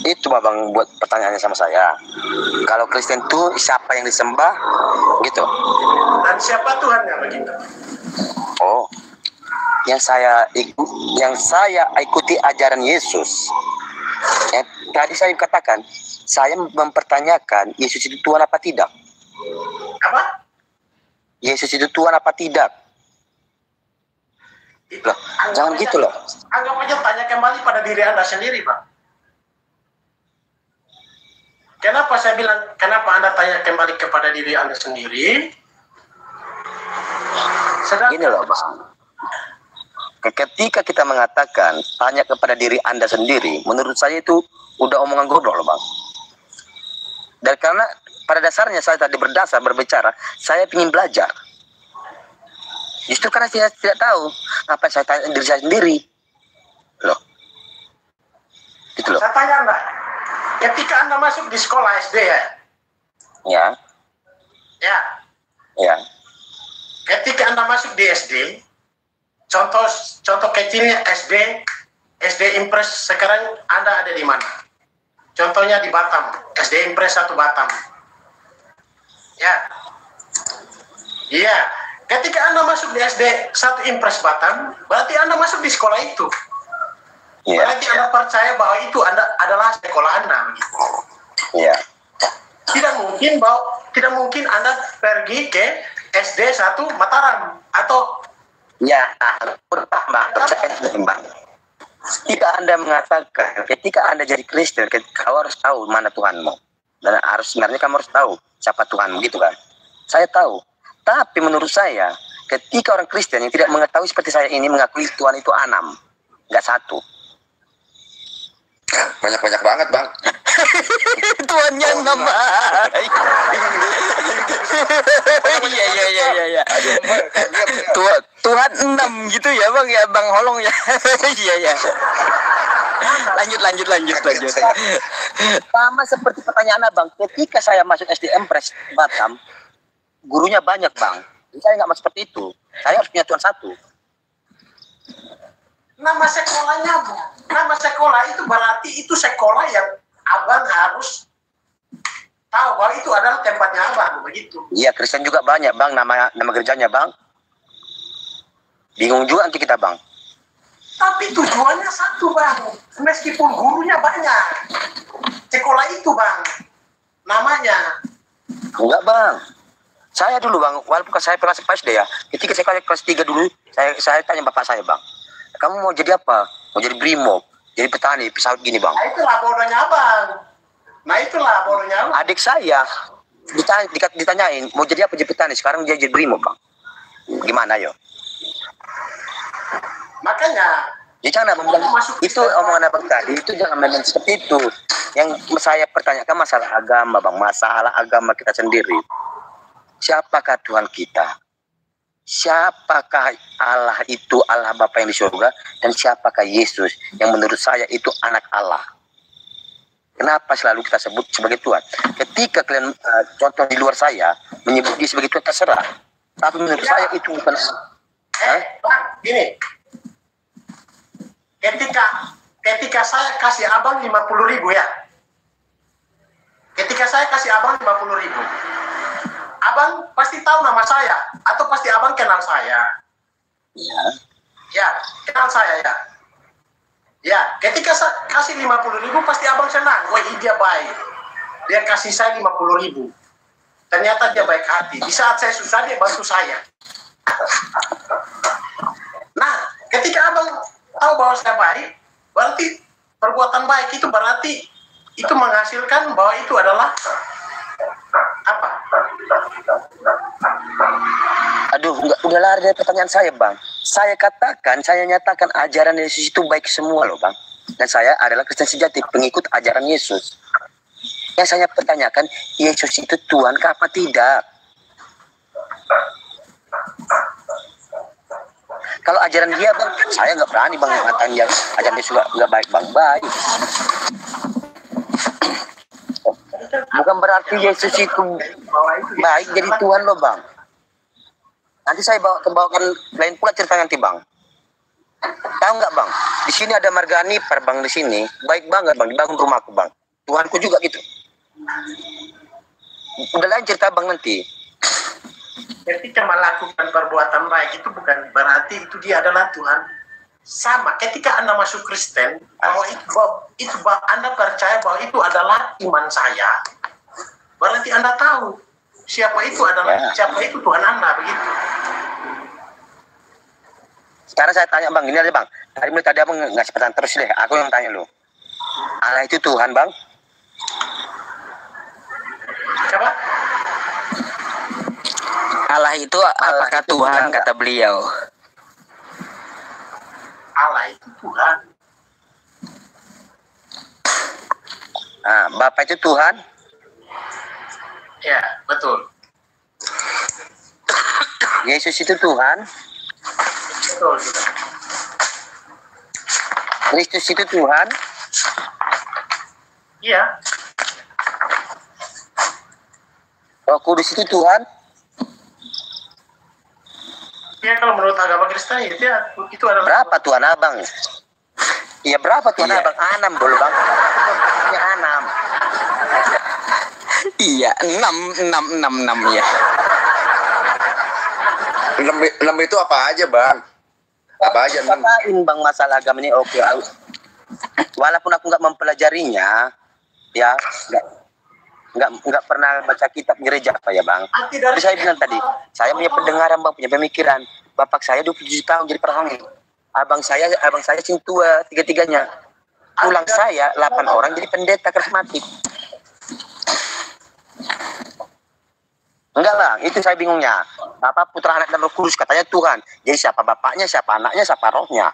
itu Bang buat pertanyaannya sama saya. Kalau Kristen itu siapa yang disembah, gitu. Dan siapa Tuhannya, begitu. Oh, yang saya ikuti ajaran Yesus. Tadi saya katakan, saya mempertanyakan Yesus itu Tuhan apa tidak? Apa? Yesus itu Tuhan apa tidak? Loh, jangan gitu loh. Anggap aja tanya kembali pada diri Anda sendiri, Bang. Kenapa saya bilang, kenapa Anda tanya kembali kepada diri Anda sendiri? Gini loh, Bang. Ketika kita mengatakan tanya kepada diri Anda sendiri, menurut saya itu udah omongan goblok loh, Bang. Dan karena pada dasarnya saya tadi berbicara, saya ingin belajar. Justru karena saya tidak tahu, apa saya tanya diri saya sendiri. Loh. Gitu loh. Saya tanya Anda, ketika Anda masuk di sekolah SD ya? Ya. Ya. Ya. Ketika Anda masuk di SD, contoh kecilnya SD Impres, sekarang Anda ada di mana? Contohnya di Batam, SD Impres 1 Batam. Ya. Iya. Ketika Anda masuk di SD 1 Impres Batam, berarti Anda masuk di sekolah itu. Iya. Berarti Anda percaya bahwa itu adalah sekolah Anda. Iya. Tidak mungkin Anda pergi ke SD 1 Mataram atau ya, Bang. Ketika Anda mengatakan, ketika Anda jadi Kristen, kau harus tahu mana Tuhanmu. Dan sebenarnya kamu harus tahu siapa Tuhanmu, gitu kan. Saya tahu. Tapi menurut saya, ketika orang Kristen yang tidak mengetahui seperti saya ini mengakui Tuhan itu 6, nggak 1. Banyak banget Bang. Tuannya 6. Iya. Tuhan 6 gitu ya Bang ya, Bang Holong ya. Iya. Lanjut. Sama seperti pertanyaan Abang, ketika saya masuk SD Impres Batam, gurunya banyak Bang. Saya nggak mau seperti itu. Saya harus punya Tuhan 1. Nama sekolahnya, Bang. Nama sekolah itu berarti itu sekolah yang abang harus tahu bahwa itu adalah tempatnya abang, begitu. Iya, Kristen juga banyak, Bang, nama gerejanya, Bang. Bingung juga nanti kita, Bang. Tapi tujuannya satu, Bang. Meskipun gurunya banyak. Sekolah itu, Bang. Namanya. Enggak, Bang. Saya dulu, Bang, walaupun saya kelas SD ya, ketika saya kelas 3 dulu, saya tanya bapak saya, Bang, kamu mau jadi apa? Mau jadi brimob, jadi petani, pesawat gini, Bang. Nah, itulah bodohnya abang. Nah, itulah bodohnya abang. Adik saya ditanyain, mau jadi apa? Jadi petani, sekarang dia jadi brimob, Bang. Gimana, yo? Makanya jangan itu omongan abang tadi, itu jangan main seperti itu. Yang saya pertanyakan masalah agama, Bang, masalah agama kita sendiri. Siapakah Tuhan kita? Siapakah Allah itu, Allah Bapa yang di surga? Dan siapakah Yesus yang menurut saya itu anak Allah? Kenapa selalu kita sebut sebagai Tuhan? Ketika kalian contoh di luar saya menyebut dia sebagai Tuhan, terserah. Tapi menurut saya itu bukan. Bang, gini. Ketika saya kasih abang 50.000 ya. Ketika saya kasih abang 50.000. Abang pasti tahu nama saya, atau pasti abang kenal saya? Ya. Ya, kenal saya ya. Ya, ketika saya kasih 50.000 pasti abang senang. Wah, dia baik. Dia kasih saya 50.000. Ternyata dia baik hati. Di saat saya susah dia bantu saya. Nah, ketika abang tahu bahwa saya baik, berarti perbuatan baik itu berarti itu menghasilkan bahwa itu adalah apa? Aduh, udah lari dari pertanyaan saya, Bang. Saya nyatakan ajaran Yesus itu baik semua loh, Bang. Dan saya adalah Kristen sejati, pengikut ajaran Yesus. Yang saya pertanyakan, Yesus itu Tuhan kah apa tidak? Kalau ajaran dia, Bang, saya nggak berani, Bang, mengatakan dia ajaran Yesus nggak baik, Bang. Baik. Bukan berarti Yesus itu baik jadi Tuhan loh, Bang. Nanti saya bawakan lain pula cerita nanti, Bang. Tahu nggak, Bang? Di sini ada Margani per Bang, di sini baik banget, Bang, dibangun rumahku, Bang. Tuhanku juga gitu. Udah lain cerita, Bang, nanti. Ketika melakukan perbuatan baik itu bukan berarti itu dia adalah Tuhan. Sama ketika Anda masuk Kristen, bahwa itu Anda percaya bahwa itu adalah iman saya, berarti Anda tahu siapa itu Tuhan Anda, begitu. Sekarang saya tanya, Bang, gini aja, Bang. Tadi Abang ngasih pertanyaan terus deh, aku yang tanya lu. Allah itu Tuhan, Bang? Siapa? Allah itu apakah Tuhan, kata beliau. Allah itu Tuhan. Nah, Bapak itu Tuhan? Ya, betul. Yesus itu Tuhan? Betul juga. Kristus itu Tuhan? Iya. Roh Kudus itu Tuhan? Ya, kalau menurut agama Kristen itu adalah. Berapa Tuhan Abang? Iya, berapa Tuhan Abang? 6 dulu, Bang. Ya, 6. Iya, 6 ya. 6 itu apa aja, Bang? Apa aja? Ngapain, Bang, masalah agama ini? Oke, walaupun aku nggak mempelajarinya, ya, nggak pernah baca kitab gereja apa ya, Bang. Tapi saya bilang tadi, saya punya pendengaran, Bang, punya pemikiran. Bapak saya 27 tahun jadi perangin. Abang saya sing tua, 3-3-nya. Tulang saya 8 orang jadi pendeta karismatik. Enggak lah, itu saya bingungnya. Bapak, Putra, Anak, dan Roh Kudus katanya Tuhan. Jadi siapa bapaknya, siapa anaknya, siapa rohnya.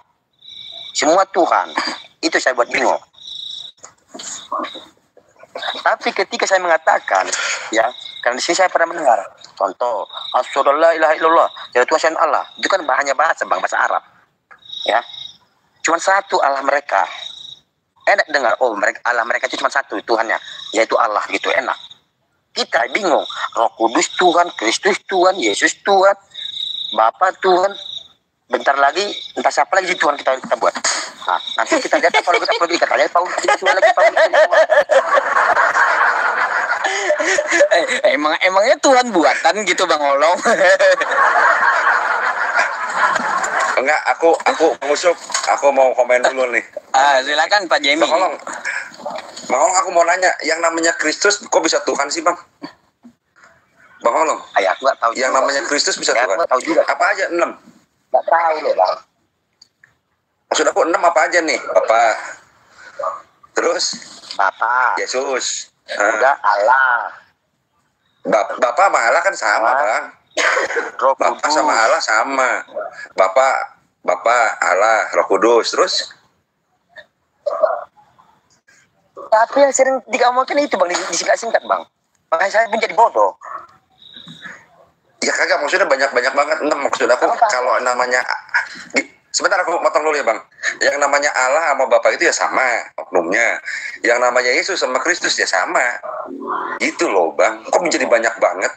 Semua Tuhan. Itu saya buat bingung. Tapi ketika saya mengatakan, ya, karena di sini saya pernah mendengar, contoh, asyhadu alla ilaha illallah, ya Tuhan Allah, itu kan hanya bahasa, Bang, bahasa Arab, ya, cuma satu Allah mereka, enak dengar, oh Allah mereka itu cuma satu Tuhannya, yaitu Allah, gitu, enak. Kita bingung, Roh Kudus Tuhan, Kristus Tuhan, Yesus Tuhan, Bapa Tuhan, bentar lagi entah siapa lagi Tuhan kita buat. Nah, nanti kita lihat kalau kita pergi katanya Paul Tuhan lagi Paul. Emangnya Tuhan buatan gitu Bang Olong. Enggak, aku Musuk, aku mau komen dulu nih. Silakan Pak Jemi. Bang Olong, aku mau nanya, yang namanya Kristus kok bisa Tuhan sih Bang? Bang Olong, Aku nggak tahu. yang namanya Kristus bisa Tuhan. Aku tahu juga. Apa aja 6? Nggak tahu loh Bang. Maksud aku 6 apa aja nih? Bapak, terus Bapak, Yesus, udah Allah, Bapak sama Allah kan sama Bang. Roh Bapak Kudus. sama Allah sama. Bapak Allah, Roh Kudus, terus Tapi yang sering diomongkan itu Bang, disingkat-singkat Bang. Makanya saya pun jadi bodoh. ya kagak, maksudnya banyak banget 6. Maksud aku kalau namanya sebentar aku potong dulu ya Bang. Yang namanya Allah sama Bapak itu ya sama oknumnya. Yang namanya Yesus sama Kristus ya sama. Gitu loh Bang. Kok menjadi banyak banget?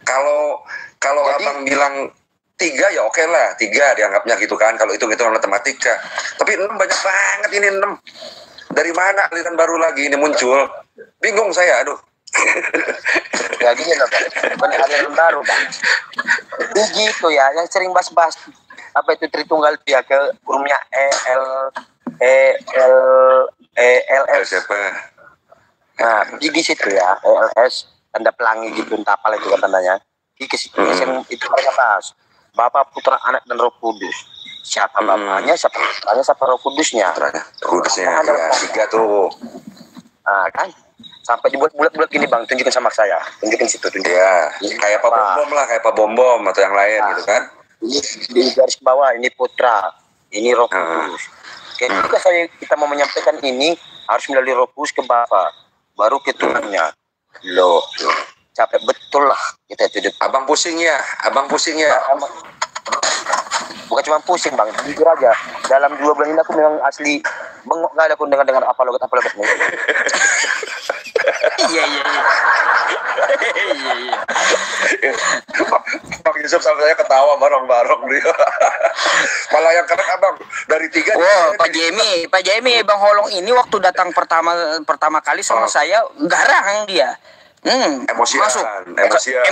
Kalau Abang bilang 3 ya oke lah, 3 dianggapnya gitu kan. Kalau hitung-hitungan matematika. Tapi 6 banyak banget ini 6. Dari mana aliran baru lagi ini muncul? Bingung saya, aduh. Ya gini loh Bang, bukan aliran baru Bang. Gitu ya, yang sering bahas-bahas apa itu Tritunggal ya ke urumnya ELS. Siapa? Nah, di situ ya, ELS tanda pelangi gitu, entah apa itu kan tandanya. Di situ itu mereka bahas Bapa, Putra, Anak dan Roh Kudus. Siapa bapaknya, siapa putranya, siapa Roh Kudusnya. Kudusnya ya, 3 tuh. Nah, kan sampai dibuat bulat-bulat gini Bang, tunjukin sama saya, tunjukin situ, tunjukin. Ya, kayak Pak Bom lah, kayak Pak Bom atau yang lain gitu kan. Ini di garis bawah ini Putra, ini Roh Kudus. Ketika kita mau menyampaikan ini harus melalui Roh Kudus ke Bapa, baru ke Tuhannya. Loh, capek betul lah kita itu. Abang pusing ya. Bukan cuma pusing Bang, jujur aja. Dalam 2 bulan ini aku memang asli bengok gak ada aku dengar apa logat nih. Iya. Bang Yusuf sama saya ketawa bareng-bareng dia. Malah yang keren Abang dari 3. Wow, Pak Jemi, Bang Holong ini waktu datang pertama kali sama saya garang dia. Emosian.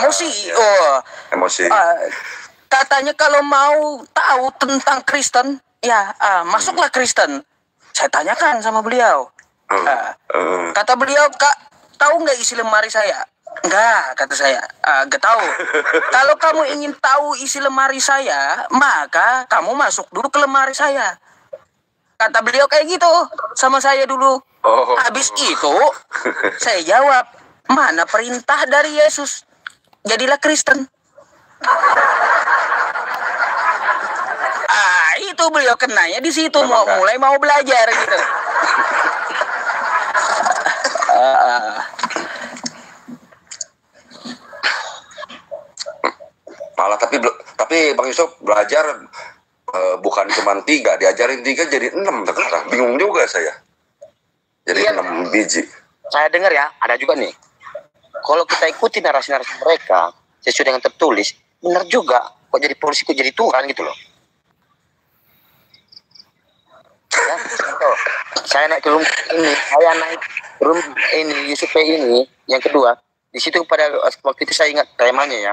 Emosi. Katanya kalau mau tahu tentang Kristen, ya masuklah Kristen. Saya tanyakan sama beliau. Kata beliau, Kak, tahu nggak isi lemari saya? Enggak, kata saya. Nggak tahu. Kalau kamu ingin tahu isi lemari saya, maka kamu masuk dulu ke lemari saya. Kata beliau kayak gitu sama saya dulu. Habis itu, saya jawab, mana perintah dari Yesus? Jadilah Kristen. Itu beliau kenanya di situ, mulai mau belajar gitu. Malah tapi Bang Yusuf belajar bukan cuma 3, diajarin 3 jadi 6 sekarang. Bingung juga saya. Jadi 6 biji. Saya dengar ya, ada juga nih. Kalau kita ikuti narasi-narasi mereka sesuai dengan tertulis, benar juga. Kok jadi polisi, kok jadi Tuhan gitu loh. Ya, contoh, saya naik ke room ini, Yusuf ini, yang kedua, di situ pada waktu itu saya ingat temanya ya,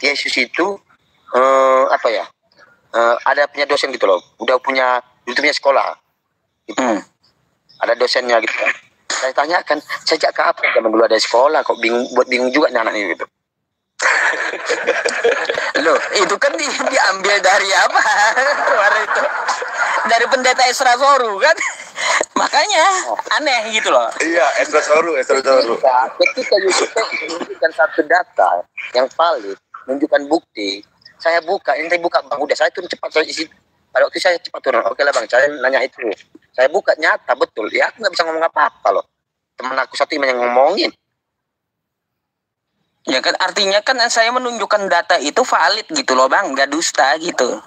Yesus itu ada punya dosen gitu loh, udah punya sekolah, gitu. Ada dosennya gitu. Saya tanyakan, sejak kapan zaman dulu ada sekolah, kok bingung juga nih anak ini gitu. Loh, itu kan diambil dari apa? Kemarin itu dari pendeta Esra Soru kan? Makanya aneh gitu loh. Iya, Esra Soru. Ketika Yusuf menunjukkan satu data yang valid, menunjukkan bukti, saya buka Bang, udah saya turun cepat, saya isi. Pada waktu saya cepat turun, oke lah Bang, saya nanya itu. Saya buka nyata betul, ya aku nggak bisa ngomong apa-apa loh. Teman aku satu yang ngomongin. Ya kan artinya kan saya menunjukkan data itu valid gitu loh Bang, nggak dusta gitu.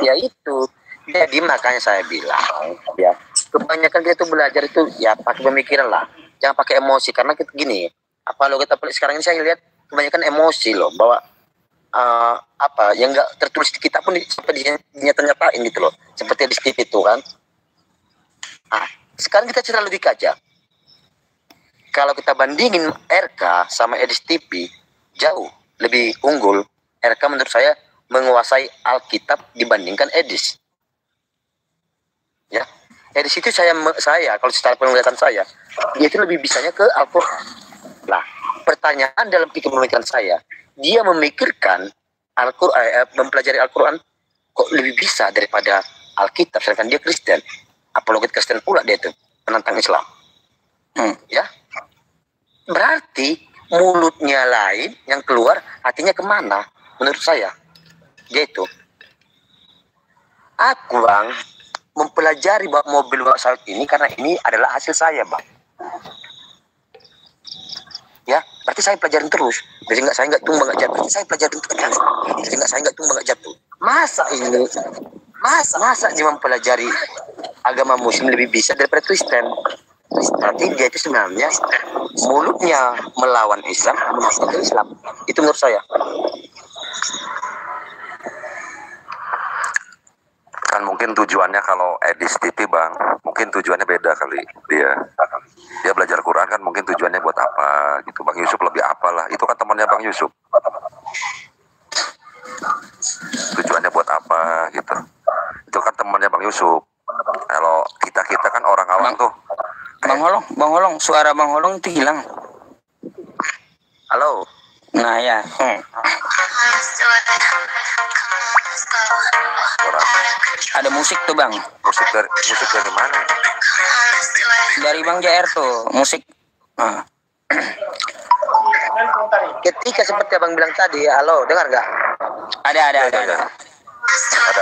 Ya itu. Jadi makanya saya bilang ya kebanyakan kita tuh belajar itu ya pakai pemikiran lah, jangan pakai emosi karena kita gini. Apa lo kita sekarang ini saya lihat kebanyakan emosi loh, bahwa apa yang nggak tertulis di kitab pun sampai dinyata-nyatain gitu loh, seperti di Steve itu kan. Nah, sekarang kita cerita logika aja. Kalau kita bandingin RK sama Edis TV, jauh lebih unggul. RK menurut saya menguasai Alkitab dibandingkan Edis. Ya, Edis itu saya kalau secara penglihatan saya, dia itu lebih bisanya ke Al-Quran. Nah, pertanyaan dalam pemikiran saya, dia memikirkan Al-Quran, mempelajari Al-Quran kok lebih bisa daripada Alkitab, sedangkan dia Kristen. Apologet Kristen pula dia itu, penantang Islam. Ya, berarti mulutnya lain, yang keluar hatinya kemana? Menurut saya, gitu. Aku bang mempelajari mobil saat ini karena ini adalah hasil saya bang. Ya, berarti saya pelajarin terus. Jadi saya nggak tumbang nggak jatuh. Saya pelajarin terus. Jadi saya nggak tumbang nggak jatuh. Masa dia mempelajari agama Muslim lebih bisa daripada Kristen? Berarti dia itu sebenarnya mulutnya melawan Islam, memasukkan Islam. Itu menurut saya. Kan mungkin tujuannya kalau Edis TV bang, mungkin tujuannya beda kali dia belajar Quran kan mungkin tujuannya buat apa gitu. Bang Yusuf lebih apalah, itu kan temannya Bang Yusuf, tujuannya buat apa gitu, itu kan temannya Bang Yusuf. Kalau kita kan orang awam tuh. Bang Holong, suara Bang Holong itu hilang. Halo. Nah ya. Ada musik tuh bang. Musik dari mana? Dari Bang JR tuh musik. Ketika seperti abang bilang tadi, halo, dengar nggak? Ada.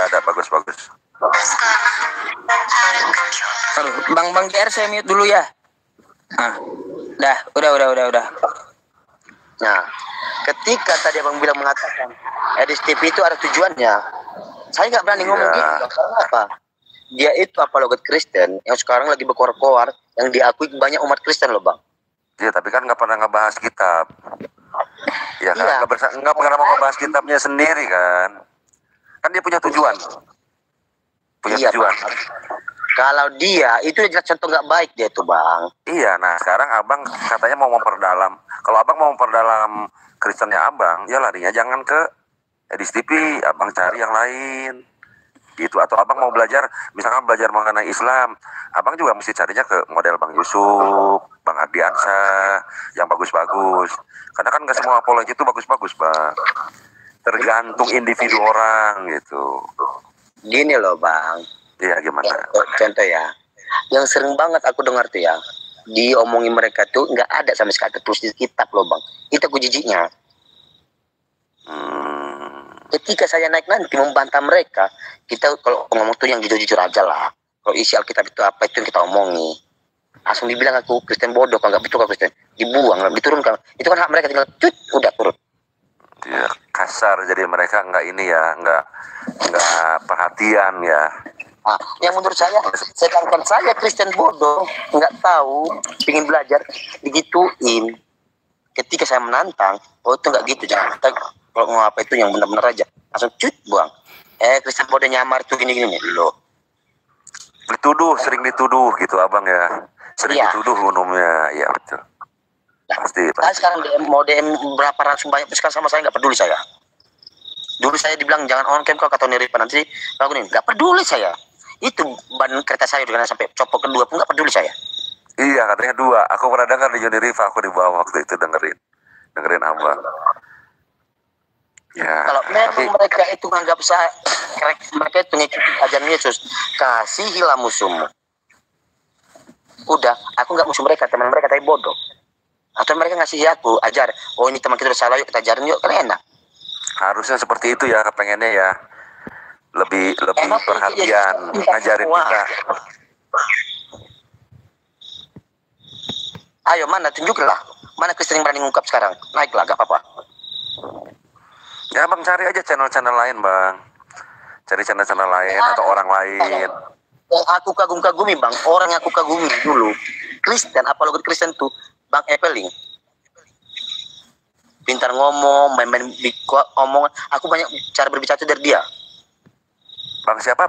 Ada bagus. Aduh, Bang JR saya mute dulu ya. Udah. Nah, ketika tadi abang bilang mengatakan Edis TV itu ada tujuannya, saya nggak berani ngomong gitu. Karena apa? Dia itu apologet Kristen yang sekarang lagi berkoar-koar, yang diakui banyak umat Kristen loh bang. Iya, tapi kan nggak pernah ngebahas kitab. Ya kan, nggak pernah mau ngebahas kitabnya sendiri kan. Kan dia punya tujuan. Tujuan. Kalau dia itu jelas contoh nggak baik dia tuh bang. Iya, nah sekarang abang katanya mau memperdalam. Kalau abang mau memperdalam Kristennya abang, ya larinya jangan ke Edis TV, abang cari yang lain. Gitu, atau abang mau belajar, misalkan belajar mengenai Islam, abang juga mesti carinya ke model Bang Yusuf, Bang Ardiansyah, yang bagus-bagus. Karena kan nggak semua apologi itu bagus-bagus bang. Tergantung individu orang gitu. Gini loh bang. Iya gimana? Contoh ya, yang sering banget aku dengar tuh ya, diomongin mereka tuh nggak ada sama sekali tertulis di kitab loh bang. Itu aku jijiknya. Ketika saya naik nanti membantah mereka, kita kalau ngomong tuh yang jujur-jujur aja lah. Kalau isi Alkitab itu apa itu yang kita omongi. Langsung dibilang aku Kristen bodoh, kalau nggak betul kalau Kristen dibuang, diturunkan. Itu kan hak mereka, tinggal udah turun. Dia kasar, jadi mereka nggak ini ya, nggak perhatian ya. Nah, yang menurut saya, sedangkan saya Kristen bodoh, nggak tahu, ingin belajar, digituin. Ketika saya menantang, oh itu nggak gitu, jangan. Kalau mau apa itu yang benar-benar aja, langsung buang. Kristen bodoh nyamar tuh gini-gini loh. Sering dituduh gitu abang ya. Sering dituduh umumnya, ya betul. Pasti. Saya sekarang mau DM berapa ratus banyak sekarang sama saya nggak peduli saya. Dulu saya dibilang jangan on cam kau kata Neripa, nanti aku nih nggak peduli saya. Itu ban kereta saya dengan sampai copot kedua pun nggak peduli saya. Iya katanya 2. Aku pernah dengar di Uniriva, aku di bawah waktu itu dengerin abang. Ya. Kalau memang mereka itu menganggap saya, mereka itu ngikutin ajaran Yesus, kasihilah musuhmu. Udah, aku nggak musuh mereka, teman mereka tapi bodoh. Atau mereka ngasih aku ajar, oh ini teman kita udah salah, yuk kita ajarin yuk, kan enak. Harusnya seperti itu ya, kepengennya ya. Lebih perhatian ngajarin kita. Ayo mana tunjuklah, mana Kristen yang berani ngungkap sekarang, naiklah gak apa-apa. Ya bang cari aja channel-channel lain bang, cari channel-channel lain atau orang lain. Yang aku kagumi bang, orang yang aku kagumi dulu Kristen, apologet Kristen tuh Bang Eveling. pintar ngomong, main-main omongan. Aku banyak cara berbicara itu dari dia. Bang siapa?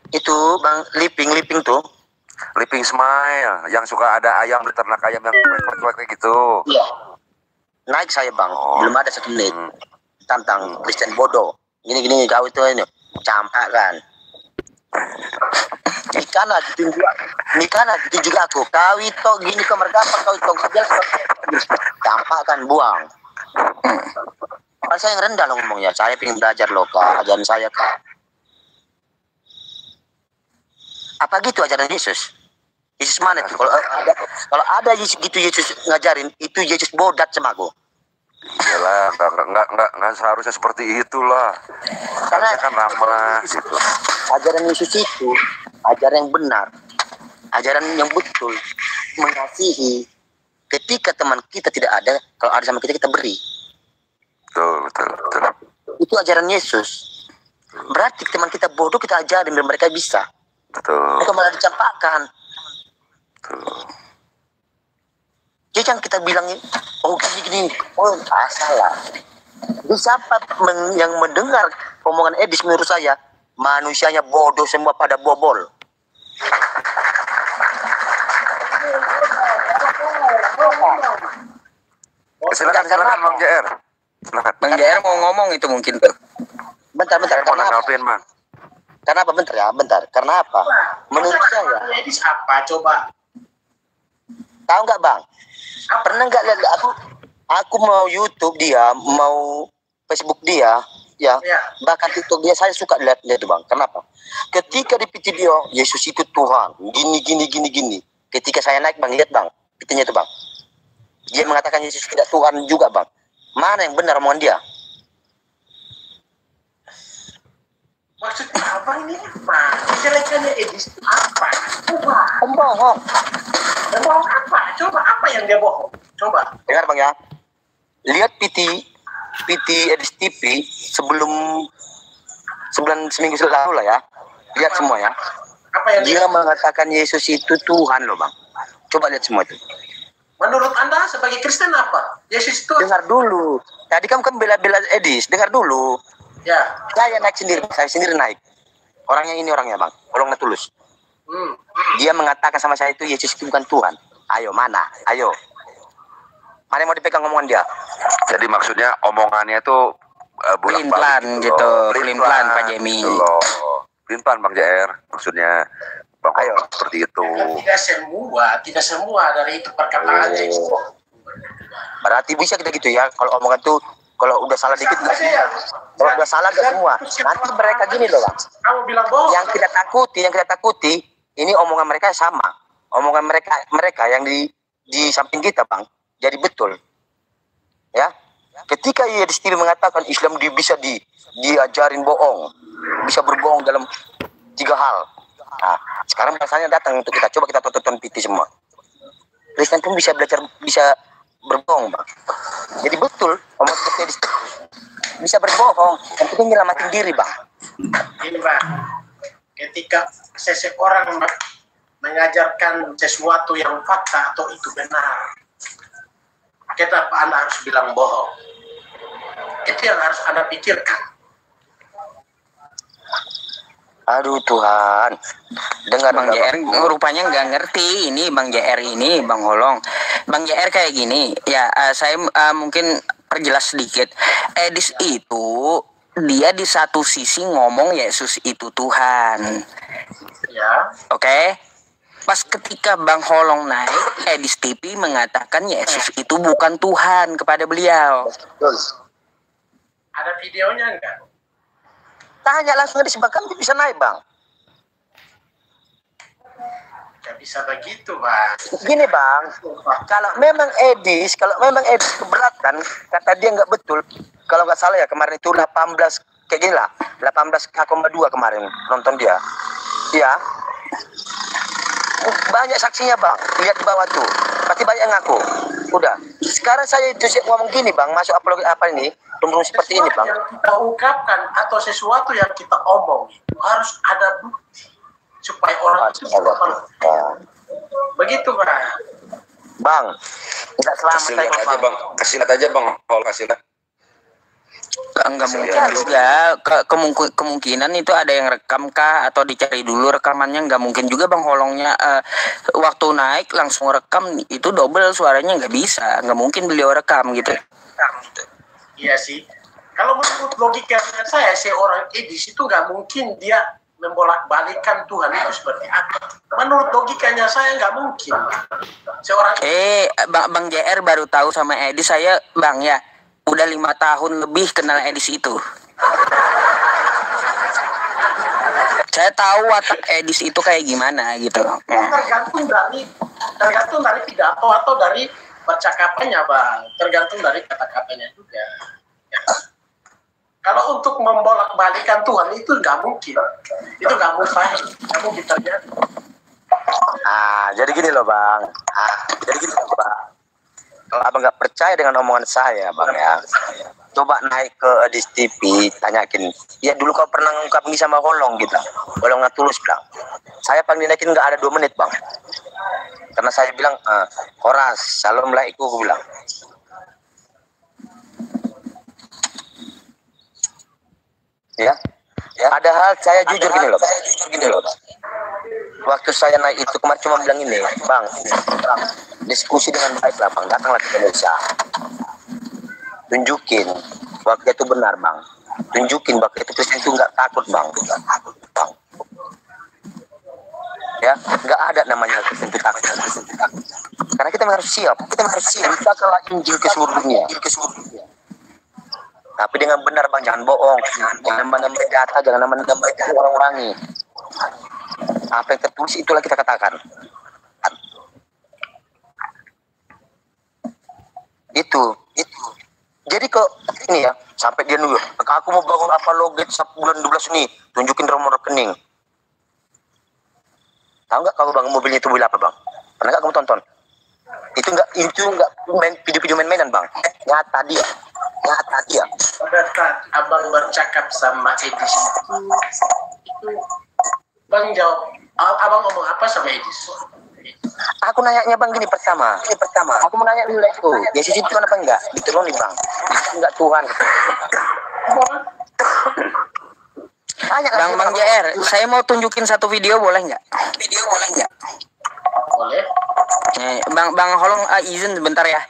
Itu Bang Liping tuh. Living Smile yang suka ada ayam di ternak ayam yang kayak gitu. Iya. Naik saya Bang, belum ada 1 menit. Tantang Kristen bodoh. Gini kau itu ini campak kan. Nikana gitu juga aku. Kau itu gini kamar gampang kau itu kerja campak kan buang. Kan saya yang rendah loh ngomongnya. Saya pengen belajar loh Kak, ajaran saya Kak. Apa gitu ajaran Yesus? Yesus mana tuh? Kalau ada gitu Yesus ngajarin, itu Yesus bodat sama aku. Iyalah, nggak seharusnya seperti itulah. Karena kan ramah gitu. Ajaran Yesus itu ajaran yang benar, ajaran yang betul, mengasihi. Ketika teman kita tidak ada, kalau ada sama kita beri. Betul. Itu ajaran Yesus. Berarti teman kita bodoh kita ajarin dan mereka bisa. Betul. Mereka malah dicampakkan. Jadi jangan kita bilang, oh gini, oh salah. Jadi siapa yang mendengar omongan Edis menurut saya, manusianya bodoh semua pada bobol. Silakan Bang JR. Silakan. Bang JR mau ngomong itu mungkin tuh. Bentar. Mau nanggapin Bang. Karena apa? Bentar. Karena apa? Menurut saya. Edis apa? Coba. Tahu nggak Bang? Pernah nggak lihat aku mau YouTube dia, mau Facebook dia, ya. Bahkan TikTok dia saya suka lihat itu Bang. Kenapa? Ketika di video Yesus itu Tuhan, gini. Ketika saya naik Bang, lihat Bang, videonya itu Bang. Dia mengatakan Yesus tidak Tuhan juga Bang. Mana yang benar omongan dia? Maksudnya apa ini? Kejelekannya Edis apa? Pembohong. Bohong apa? Coba apa yang dia bohong? Coba. Dengar Bang ya. Lihat PT Edis TV seminggu lalu lah ya. Lihat semua ya. Apa yang dia mengatakan Yesus itu Tuhan loh Bang. Coba lihat semua itu. Menurut Anda sebagai Kristen apa? Yesus itu. Dengar dulu. Tadi kamu kan bela-bela Edis. Dengar dulu. Ya. Saya naik sendiri. Saya sendiri naik. Orangnya ini orangnya Bang. Tolonglah tulus. Dia mengatakan sama saya itu Yesus itu bukan Tuhan. Ayo mana? Ayo. Mana yang mau dipegang omongan dia? Jadi maksudnya omongannya itu pelin-pelan gitu. Pelin-pelan Pak Jemi. Pelin-pelan Bang JR. Maksudnya Bang ayo seperti itu. Tidak semua dari itu perkataannya. Berarti bisa kita gitu ya. Kalau omongan tuh kalau udah salah dikit kalau udah salah gak semua. Nanti mereka gini loh Bang. Kamu bilang bohong. Yang kita takuti ini omongan mereka sama. Omongan mereka yang di samping kita Bang. Jadi betul. Ya. Ketika Edis TV mengatakan Islam bisa diajarin bohong. Bisa berbohong dalam 3 hal. Nah, sekarang bahasanya datang untuk kita. Coba kita tonton PT semua. Kristen pun bisa belajar, bisa berbohong Bang. Jadi betul omongan Edis bisa berbohong. Yang penting nyelamatin diri Bang. Ini Bang. Ketika seseorang mengajarkan sesuatu yang fakta atau itu benar, kenapa Anda harus bilang bohong? Itu yang harus Anda pikirkan. Aduh Tuhan. Dengar Bang JR rupanya nggak ngerti ini Bang JR ini Bang Holong. Bang JR kayak gini. Ya saya mungkin perjelas sedikit. Edis itu dia di satu sisi ngomong Yesus itu Tuhan. Ya. Oke. Pas ketika Bang Holong naik, Edis TV mengatakan Yesus itu bukan Tuhan kepada beliau. Ada videonya enggak? Tanya langsung Edis, bahkan bisa naik Bang. Gak bisa begitu Bang. Gini Bang, kalau memang Edis keberatan, kata dia nggak betul. Kalau nggak salah ya kemarin itu 18 kayak gini lah, 18,2 kemarin nonton dia. Iya. Banyak saksinya Bang, lihat di bawah tuh. Pasti banyak yang ngaku. Udah. Sekarang saya itu ngomong gini Bang, masuk apologi apa ini? Tumbuh seperti ini Bang. Yang kita ungkapkan atau sesuatu yang kita omong itu harus ada bukti supaya orang itu begitu Bang. Bang, Enggak selamat. Kasih lihat aja bang, kasih lihat aja bang, kasih lihat. Enggak mungkin juga. Kemungkinan itu ada yang rekam kah atau dicari dulu rekamannya. Enggak mungkin juga Bang Holongnya waktu naik langsung rekam itu double suaranya, nggak bisa. Enggak mungkin beliau rekam gitu. Iya sih. Kalau menurut logika saya, seorang Edis itu nggak mungkin dia membolak-balikan Tuhan itu seperti apa. Menurut logikanya saya nggak mungkin. Seorang Bang JR baru tahu sama Edis. Saya Bang ya udah 5 tahun lebih kenal Edis itu. Saya tahu watak Edis itu kayak gimana gitu. Tergantung dari pidato atau dari percakapannya, Bang. Tergantung dari kata-katanya juga. Ya. Kalau untuk membolak-balikan Tuhan itu nggak mungkin. Itu nggak mustahil. Nggak mungkin terjadi. Jadi gini loh Bang. Kalau abang nggak percaya dengan omongan saya Bang ya, coba naik ke Edis TV, tanyakin. Ya dulu kau pernah ngungkap ini sama Holong gitu. Holong nggak tulus bilang. Saya panggil naikin nggak ada 2 menit Bang. Karena saya bilang, Horas, assalamualaikum, aku bilang. Ya, padahal saya jujur gini loh. Waktu saya naik itu kemarin cuma bilang ini, Bang, diskusi dengan baik lah Bang, datanglah ke Indonesia. Tunjukin bahwa itu benar Bang. Tunjukin bahwa itu Kristen itu nggak takut Bang. Ya, nggak ada namanya Kristen itu takut. Karena kita harus siap. Kita kelah Injil ke seluruh dunia. Tapi dengan benar Bang, jangan bohong, jangan nambah data, jangan nambah orang-orangi. Apa yang tertulis itulah kita katakan. Itu. Jadi kok ini ya, sampai dia nunggu, aku mau bangun apa loget bulan 12 nih, tunjukin nomor rekening. Tahu nggak kalau Bang mobilnya itu mobil apa Bang? Pernah nggak kamu tonton? Itu nggak main video-video main-mainan Bang. Nyata dia. Pada saat abang bercakap sama Edis itu Bang jawab, abang ngomong apa sama Edis? Aku nanya Bang gini pertama. Aku mau nanya dulu itu, Yesus itu Tuhan apa enggak? Diturunin Bang. Yesus enggak Tuhan. Bang JR, saya mau tunjukin satu video boleh nggak? Boleh. Nih, Bang Holong izin sebentar ya.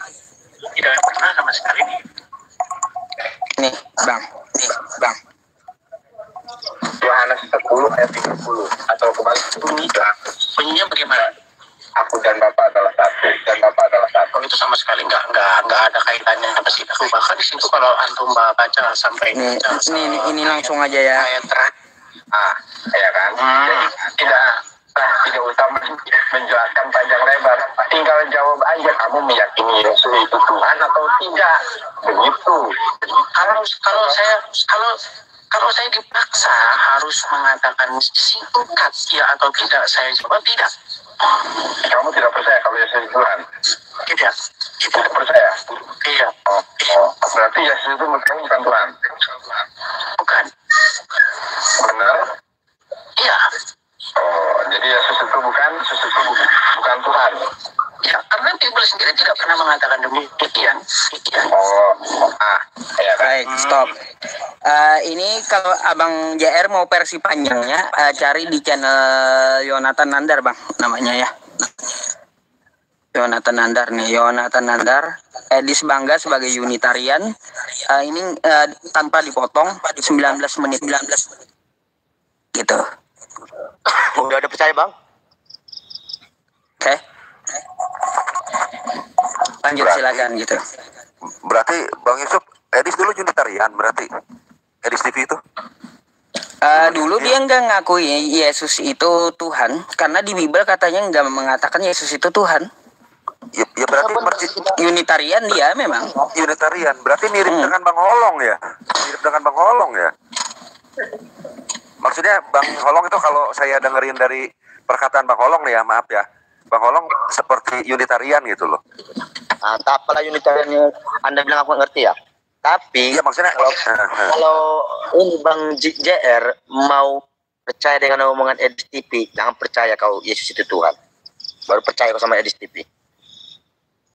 Tidak pernah sama sekali. Nih, Bang. Yohanes 10 ayat 30 atau kembali Bunyinya bagaimana? Aku dan Bapa adalah satu. Oh, itu sama sekali nggak ada kaitannya sama situ. Bahkan di situ kalau antum baca sampai ini langsung aja ya. Ayat terakhir. Ya kan? Jadi tidak usah menjelaskan panjang lebar. Tinggal jawab aja, kamu meyakini Yesus itu Tuhan atau tidak. Begitu. Kalau saya dipaksa harus mengatakan singkat ya atau tidak, saya jawab tidak. Kamu tidak percaya kalau Yesus itu Tuhan? Tidak percaya? Iya. Berarti Yesus itu bukan Tuhan? Bukan. Benar? Iya. Jadi Yesus itu bukan Tuhan. Ya, karena Bible sendiri tidak pernah mengatakan demikian. Baik, stop. Ini kalau Abang JR mau versi panjangnya, cari di channel Yonatan Nandar Bang, namanya ya. Yonatan Nandar, Edis bangga sebagai Unitarian. Ini tanpa dipotong, 19 menit. Gitu. Udah ada percaya Bang? Oke. Lanjut silakan gitu. Berarti Bang Yusuf, Edis dulu Unitarian berarti? Edis TV itu? Dulu dia nggak ngakui Yesus itu Tuhan, karena di Bible katanya nggak mengatakan Yesus itu Tuhan. Ya berarti Unitarian dia memang. Unitarian, berarti mirip dengan Bang Holong ya? Maksudnya Bang Holong itu kalau saya dengerin dari perkataan Bang Holong nih ya, maaf ya, Bang Holong seperti Unitarian gitu loh. Apalah Unitarian Anda bilang aku ngerti ya. Tapi ya, maksudnya kalau ini Bang JR mau percaya dengan omongan Edis TV, jangan percaya kau Yesus itu Tuhan. Baru percaya kau sama Edis TV.